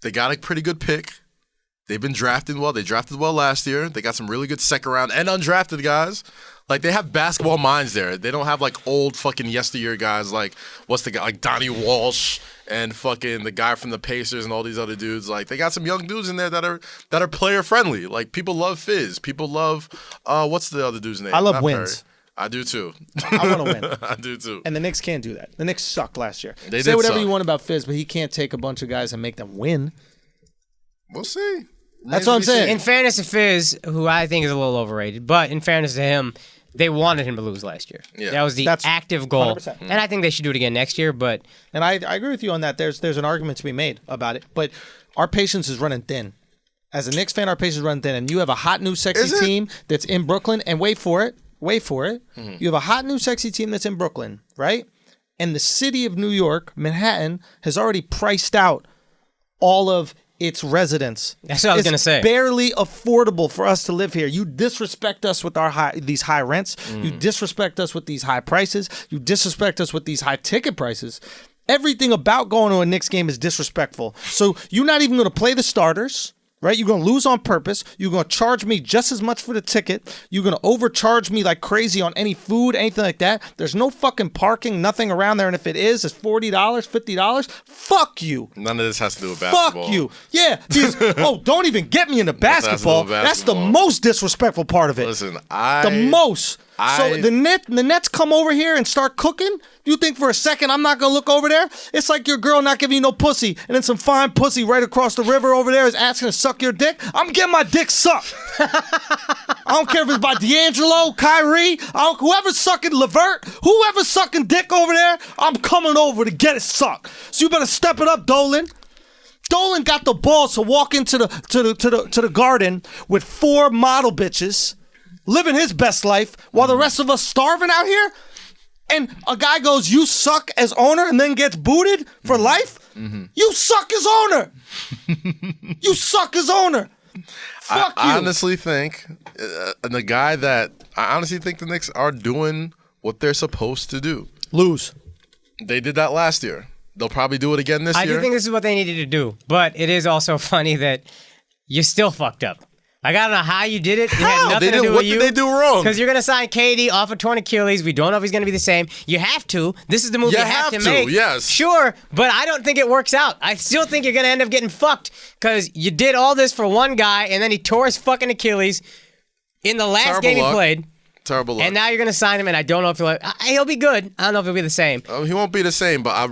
They got a pretty good pick. They've been drafting well. They drafted well last year. They got some really good second round and undrafted guys. Like, they have basketball minds there. They don't have, like, old fucking yesteryear guys like, what's the guy, like Donnie Walsh and fucking the guy from the Pacers and all these other dudes. Like, they got some young dudes in there that are player friendly. Like, people love Fizz. People love, what's the other dude's name? I love Not wins. Perry. I do too. I want to win. I do too. And the Knicks can't do that. The Knicks sucked last year. They Say did whatever suck. you want about Fizz, but he can't take a bunch of guys and make them win. We'll see. That's what I'm saying. In fairness to Fizz, who I think is a little overrated, but in fairness to him, they wanted him to lose last year. Yeah. That was the That's active goal. 100%. And I think they should do it again next year, but And I agree with you on that. There's an argument to be made about it, but our patience is running thin. As a Knicks fan, our patience is running thin, and you have a hot new sexy Is it? team that's in Brooklyn, and wait for it. You have a hot new sexy team that's in Brooklyn, right? And the city of New York, Manhattan, has already priced out all of its residents. That's what I was gonna say. It's barely affordable for us to live here. You disrespect us with these high rents. You disrespect us with these high prices. You disrespect us with these high ticket prices. Everything about going to a Knicks game is disrespectful. So you're not even going to play the starters. Right? You're going to lose on purpose. You're going to charge me just as much for the ticket. You're going to overcharge me like crazy on any food, anything like that. There's no fucking parking, nothing around there. And if it is, it's $40, $50. Fuck you. None of this has to do with basketball. Fuck you. Yeah. Don't even get me into basketball. That's the most disrespectful part of it. Listen, The most. So the Nets come over here and start cooking. You think for a second I'm not gonna look over there? It's like your girl not giving you no pussy, and then some fine pussy right across the river over there is asking to suck your dick. I'm getting my dick sucked. I don't care if it's by D'Angelo, Kyrie, whoever's sucking Levert, whoever's sucking dick over there. I'm coming over to get it sucked. So you better step it up, Dolan. Dolan got the balls to walk into the garden with 4 model bitches, living his best life, while the rest of us starving out here. And a guy goes, "You suck as owner," and then gets booted for life. You suck as owner. You suck as owner. Fuck you. I honestly think, and I honestly think the Knicks are doing what they're supposed to do. Lose. They did that last year. They'll probably do it again this I year. do think this is what they needed to do. But it is also funny that you still fucked up. Like, I don't know how you did it. It had nothing to do with What you. did they do wrong? Because you're going to sign KD off a torn Achilles. We don't know if he's going to be the same. You have to. This is the move you have to make. Yes. Sure, but I don't think it works out. I still think you're going to end up getting fucked because you did all this for one guy and then he tore his fucking Achilles in the last game he played. Terrible luck. And now you're going to sign him, and I don't know if he'll be good. I don't know if he'll be the same. He won't be the same, but I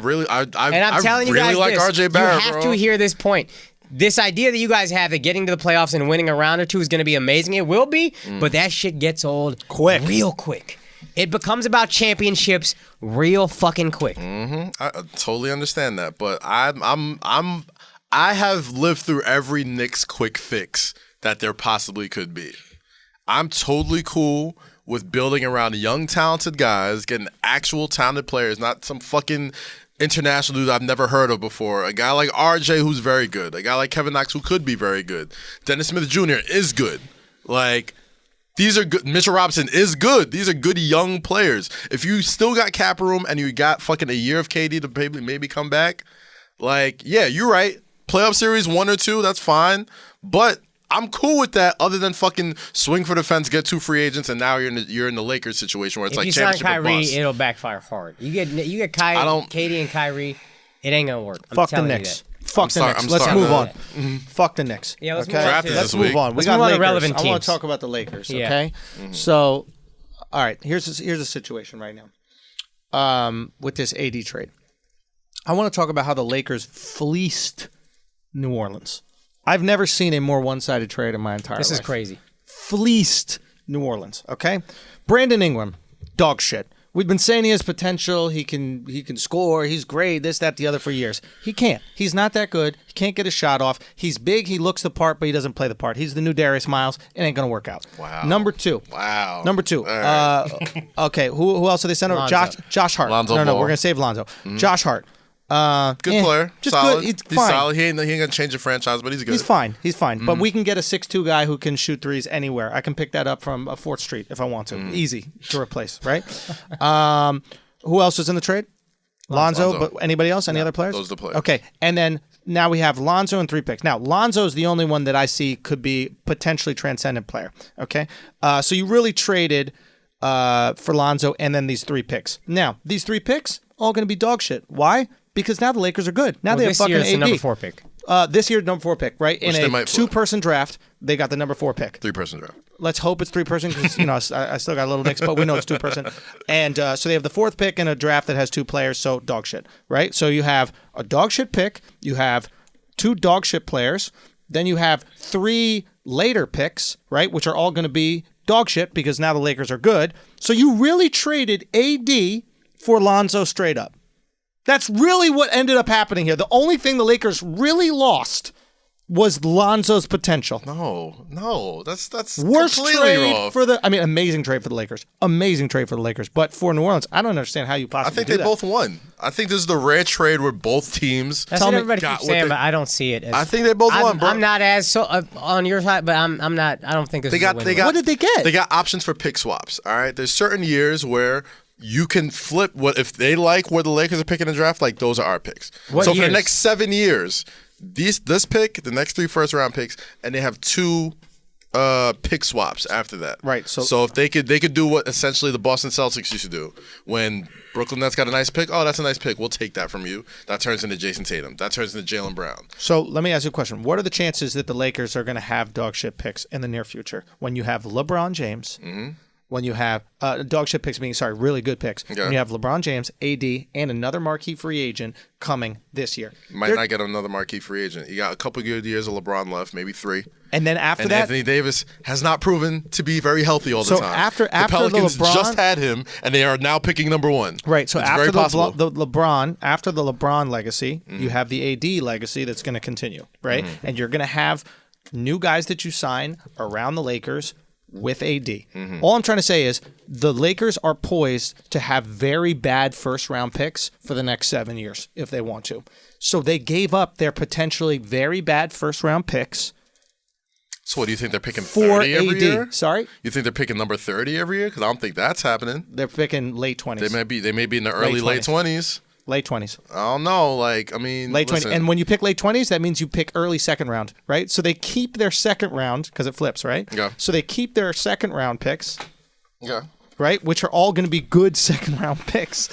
telling you really guys like this, RJ Barrett, you have bro. to hear this point. This idea that you guys have that getting to the playoffs and winning a round or two is going to be amazing. It will be, but that shit gets old Quick. real quick. It becomes about championships real fucking quick. I totally understand that, but I have lived through every Knicks quick fix that there possibly could be. I'm totally cool with building around young, talented guys, getting actual talented players, not some fucking international dude I've never heard of before. A guy like RJ who's very good. A guy like Kevin Knox who could be very good. Dennis Smith Jr. is good. Like, these are good. Mitchell Robinson is good. These are good young players. If you still got cap room and you got fucking a year of KD to maybe come back, like, yeah, you're right. Playoff series 1 or 2, that's fine. But I'm cool with that, other than fucking swing for the fence, get 2 free agents, and now you're in the Lakers situation where it's if like you sign championship or Kyrie, bust. it'll backfire hard. You get KD and Kyrie, it ain't gonna work. I'm Fuck the telling you Knicks. that. Fuck the Knicks. Let's starting move to- on. Fuck the Knicks. Yeah, let's okay? move on Raptors to this Let's week. move on. We Let's got move on to Lakers. relevant I want teams. to talk about the Lakers. Yeah. Okay. So, all right. Here's the situation right now. With this AD trade, I want to talk about how the Lakers fleeced New Orleans. I've never seen a more one-sided trade in my entire life. This is crazy. Fleeced New Orleans. Okay. Brandon Ingram, dog shit. We've been saying he has potential. He can score. He's great. This, that, the other for years. He can't. He's not that good. He can't get a shot off. He's big. He looks the part, but he doesn't play the part. He's the new Darius Miles. It ain't gonna work out. Wow. Number 2. Wow. Number 2. Right. Okay. Who else did they send over? Lonzo. Josh Hart. Lonzo no, Ball. we're gonna save Lonzo. Josh Hart. Good player. Just solid. good. He's He's fine. solid. He ain't gonna change the franchise, but he's good. He's fine. He's fine. But we can get a 6'2" guy who can shoot threes anywhere. I can pick that up from 4th Street if I want to. Easy to replace, right? Who else is in the trade? Lonzo. But anybody else? Any other players? those are the players. Okay. And then now we have Lonzo and 3 picks. Now, Lonzo is the only one that I see could be potentially transcendent player. Okay. So you really traded for Lonzo and then these 3 picks. Now, these 3 picks, all going to be dog shit. Why? Because now the Lakers are good. Now they have This fucking year it's the AD. number 4 pick. This year, number 4 pick, right? In they a might flip. 2-person draft, they got the number 4 pick. 3-person draft. Let's hope it's 3-person because, I still got a little Knicks, but we know it's 2-person. And so they have the 4th pick in a draft that has 2 players, so dog shit, right? So you have a dog shit pick, you have 2 dog shit players, then you have 3 later picks, right, which are all going to be dog shit because now the Lakers are good. So you really traded AD for Lonzo straight up. That's really what ended up happening here. The only thing the Lakers really lost was Lonzo's potential. No, that's Worst completely trade wrong. for amazing trade for the Lakers. Amazing trade for the Lakers. But for New Orleans, I don't understand how you I possibly think do they that. both won. I think this is the rare trade where both teams. That's Tell what me- everybody got keeps what saying, they- but I don't see it. As, I think they both won, bro. I'm not as so on your side, but I'm not. I don't think this They is got a they win-win. got What did they get? They got options for pick swaps. All right, there's certain years where you can flip what if they like where the Lakers are picking the draft. Like those are our picks. What so for years? the next 7 years, this pick, the next 3 first-round picks, and they have 2 pick swaps after that. Right, So if they could do what essentially the Boston Celtics used to do when Brooklyn Nets got a nice pick. Oh, that's a nice pick. We'll take that from you. That turns into Jason Tatum. That turns into Jaylen Brown. So let me ask you a question. What are the chances that the Lakers are going to have dog shit picks in the near future when you have LeBron James, when you have dog shit picks being, really good picks, Okay. when you have LeBron James, AD, and another marquee free agent coming this year? Might not get another marquee free agent. You got a couple good years of LeBron left, maybe 3. And then after And that, Anthony Davis has not proven to be very healthy all the So time. after the the Pelicans LeBron- just had him, and they are now picking number 1. right. So it's after very possible. the LeBron legacy, you have the AD legacy that's going to continue, right? And you're going to have new guys that you sign around the Lakers with AD. All I'm trying to say is the Lakers are poised to have very bad first-round picks for the next 7 years if they want to. So they gave up their potentially very bad first-round picks So what do you think they're picking for 30 every AD. year? Sorry? You think they're picking number 30 every year? Because I don't think that's happening. They're picking late 20s. They may be in the early late 20s. Late 20s. I don't know. Like, I mean, Late 20s. listen, And when you pick late 20s, that means you pick early second round, right? So they keep their second round because it flips, right? Yeah. So they keep their second round picks, yeah. right? Which are all going to be good second round picks.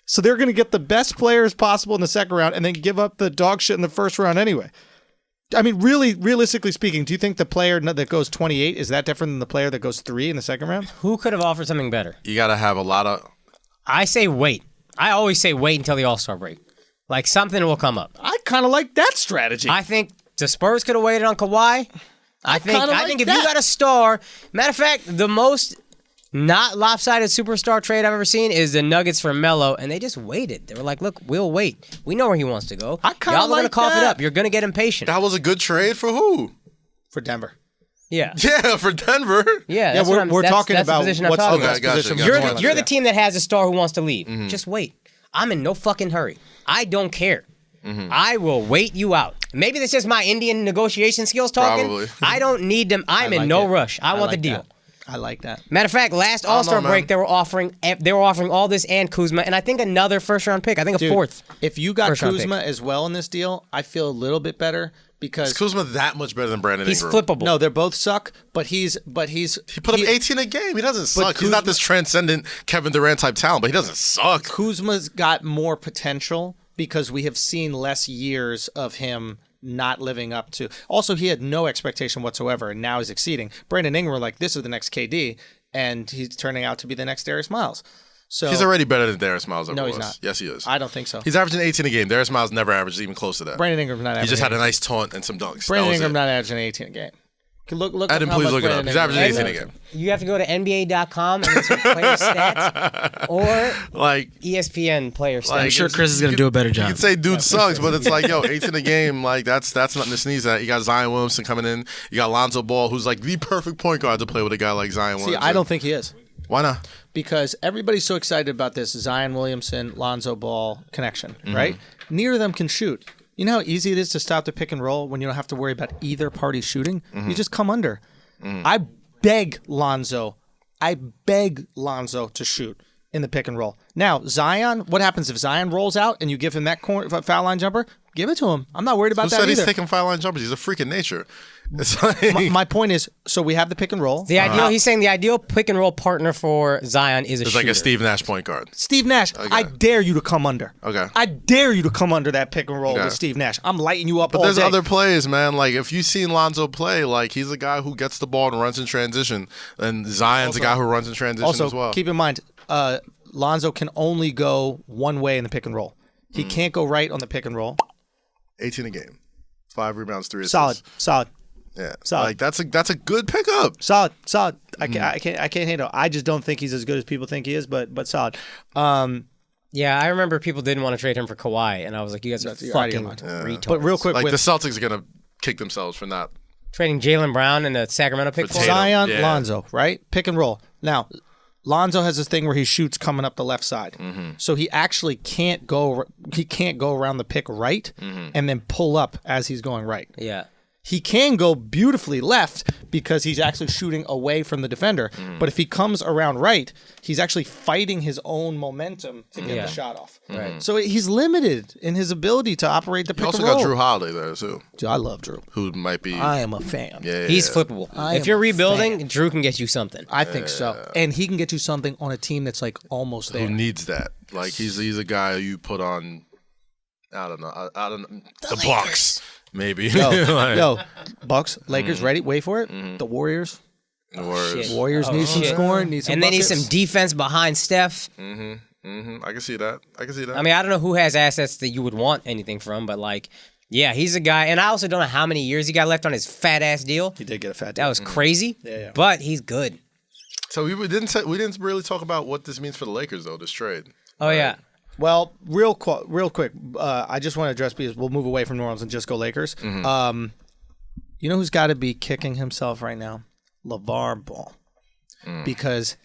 So they're going to get the best players possible in the second round and then give up the dog shit in the first round anyway. I mean, really, realistically speaking, do you think the player that goes 28 is that different than the player that goes 3 in the second round? Who could have offered something better? You got to have a lot of. I say wait. I always say wait until the All-Star break. Like something will come up. I kind of like that strategy. I think the Spurs could have waited on Kawhi. I think kinda like if that. you got a star, matter of fact, the most not lopsided superstar trade I've ever seen is the Nuggets for Melo, and they just waited. They were like, look, we'll wait. We know where he wants to go. I kinda Y'all are going to like cough it that. up. You're going to get impatient. That was a good trade for who? For Denver. Yeah. Yeah, for Denver. Yeah, Yeah, we're talking that's the about position I'm what's the talking Okay, best gotcha, position. gotcha. for Gotcha. You're Denver. the team that has a star who wants to leave. Just wait. I'm in no fucking hurry. I don't care. I will wait you out. Maybe that's just my Indian negotiation skills talking. Probably. I don't need them. I'm in like no it. rush. I want like the deal. that. I like that. Matter of fact, last don't know, All-Star man. break they were offering all this and Kuzma, and I think another first-round pick. I think a Dude, fourth. If you got First round Kuzma as well in this deal, I feel a little bit better because Is Kuzma that much better than Brandon He's Ingram? flippable. no, they're both suck. But he's He put up 18 a game. He doesn't suck. He's not this transcendent Kevin Durant type talent, but he doesn't suck. Kuzma's got more potential because we have seen less years of him not living up to. Also, he had no expectation whatsoever, and now he's exceeding. Brandon Ingram, we're like, this is the next KD, and he's turning out to be the next Darius Miles. So He's already better than Darius Miles ever No, was. he's not. Yes, he is. I don't think so. He's averaging 18 a game. Darius Miles never averaged even close to that. Brandon Ingram's not He averaging. just had a nice taunt and some dunks. Brandon that was Ingram it. not averaging 18 a game. Look Adam, up how please much look it up. Brandon He's Ingram averaging is. 18 a game. You have to go to NBA.com and get player stats or Like, ESPN player stats. I'm sure Chris is going to do a better you job. can say dude sucks, but it's like, yo, 18 a game, like that's nothing to sneeze at. You got Zion Williamson coming in. You got Lonzo Ball, who's like the perfect point guard to play with a guy like Zion See, Williamson. I don't think he is. Why not? Because everybody's so excited about this Zion Williamson, Lonzo Ball connection, Mm-hmm. right? Neither of them can shoot. You know how easy it is to stop the pick and roll when you don't have to worry about either party shooting? Mm-hmm. You just come under. I beg Lonzo to shoot in the pick and roll. Now, Zion, what happens if Zion rolls out and you give him that foul line jumper? Give it to him. I'm not worried about Who that said either. he's taking foul line jumpers? He's a freak of nature. It's like, My point is, so we have the pick and roll. The ideal, he's saying the ideal pick and roll partner for Zion is a it's shooter. like a Steve Nash point guard. Steve Nash, I dare you to come under. Okay. I dare you to come under that pick and roll Okay. with Steve Nash. I'm lighting you up But all there's day. other plays, man. Like, if you've seen Lonzo play, like, he's a guy who gets the ball and runs in transition. And Zion's a guy who runs in transition Also, as well. keep in mind, Lonzo can only go one way in the pick and roll. He can't go right on the pick and roll. 18 a game. 5 rebounds, 3 assists. Solid. Yeah. Solid. Like, that's a good pickup. Solid. I can't handle. I just don't think he's as good as people think he is, but solid. Yeah, I remember people didn't want to trade him for Kawhi, and I was like, you guys are You're out of your fucking mind. retards. But real quick, Like, with the Celtics are going to kick themselves for not. Trading Jaylen Brown and the Sacramento pick for him? Tatum. Zion, Yeah. Lonzo, right? Pick and roll. Now, Lonzo has this thing where he shoots coming up the left side, so he actually can't go. He can't go around the pick right and then pull up as he's going right. Yeah. He can go beautifully left because he's actually shooting away from the defender. But if he comes around right, he's actually fighting his own momentum to get Yeah. the shot off. Right. So he's limited in his ability to operate the You pick also and roll. got Drew Holiday there, too, Dude, I love Drew. who might be. I am a fan. Yeah, He's yeah. flippable. I If am you're a rebuilding, fan. Drew can get you something. I think so. And he can get you something on a team that's like almost there. Who needs that? Like, he's a guy you put on. I don't know. The Bucks, maybe. Yo, Bucks, Lakers, ready? Wait for it. The Warriors. Or, Shit. Warriors need some shit. scoring, need some And they need buckets. some defense behind Steph. I can see that. I mean, I don't know who has assets that you would want anything from, but like, yeah, he's a guy. And I also don't know how many years he got left on his fat ass deal. He did get a fat That deal. was crazy. Yeah. But he's good. So we didn't really talk about what this means for the Lakers though. This trade. Oh yeah. Well, real quick, I just want to address because we'll move away from New Orleans and just go Lakers. You know who's got to be kicking himself right now? LeVar Ball. Because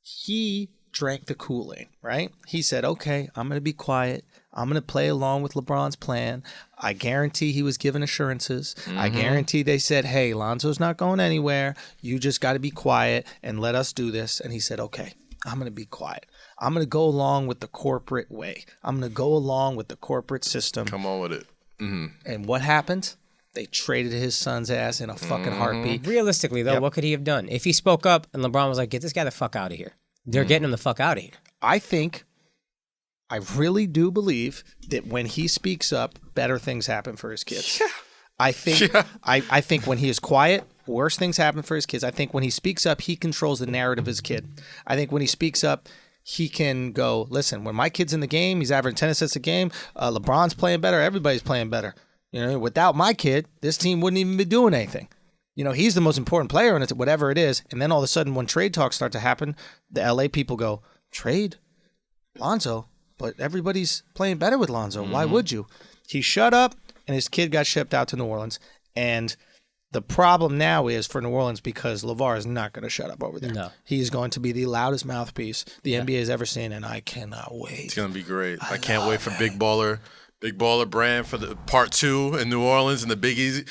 he drank the Kool-Aid, right? He said, okay, I'm going to be quiet. I'm going to play along with LeBron's plan. I guarantee he was given assurances. I guarantee they said, hey, Lonzo's not going anywhere. You just got to be quiet and let us do this. And he said, okay, I'm going to be quiet. I'm going to go along with the corporate way. I'm going to go along with the corporate system. Come on with it. And what happened? They traded his son's ass in a fucking heartbeat. Realistically, though, what could he have done? If he spoke up and LeBron was like, get this guy the fuck out of here. They're getting him the fuck out of here. I really do believe that when he speaks up, better things happen for his kids. Yeah. I think when he is quiet, worse things happen for his kids. I think when he speaks up, he controls the narrative of his kid. I think when he speaks up, he can go, listen, when my kid's in the game, he's averaging 10 assists a game, LeBron's playing better, everybody's playing better. You know, without my kid, this team wouldn't even be doing anything. he's the most important player and it's whatever it is. And then all of a sudden, when trade talks start to happen, the LA people go, trade Lonzo, but everybody's playing better with Lonzo. Why would you? He shut up, and his kid got shipped out to New Orleans. And the problem now is for New Orleans because LeVar is not going to shut up over there. No. He's going to be the loudest mouthpiece the NBA has ever seen, and I cannot wait. It's going to be great. I can't wait for Big Baller brand for the part 2 in New Orleans and the Big Easy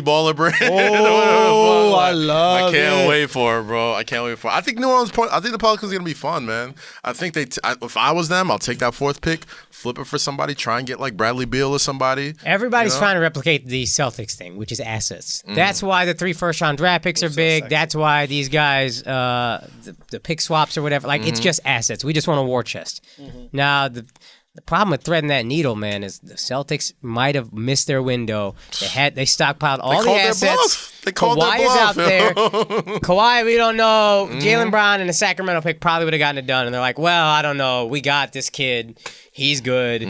Baller brand. Oh, I love it. I can't wait for it, bro. I can't wait for it. I think I think the Pelicans are going to be fun, man. I think if I was them, I'll take that 4th pick, flip it for somebody, try and get like Bradley Beal or somebody. Everybody's trying to replicate the Celtics thing, which is assets. That's why the 3 first-round draft picks are big. That's why these guys, the pick swaps or whatever, like it's just assets. We just want a war chest. Now, the problem with threading that needle, man, is the Celtics might have missed their window. They stockpiled all the assets. They called Kawhi their bluff. is out there. Kawhi, we don't know. Jaylen Brown and the Sacramento pick probably would have gotten it done. And they're like, well, I don't know. We got this kid. He's good.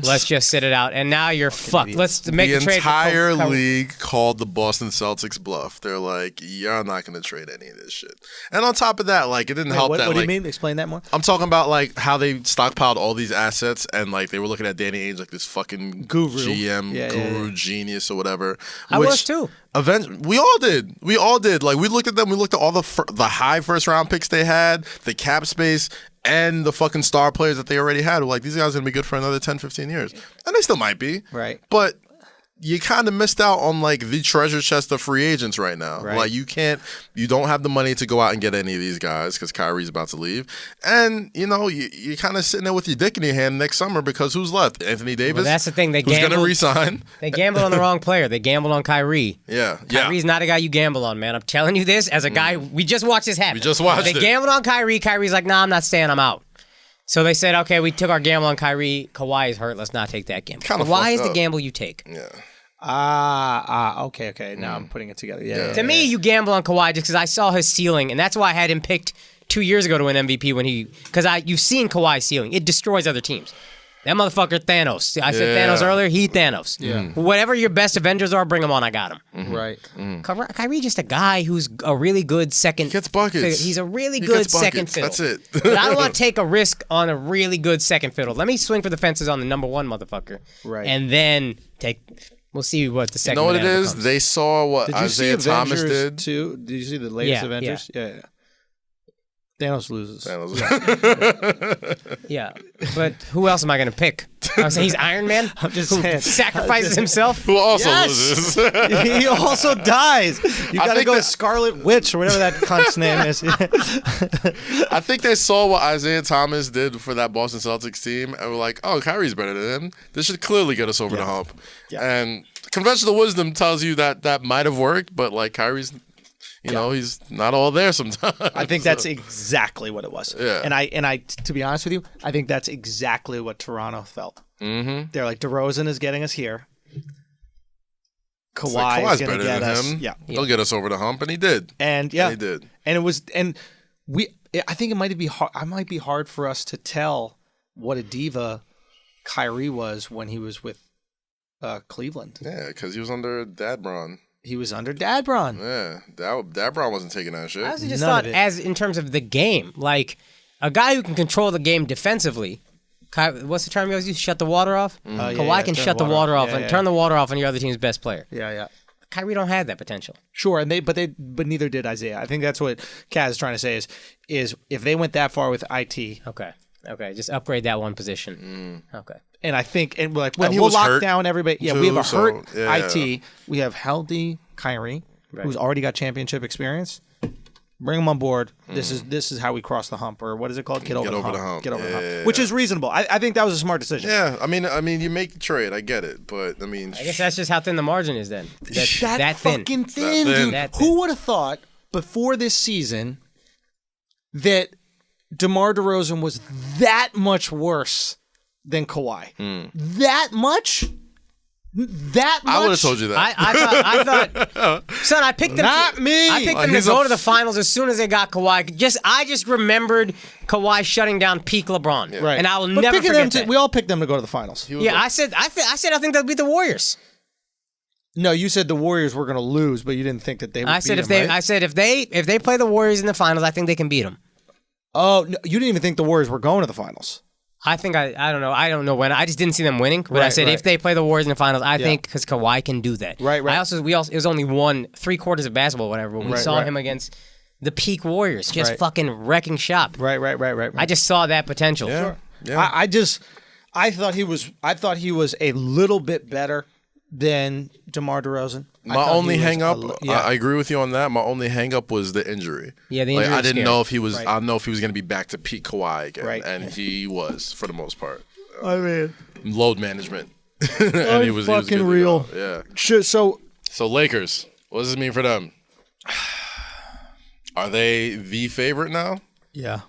Let's just sit it out. And now you're fucked. Let's make a trade. The entire league called the Boston Celtics bluff. They're like, you're not going to trade any of this shit. And on top of that, like, it didn't help that. What do you mean? Explain that more. I'm talking about like how they stockpiled all these assets and like they were looking at Danny Ainge like this fucking guru, GM, genius or whatever. I was too. We all did. Like we looked at them. We looked at all the high first round picks they had, the cap space, and the fucking star players that they already had. We're like, these guys are gonna be good for another 10, 15 years, and they still might be. Right. But you kind of missed out on like the treasure chest of free agents right now. Right. Like you don't have the money to go out and get any of these guys because Kyrie's about to leave, and you're kind of sitting there with your dick in your hand next summer because who's left? Anthony Davis. Well, that's the thing. Who's going to resign? They gambled on the wrong player. They gambled on Kyrie. Yeah. Kyrie's not a guy you gamble on, man. I'm telling you this as a guy. We just watched this happen. They gambled on Kyrie. Kyrie's like, nah, I'm not staying. I'm out. So they said, okay, we took our gamble on Kyrie. Kawhi is hurt. Let's not take that gamble. Kawhi is the gamble you take. Yeah. Okay. Now I'm putting it together. Yeah. To me, you gamble on Kawhi just because I saw his ceiling, and that's why I had him picked 2 years ago to win MVP because you've seen Kawhi's ceiling. It destroys other teams. That motherfucker Thanos. I said Thanos earlier. He Thanos. Yeah. Whatever your best Avengers are, bring them on. I got him. Right. Kyrie just a guy who's a really good second. He gets buckets. He's a really good second fiddle. That's it. But I don't want to take a risk on a really good second fiddle. Let me swing for the fences on the number 1 motherfucker. Right. And then take. We'll see what the second. You know what it is? becomes. They saw what Did Isaiah Thomas did too. Did you see the latest Avengers? Yeah. Thanos loses. Yeah, but who else am I going to pick? I was saying he's Iron Man. I'm just saying. Sacrifices himself. Who also loses. He also dies. You got to go Scarlet Witch or whatever that cunt's name is. I think they saw what Isaiah Thomas did for that Boston Celtics team and were like, oh, Kyrie's better than him. This should clearly get us over the hump. Yeah. And conventional wisdom tells you that might have worked, but like Kyrie's... You know, he's not all there sometimes. I think that's exactly what it was. Yeah. And I, to be honest with you, I think that's exactly what Toronto felt. Mm-hmm. They're like, DeRozan is getting us here. Kawhi is going to get us. Yeah. He'll get us over the hump, and he did. And he did. And it was, and I think it might be hard. It might be hard for us to tell what a diva Kyrie was when he was with Cleveland. Yeah, because he was under Dad Bron. He was under Dad Bron. Yeah, Dad Bron wasn't taking that shit. I also just thought, as in terms of the game, like a guy who can control the game defensively. What's the term you always use? Shut the water off. Kawhi can shut the water off and turn the water off on your other team's best player. Yeah. Kyrie don't have that potential. Sure, but neither did Isaiah. I think that's what Kaz is trying to say is if they went that far with IT. Okay, just upgrade that one position. Okay. And I think, and we're like, well, we'll lock down everybody. Yeah, we have a hurt IT. Yeah. We have healthy Kyrie, who's already got championship experience. Bring him on board. This is how we cross the hump, or what is it called? Get over the hump. Get over the hump. Which is reasonable. I think that was a smart decision. Yeah, I mean, you make the trade. I get it, but I mean, I guess that's just how thin the margin is. Then that fucking thin, dude. Who would have thought before this season that DeMar DeRozan was that much worse than Kawhi? That much? That much? I would have told you that. I thought, son, I picked them. Not me. I picked them to go to the finals as soon as they got Kawhi. I just remembered Kawhi shutting down peak LeBron, right? And I will never forget that. We all picked them to go to the finals. I said I think they'll beat the Warriors. No, you said the Warriors were going to lose, but you didn't think that they would I said beat if them, they, right? I said if they play the Warriors in the finals, I think they can beat them. Oh, no, you didn't even think the Warriors were going to the finals. I think I don't know. I don't know when. I just didn't see them winning. But I Right, said right. if they play the Warriors in the finals, I think because Kawhi can do that. Right. It was only 3/4 of basketball, or whatever. But we saw him against the peak Warriors, just fucking wrecking shop. Right. I just saw that potential. Yeah. Yeah. I thought he was a little bit better than DeMar DeRozan. My only hang up, I agree with you on that. My only hang up was the injury. Yeah, the injury. I didn't was know if he was. Right. I don't know if he was going to be back to peak Kawhi again, Right. and he was for the most part. I mean, Load management, and he was fucking good to real. go. Yeah. So So Lakers, what does this mean for them? Are they the favorite now? yeah,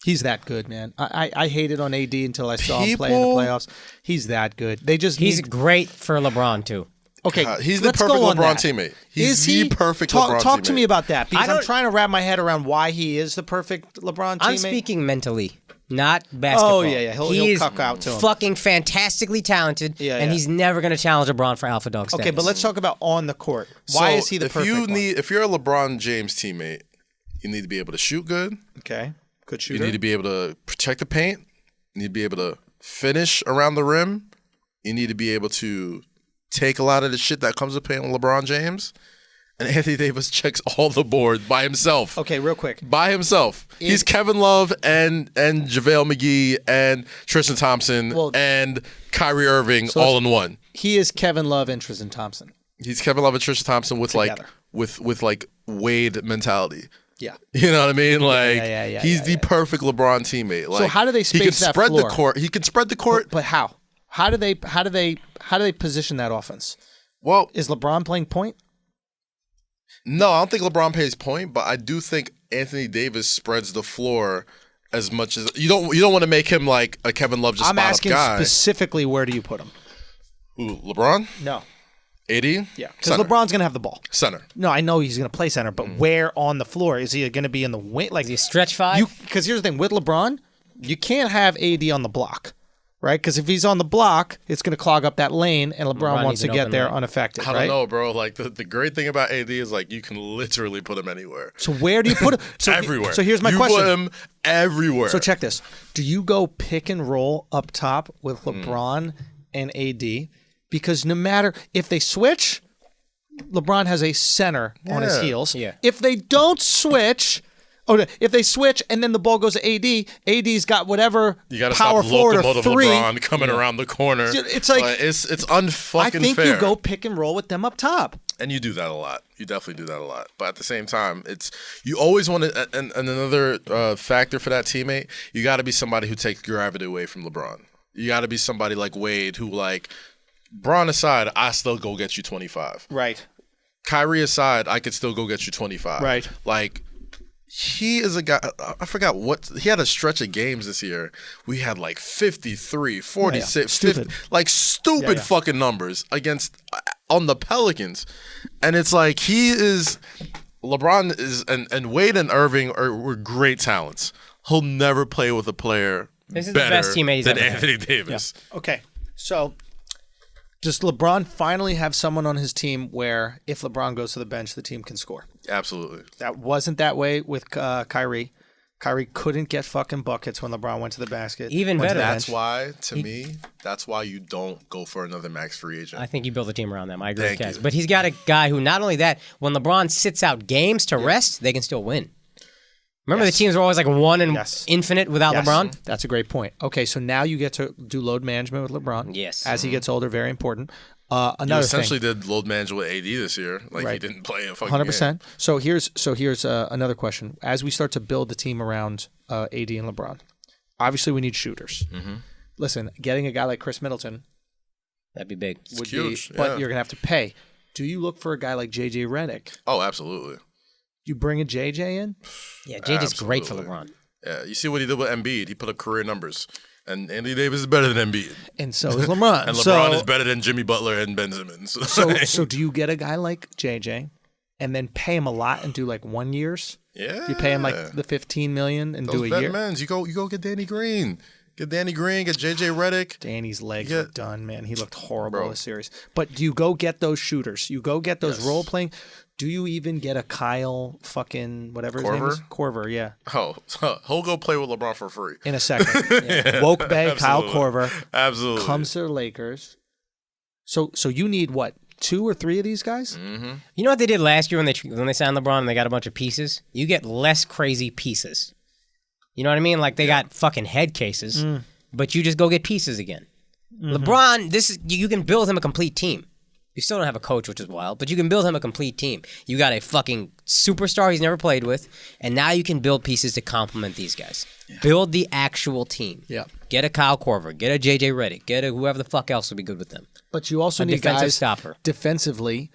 he's that good, man. I hated on AD until I saw him play in the playoffs. He's that good. They just He's need, great for LeBron too. okay. He's the let's perfect go on LeBron that. teammate. He's Is the he? perfect talk, LeBron Talk teammate. to me about that because I'm don't- trying to wrap my head around why he is the perfect LeBron teammate. I'm speaking mentally, not basketball. Oh, yeah. He'll is cuck out to him. fucking fantastically talented, Yeah, and yeah. he's never going to challenge LeBron for alpha dog status. Okay, but let's talk about on the court. Why So is he the perfect one? If you're a LeBron James teammate, you need to be able to shoot good. Okay, good You shooter. need to be able to protect the paint. You need to be able to finish around the rim. You need to be able to take a lot of the shit that comes with playing with LeBron James. And Anthony Davis checks all the board by himself. Okay, real quick. By himself. He's Kevin Love and JaVale McGee and Tristan Thompson and Kyrie Irving all in one. He is Kevin Love and Tristan Thompson. He's Kevin Love and Tristan Thompson with Together. with Wade mentality. Yeah. You know what I mean? Like yeah, he's the perfect LeBron teammate. Like, how do they he can space that spread floor? the court. He can spread the court. But how? How do they position that offense? Well, Is LeBron playing point? no, I don't think LeBron pays point, but I do think Anthony Davis spreads the floor as much as you don't want to make him like a Kevin Love just I'm spot asking up guy. specifically, where do you put him? Who, LeBron? No. AD? Yeah, because Center. LeBron's gonna have the ball. Center. No, I know he's gonna play center, but where on the floor is he gonna be in the wing? Like is he a stretch five? because here's the thing with LeBron, you can't have AD on the block, right? Because if he's on the block, it's gonna clog up that lane, and LeBron wants needs to an get open there lane. unaffected. I don't right? know, bro. Like the great thing about AD is like you can literally put him anywhere. So where do you put him? So Everywhere. So here's my you question. Put him everywhere. So check this. Do you go pick and roll up top with LeBron and AD? Because no matter if they switch, LeBron has a center on his Yeah. heels. Yeah. If they don't switch, if they switch and then the ball goes to AD, AD's got whatever you got to power stop forward or locomotive three. LeBron coming around the corner. It's like it's unfucking I think fair. you go pick and roll with them up top. And you do that a lot. You definitely do that a lot. But at the same time, you always want to. And another factor for that teammate, you got to be somebody who takes gravity away from LeBron. You got to be somebody like Wade who, like, Braun aside, I still go get you 25. Right. Kyrie aside, I could still go get you 25. Right. Like, he is a guy. I forgot what he had a stretch of games this year. We had like 53, 46, Stupid. 50, like stupid fucking numbers against on the Pelicans, and it's like he is. LeBron is and Wade and Irving were great talents. He'll never play with a player This is the better best teammate he's than ever had. Anthony Davis. Okay. So does LeBron finally have someone on his team where if LeBron goes to the bench, the team can score? Absolutely. That wasn't that way with Kyrie. Kyrie couldn't get fucking buckets when LeBron went to the basket. Even went to better. the That's bench. why, to me, that's why you don't go for another max free agent. I think you build a team around them. I agree Thank with Kaz. you. But he's got a guy who not only that, when LeBron sits out games to rest, they can still win. Remember the teams were always like one and infinite without Yes. LeBron? That's a great point. Okay, so now you get to do load management with LeBron. Yes. As he gets older, very important. You Another essentially thing. did load management with AD this year. Like he Right. didn't play a fucking 100%. So here's another question. As we start to build the team around AD and LeBron, obviously we need shooters. Mm-hmm. Listen, getting a guy like Chris Middleton That'd be big. would huge, be, but yeah. you're gonna have to pay. Do you look for a guy like JJ Redick? Oh, absolutely. You bring a JJ in? Yeah, JJ's great for Absolutely. LeBron. Yeah, you see what he did with Embiid. He put up career numbers. And Anthony Davis is better than Embiid. And so is LeBron. And so, LeBron is better than Jimmy Butler and Ben Simmons. So do you get a guy like JJ and then pay him a lot and do like 1 years? yeah. You pay him like the $15 million and Those do a vet year? men's. You go get Danny Green. Get Danny Green. Get JJ Redick. Danny's legs are done, man. He looked horrible this series. But you go get those shooters. You go get those role playing. Do you even get a Kyle fucking whatever his name is? Korver, yeah. Oh, he'll go play with LeBron for free. In a second. Yeah. Woke Bay, Kyle Korver. Absolutely. Comes to the Lakers. So you need what? 2 or 3 of these guys? Mm-hmm. You know what they did last year when they signed LeBron and they got a bunch of pieces? You get less crazy pieces. You know what I mean? Like they got fucking head cases, but you just go get pieces again. LeBron, you can build him a complete team. You still don't have a coach, which is wild, but you can build him a complete team. You got a fucking superstar he's never played with, and now you can build pieces to complement these guys. Yeah. Build the actual team. Yeah. Get a Kyle Korver, get a JJ Redick, get a whoever the fuck else would be good with them. But you also need guys defensively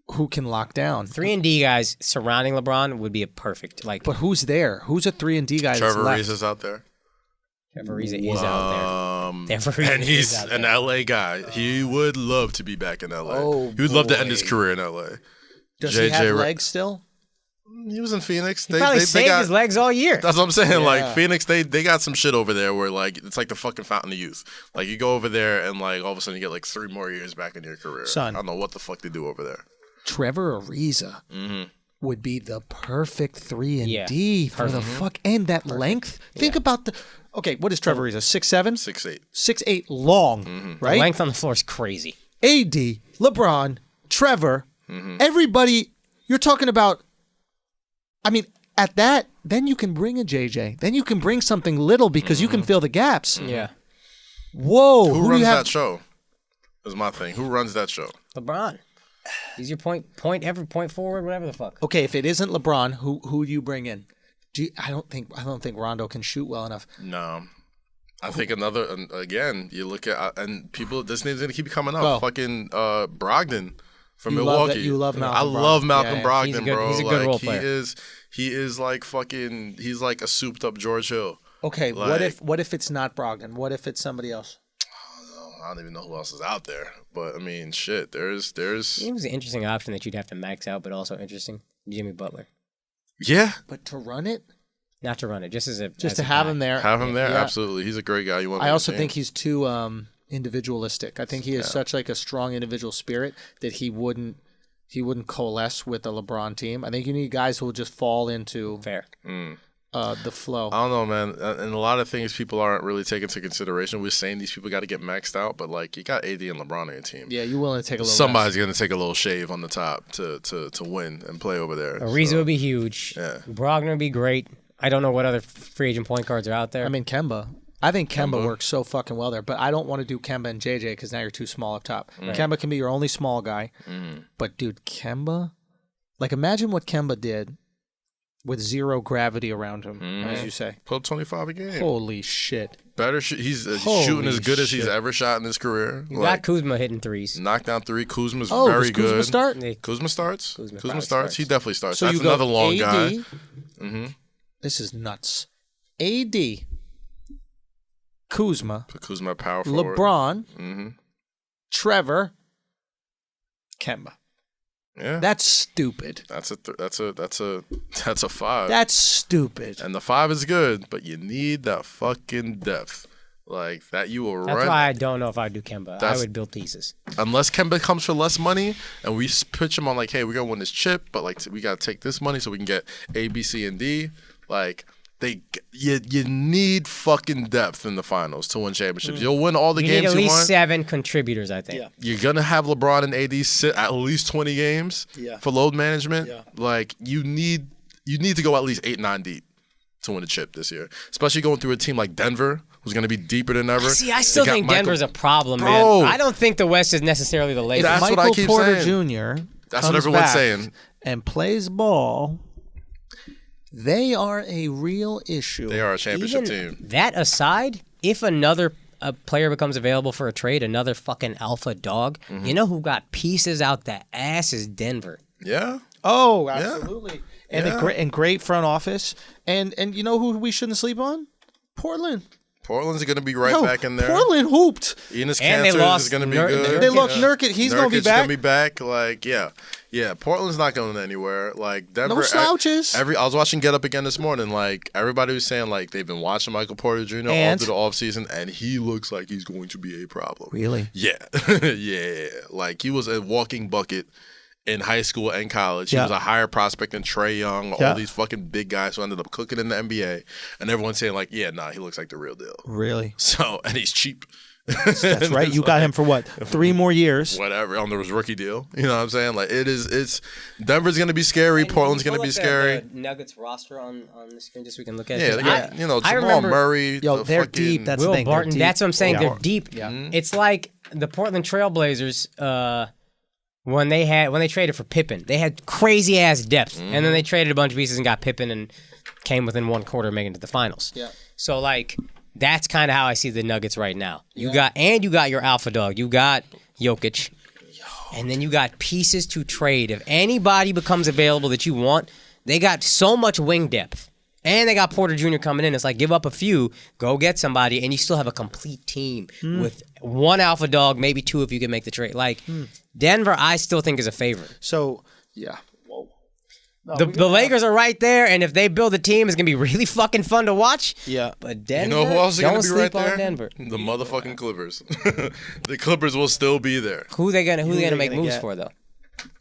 who can lock down. 3-and-D guys surrounding LeBron would be a perfect But who's there? Who's a 3-and-D guy? Trevor Ariza is out there. Trevor Ariza is out there. And he's an LA guy. He would love to be back in LA. He would love to end his career in LA. Does he have legs still? He was in Phoenix. He probably saved his legs all year. That's what I'm saying. Yeah. Like Phoenix, they got some shit over there where like it's like the fucking fountain of youth. Like you go over there and like all of a sudden you get like 3 more years back in your career. Son, I don't know what the fuck they do over there. Trevor Ariza would be the perfect 3-and-D for the fuck and that length. Think about the. Okay, what is Trevor Ariza? 6'7"? 6'8". 6'8", long, right? The length on the floor is crazy. AD, LeBron, Trevor, everybody. You're talking about. I mean, at that, then you can bring a JJ. Then you can bring something little because you can fill the gaps. Yeah. Whoa. Who runs that show? Is my thing. Who runs that show? LeBron. He's your point forward, whatever the fuck. Okay, if it isn't LeBron, who do you bring in? I don't think Rondo can shoot well enough. No. I think again, you look at, and people, this name's going to keep coming up. Fucking Brogdon from Milwaukee. You love Malcolm Brogdon. I love Malcolm Brogdon, bro. He's a good role player. He is like fucking, he's like a souped up George Hill. Okay, like, what if it's not Brogdon? What if it's somebody else? I don't even know who else is out there. But I mean, shit, there's It was an interesting option that you'd have to max out, but also interesting. Jimmy Butler. Yeah. But to run it? Not to run it, just to have him there. Have him there, absolutely. He's a great guy. I also think he's too individualistic. I think he has such like a strong individual spirit that he wouldn't coalesce with the LeBron team. I think you need guys who will just fall into the flow. I don't know, man. And a lot of things people aren't really taking into consideration. We're saying these people got to get maxed out, but like you got AD and LeBron on your team. Yeah, you're willing to take a little. Somebody's going to take a little shave on the top to win and play over there. Ariza would be huge. Yeah. Brogdon would be great. I don't know what other free agent point guards are out there. I mean, Kemba. I think Kemba works so fucking well there, but I don't want to do Kemba and JJ because now you're too small up top. Right. Kemba can be your only small guy, but dude, Kemba, like imagine what Kemba did with zero gravity around him, as you say. Put 25 a game. Holy shit! Better he's shooting as good as he's ever shot in his career. You got Kuzma hitting threes. Knockdown 3. Kuzma's very good. Kuzma start? Kuzma starts. Kuzma starts. He definitely starts. So that's another long AD, guy. This is nuts. AD. Kuzma. Put Kuzma power forward. LeBron. Trevor. Kemba. Yeah. That's stupid. That's a 5. That's stupid. And the 5 is good, but you need that fucking depth. Like that you will run. That's why I don't know if I'd do Kemba. I would build pieces. Unless Kemba comes for less money and we pitch him on like, hey, we're gonna win this chip, but like we gotta take this money so we can get A, B, C, and D. Like you need fucking depth in the finals to win championships. You'll win all the games you want. You need at least 7 contributors, I think. Yeah. You're gonna have LeBron and AD sit at least 20 games for load management. Yeah. Like you need to go at least 8-9 deep to win a chip this year, especially going through a team like Denver, who's going to be deeper than ever. See, I still think Denver's a problem, man. I don't think the West is necessarily the Lakers. That's Michael what I keep Porter saying. Jr. That's what everyone's saying. And plays ball. They are a real issue. They are a championship team. That aside, if another player becomes available for a trade, another fucking alpha dog, you know who got pieces out the ass is Denver. Yeah. Oh, absolutely. And a great front office. And you know who we shouldn't sleep on? Portland. Portland's going to be right back in there. Portland hooped. Enes And they Kanter lost is going to be Nur- good. They lost Nurkic. He's going to be Nurkic's back. going to be back. Like, yeah. Portland's not going anywhere. Like Denver. No slouches. I was watching Get Up again this morning. Like everybody was saying, like they've been watching Michael Porter Jr. all And? through the offseason, and he looks like he's going to be a problem. Really? Yeah, yeah. Like he was a walking bucket in high school and college. He Yeah. was a higher prospect than Trae Young, Yeah. all these fucking big guys who ended up cooking in the NBA. And everyone's saying, like, yeah, nah, he looks like the real deal. Really? So, and he's cheap. That's right. You got him for what? 3 more years. Whatever, on his rookie deal. You know what I'm saying? Like, it's Denver's going to be scary. Portland's going to be scary. The Nuggets roster on the screen just so we can look at Yeah, it. they got, I Jamal remember- Murray. Yo, the they're fucking- deep. That's the Will thing. They're Barton. deep. That's what I'm saying. Yeah. They're deep. It's like the Portland Trailblazers when they traded for Pippen. They had crazy ass depth, and then they traded a bunch of pieces and got Pippen and came within one quarter of making it to the finals. Yeah. So like that's kind of how I see the Nuggets right now. You got your alpha dog. You got Jokic. And then you got pieces to trade. If anybody becomes available that you want, they got so much wing depth. And they got Porter Jr. coming in. It's like, give up a few, go get somebody, and you still have a complete team with one alpha dog, maybe 2 if you can make the trade. Like, Denver, I still think is a favorite. So, yeah. The Lakers are right there, and if they build a team, it's going to be really fucking fun to watch. Yeah. But You Denver, know who else is going don't to be sleep right there? on Denver. The motherfucking Clippers. The Clippers will still be there. Who they gonna make gonna moves get? for, though?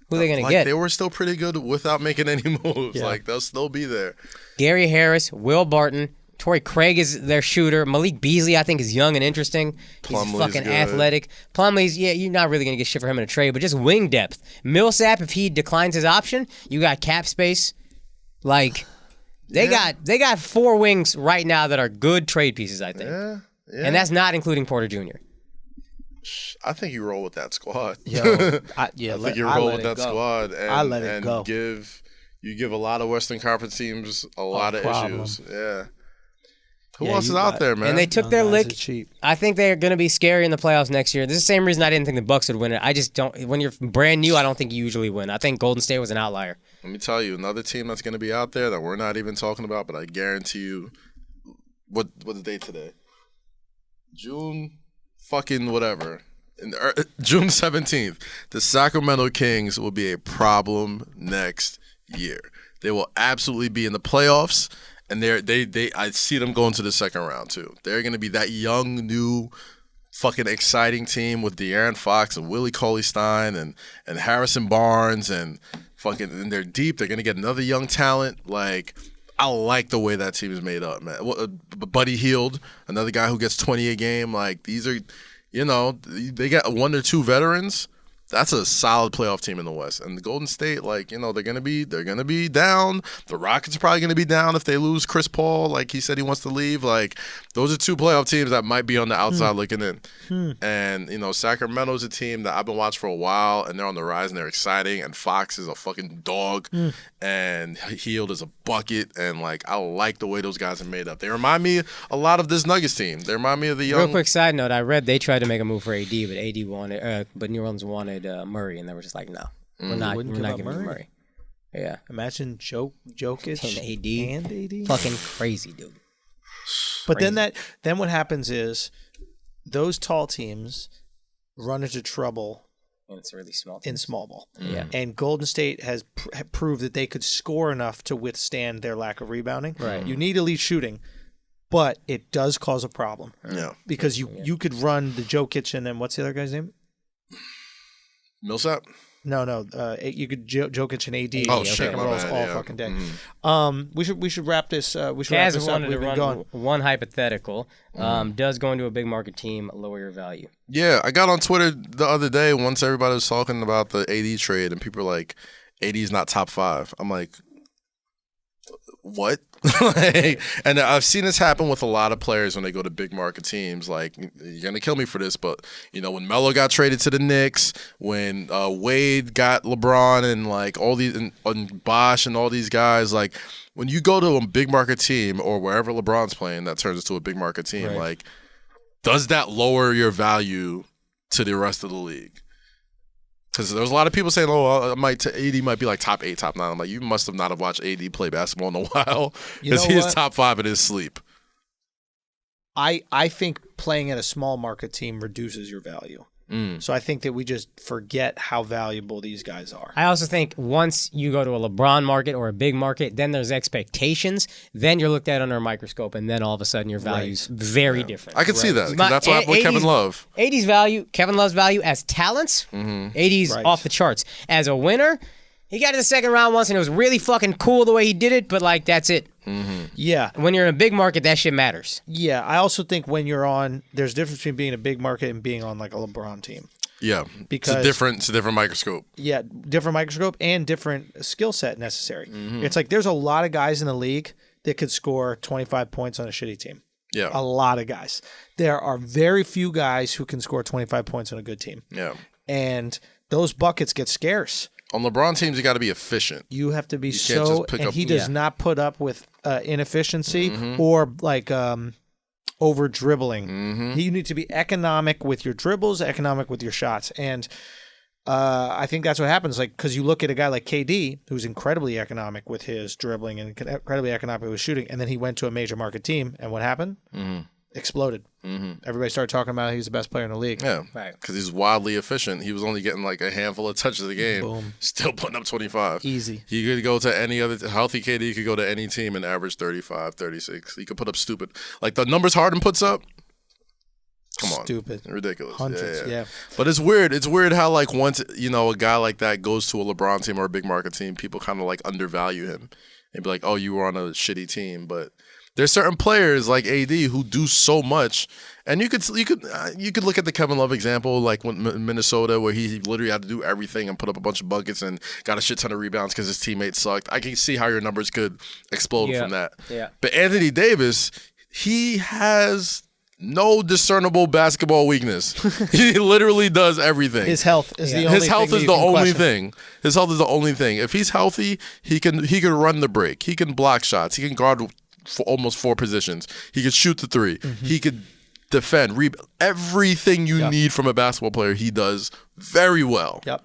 Who they going to Like, get? they were still pretty good without making any moves. Yeah. Like, they'll still be there. Gary Harris, Will Barton, Torrey Craig is their shooter. Malik Beasley, I think, is young and interesting. He's Plumlee's fucking good. athletic. Plumlee's, you're not really going to get shit for him in a trade, but just wing depth. Millsap, if he declines his option, you got cap space. Like, they got 4 wings right now that are good trade pieces, I think. Yeah. And that's not including Porter Jr. I think you roll with that squad. Yo, I think you roll with that squad and, I let it go. give a lot of Western Conference teams a lot of problem. issues. Yeah. Who Yeah, else is you out got- there, man? And they took their guys lick. are cheap. I think they're going to be scary in the playoffs next year. This is the same reason I didn't think the Bucks would win it. I just don't. When you're brand new, I don't think you usually win. I think Golden State was an outlier. Let me tell you, another team that's going to be out there that we're not even talking about, but I guarantee you, what's the date today? June fucking whatever. June 17th, the Sacramento Kings will be a problem next year. They will absolutely be in the playoffs, and I see them going to the second round too. They're going to be that young, new, fucking exciting team with De'Aaron Fox and Willie Cauley-Stein and Harrison Barnes and fucking, and they're deep. They're going to get another young talent. Like, I like the way that team is made up, man. Buddy Hield, another guy who gets 20 a game. Like, these are, they got 1 or 2 veterans. That's a solid playoff team in the West. And the Golden State, like, they're gonna be down. The Rockets are probably gonna be down if they lose Chris Paul. Like he said, he wants to leave. Like, those are 2 playoff teams that might be on the outside looking in. And Sacramento's a team that I've been watching for a while, and they're on the rise and they're exciting. And Fox is a fucking dog, and Hield is a bucket. And like, I like the way those guys are made up. They remind me a lot of this Nuggets team. They remind me of the young. Real quick side note: I read they tried to make a move for AD, but AD wanted, but New Orleans wanted Murray, and they were just like, no, we're not Wouldn't give up giving you Murray? Murray. Yeah, Imagine Jokic and AD, and AD. fucking crazy, dude. But then what happens is those tall teams run into trouble And it's a really small. in small ball. Yeah. And Golden State has proved that they could score enough to withstand their lack of rebounding. Right. You need elite shooting, but it does cause a problem. Yeah. Because you could run the Jokic and then what's the other guy's name? Millsap. No. You could Jokic and AD. Oh, pick shit, and my rolls bad, all yeah. fucking day. We should wrap this. We should wrap Kaz this up. wanted to We've been run going. one hypothetical. Does going to a big market team lower your value? Yeah, I got on Twitter the other day once everybody was talking about the AD trade, and people were like, AD's not top 5. I'm like, what? And I've seen this happen with a lot of players when they go to big market teams. Like, you're going to kill me for this, but, when Melo got traded to the Knicks, when Wade got LeBron and, like, all these, and Bosh and all these guys, like, when you go to a big market team or wherever LeBron's playing that turns into a big market team, Right. like, does that lower your value to the rest of the league? Because there's a lot of people saying, AD might be like top 8, top 9. I'm like, you must have not have watched AD play basketball in a while You know because he is what? top 5 in his sleep. I think playing at a small market team reduces your value. So I think that we just forget how valuable these guys are. I also think once you go to a LeBron market or a big market, then there's expectations. Then you're looked at under a microscope, and then all of a sudden your value's very different. I can see that, because that's what happened with Kevin Love. Kevin Love's value as talents, 80's off the charts. As a winner, he got to the second round once, and it was really fucking cool the way he did it, but, like, that's it. Yeah. When you're in a big market, that shit matters. Yeah, I also think when you're on, there's a difference between being a big market and being on like a LeBron team. Yeah, Because it's a different microscope. Yeah, different microscope and different skill set necessary. It's like there's a lot of guys in the league that could score 25 points on a shitty team. Yeah. A lot of guys. There are very few guys who can score 25 points on a good team. Yeah. And those buckets get scarce. On LeBron teams, you got to be efficient. You have to be can't just pick and up- he does not put up with inefficiency or like over dribbling. You need to be economic with your dribbles, economic with your shots, and I think that's what happens. Like, because you look at a guy like KD, who's incredibly economic with his dribbling and incredibly economic with his shooting, and then he went to a major market team, and what happened? Exploded. Everybody started talking about he was the best player in the league. Yeah, Right. because he's wildly efficient. He was only getting like a handful of touches a game. Boom. Still putting up 25. Easy. He could go to any other healthy KD. Could go to any team and average 35, 36. He could put up stupid, like the numbers Harden puts up. Come on, Stupid. ridiculous. Hundreds, yeah. But it's weird. It's weird how like once a guy like that goes to a LeBron team or a big market team, people kind of like undervalue him and be like, "Oh, you were on a shitty team." But there's certain players like AD who do so much, and you could look at the Kevin Love example, like when Minnesota, where he literally had to do everything and put up a bunch of buckets and got a shit ton of rebounds because his teammates sucked. I can see how your numbers could explode from that. Yeah. But Anthony Davis, he has no discernible basketball weakness. He literally does everything. His health is the only His health thing is you the can only question. thing. His health is the only thing. If he's healthy, he can run the break. He can block shots. He can guard for almost 4 positions. He could shoot the 3. He could defend, everything you need from a basketball player. He does very well. Yep.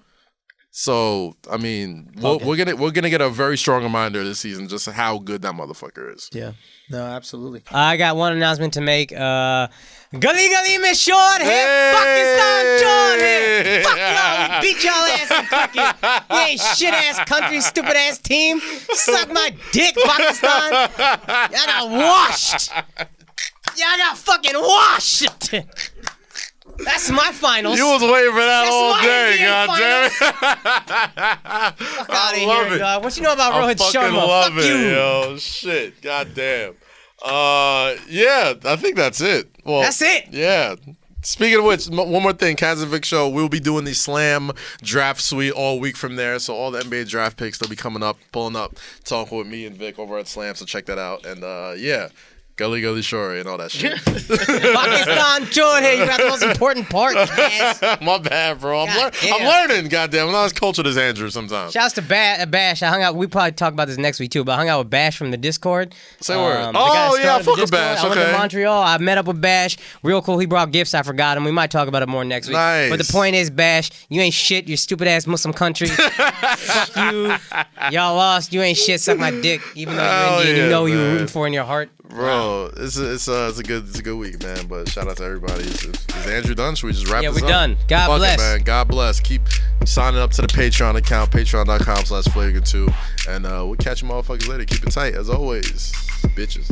So I mean, we're gonna get a very strong reminder this season just how good that motherfucker is. Yeah. No, absolutely. I got one announcement to make. Gali gali mein short hai, Pakistan short hai. Fuck y'all, we beat y'all ass in cricket. You ain't shit ass country, stupid ass team. Suck my dick, Pakistan. Y'all got washed. Y'all got fucking washed. That's my finals. You was waiting for that That's all my day, NBA goddamn. Fuck out of love here, it. dog. What you know about I Rohit fucking Sharma? love Fuck it, you. yo. Shit, goddamn. Yeah, I think that's it. Well, That's it. Yeah. Speaking of which, one more thing, Kaz and Vic Show, we'll be doing the Slam Draft Suite all week from there. So all the NBA draft picks, they'll be coming up, pulling up, talking with me and Vic over at Slam. So check that out. And yeah, Gully Gully Shore and all that shit. Pakistan short hair. You got the most important part, ass. My bad, bro. I'm learning, goddamn. I'm not as cultured as Andrew sometimes. Shouts to Bash. I hung out. We probably talk about this next week too. But I hung out with Bash from the Discord. Say word. The guy Oh that yeah, I started the fuck with Discord. Bash. I went to Okay. Montreal. I met up with Bash. Real cool. He brought gifts. I forgot him. We might talk about it more next week. Nice. But the point is, Bash, you ain't shit. You stupid ass Muslim country. Fuck you. Y'all lost. You ain't shit. Suck my dick. Even though you're Indian, yeah, you know you were man. rooting for in your heart. Bro, it's a good week, man. But shout out to everybody. Is Andrew done? Should we just wrap Yeah, this we're up? done. God Fuck bless. it, man. God bless. Keep signing up to the Patreon account, patreon.com/Flagrant2. And we'll catch you motherfuckers later. Keep it tight, as always. Bitches.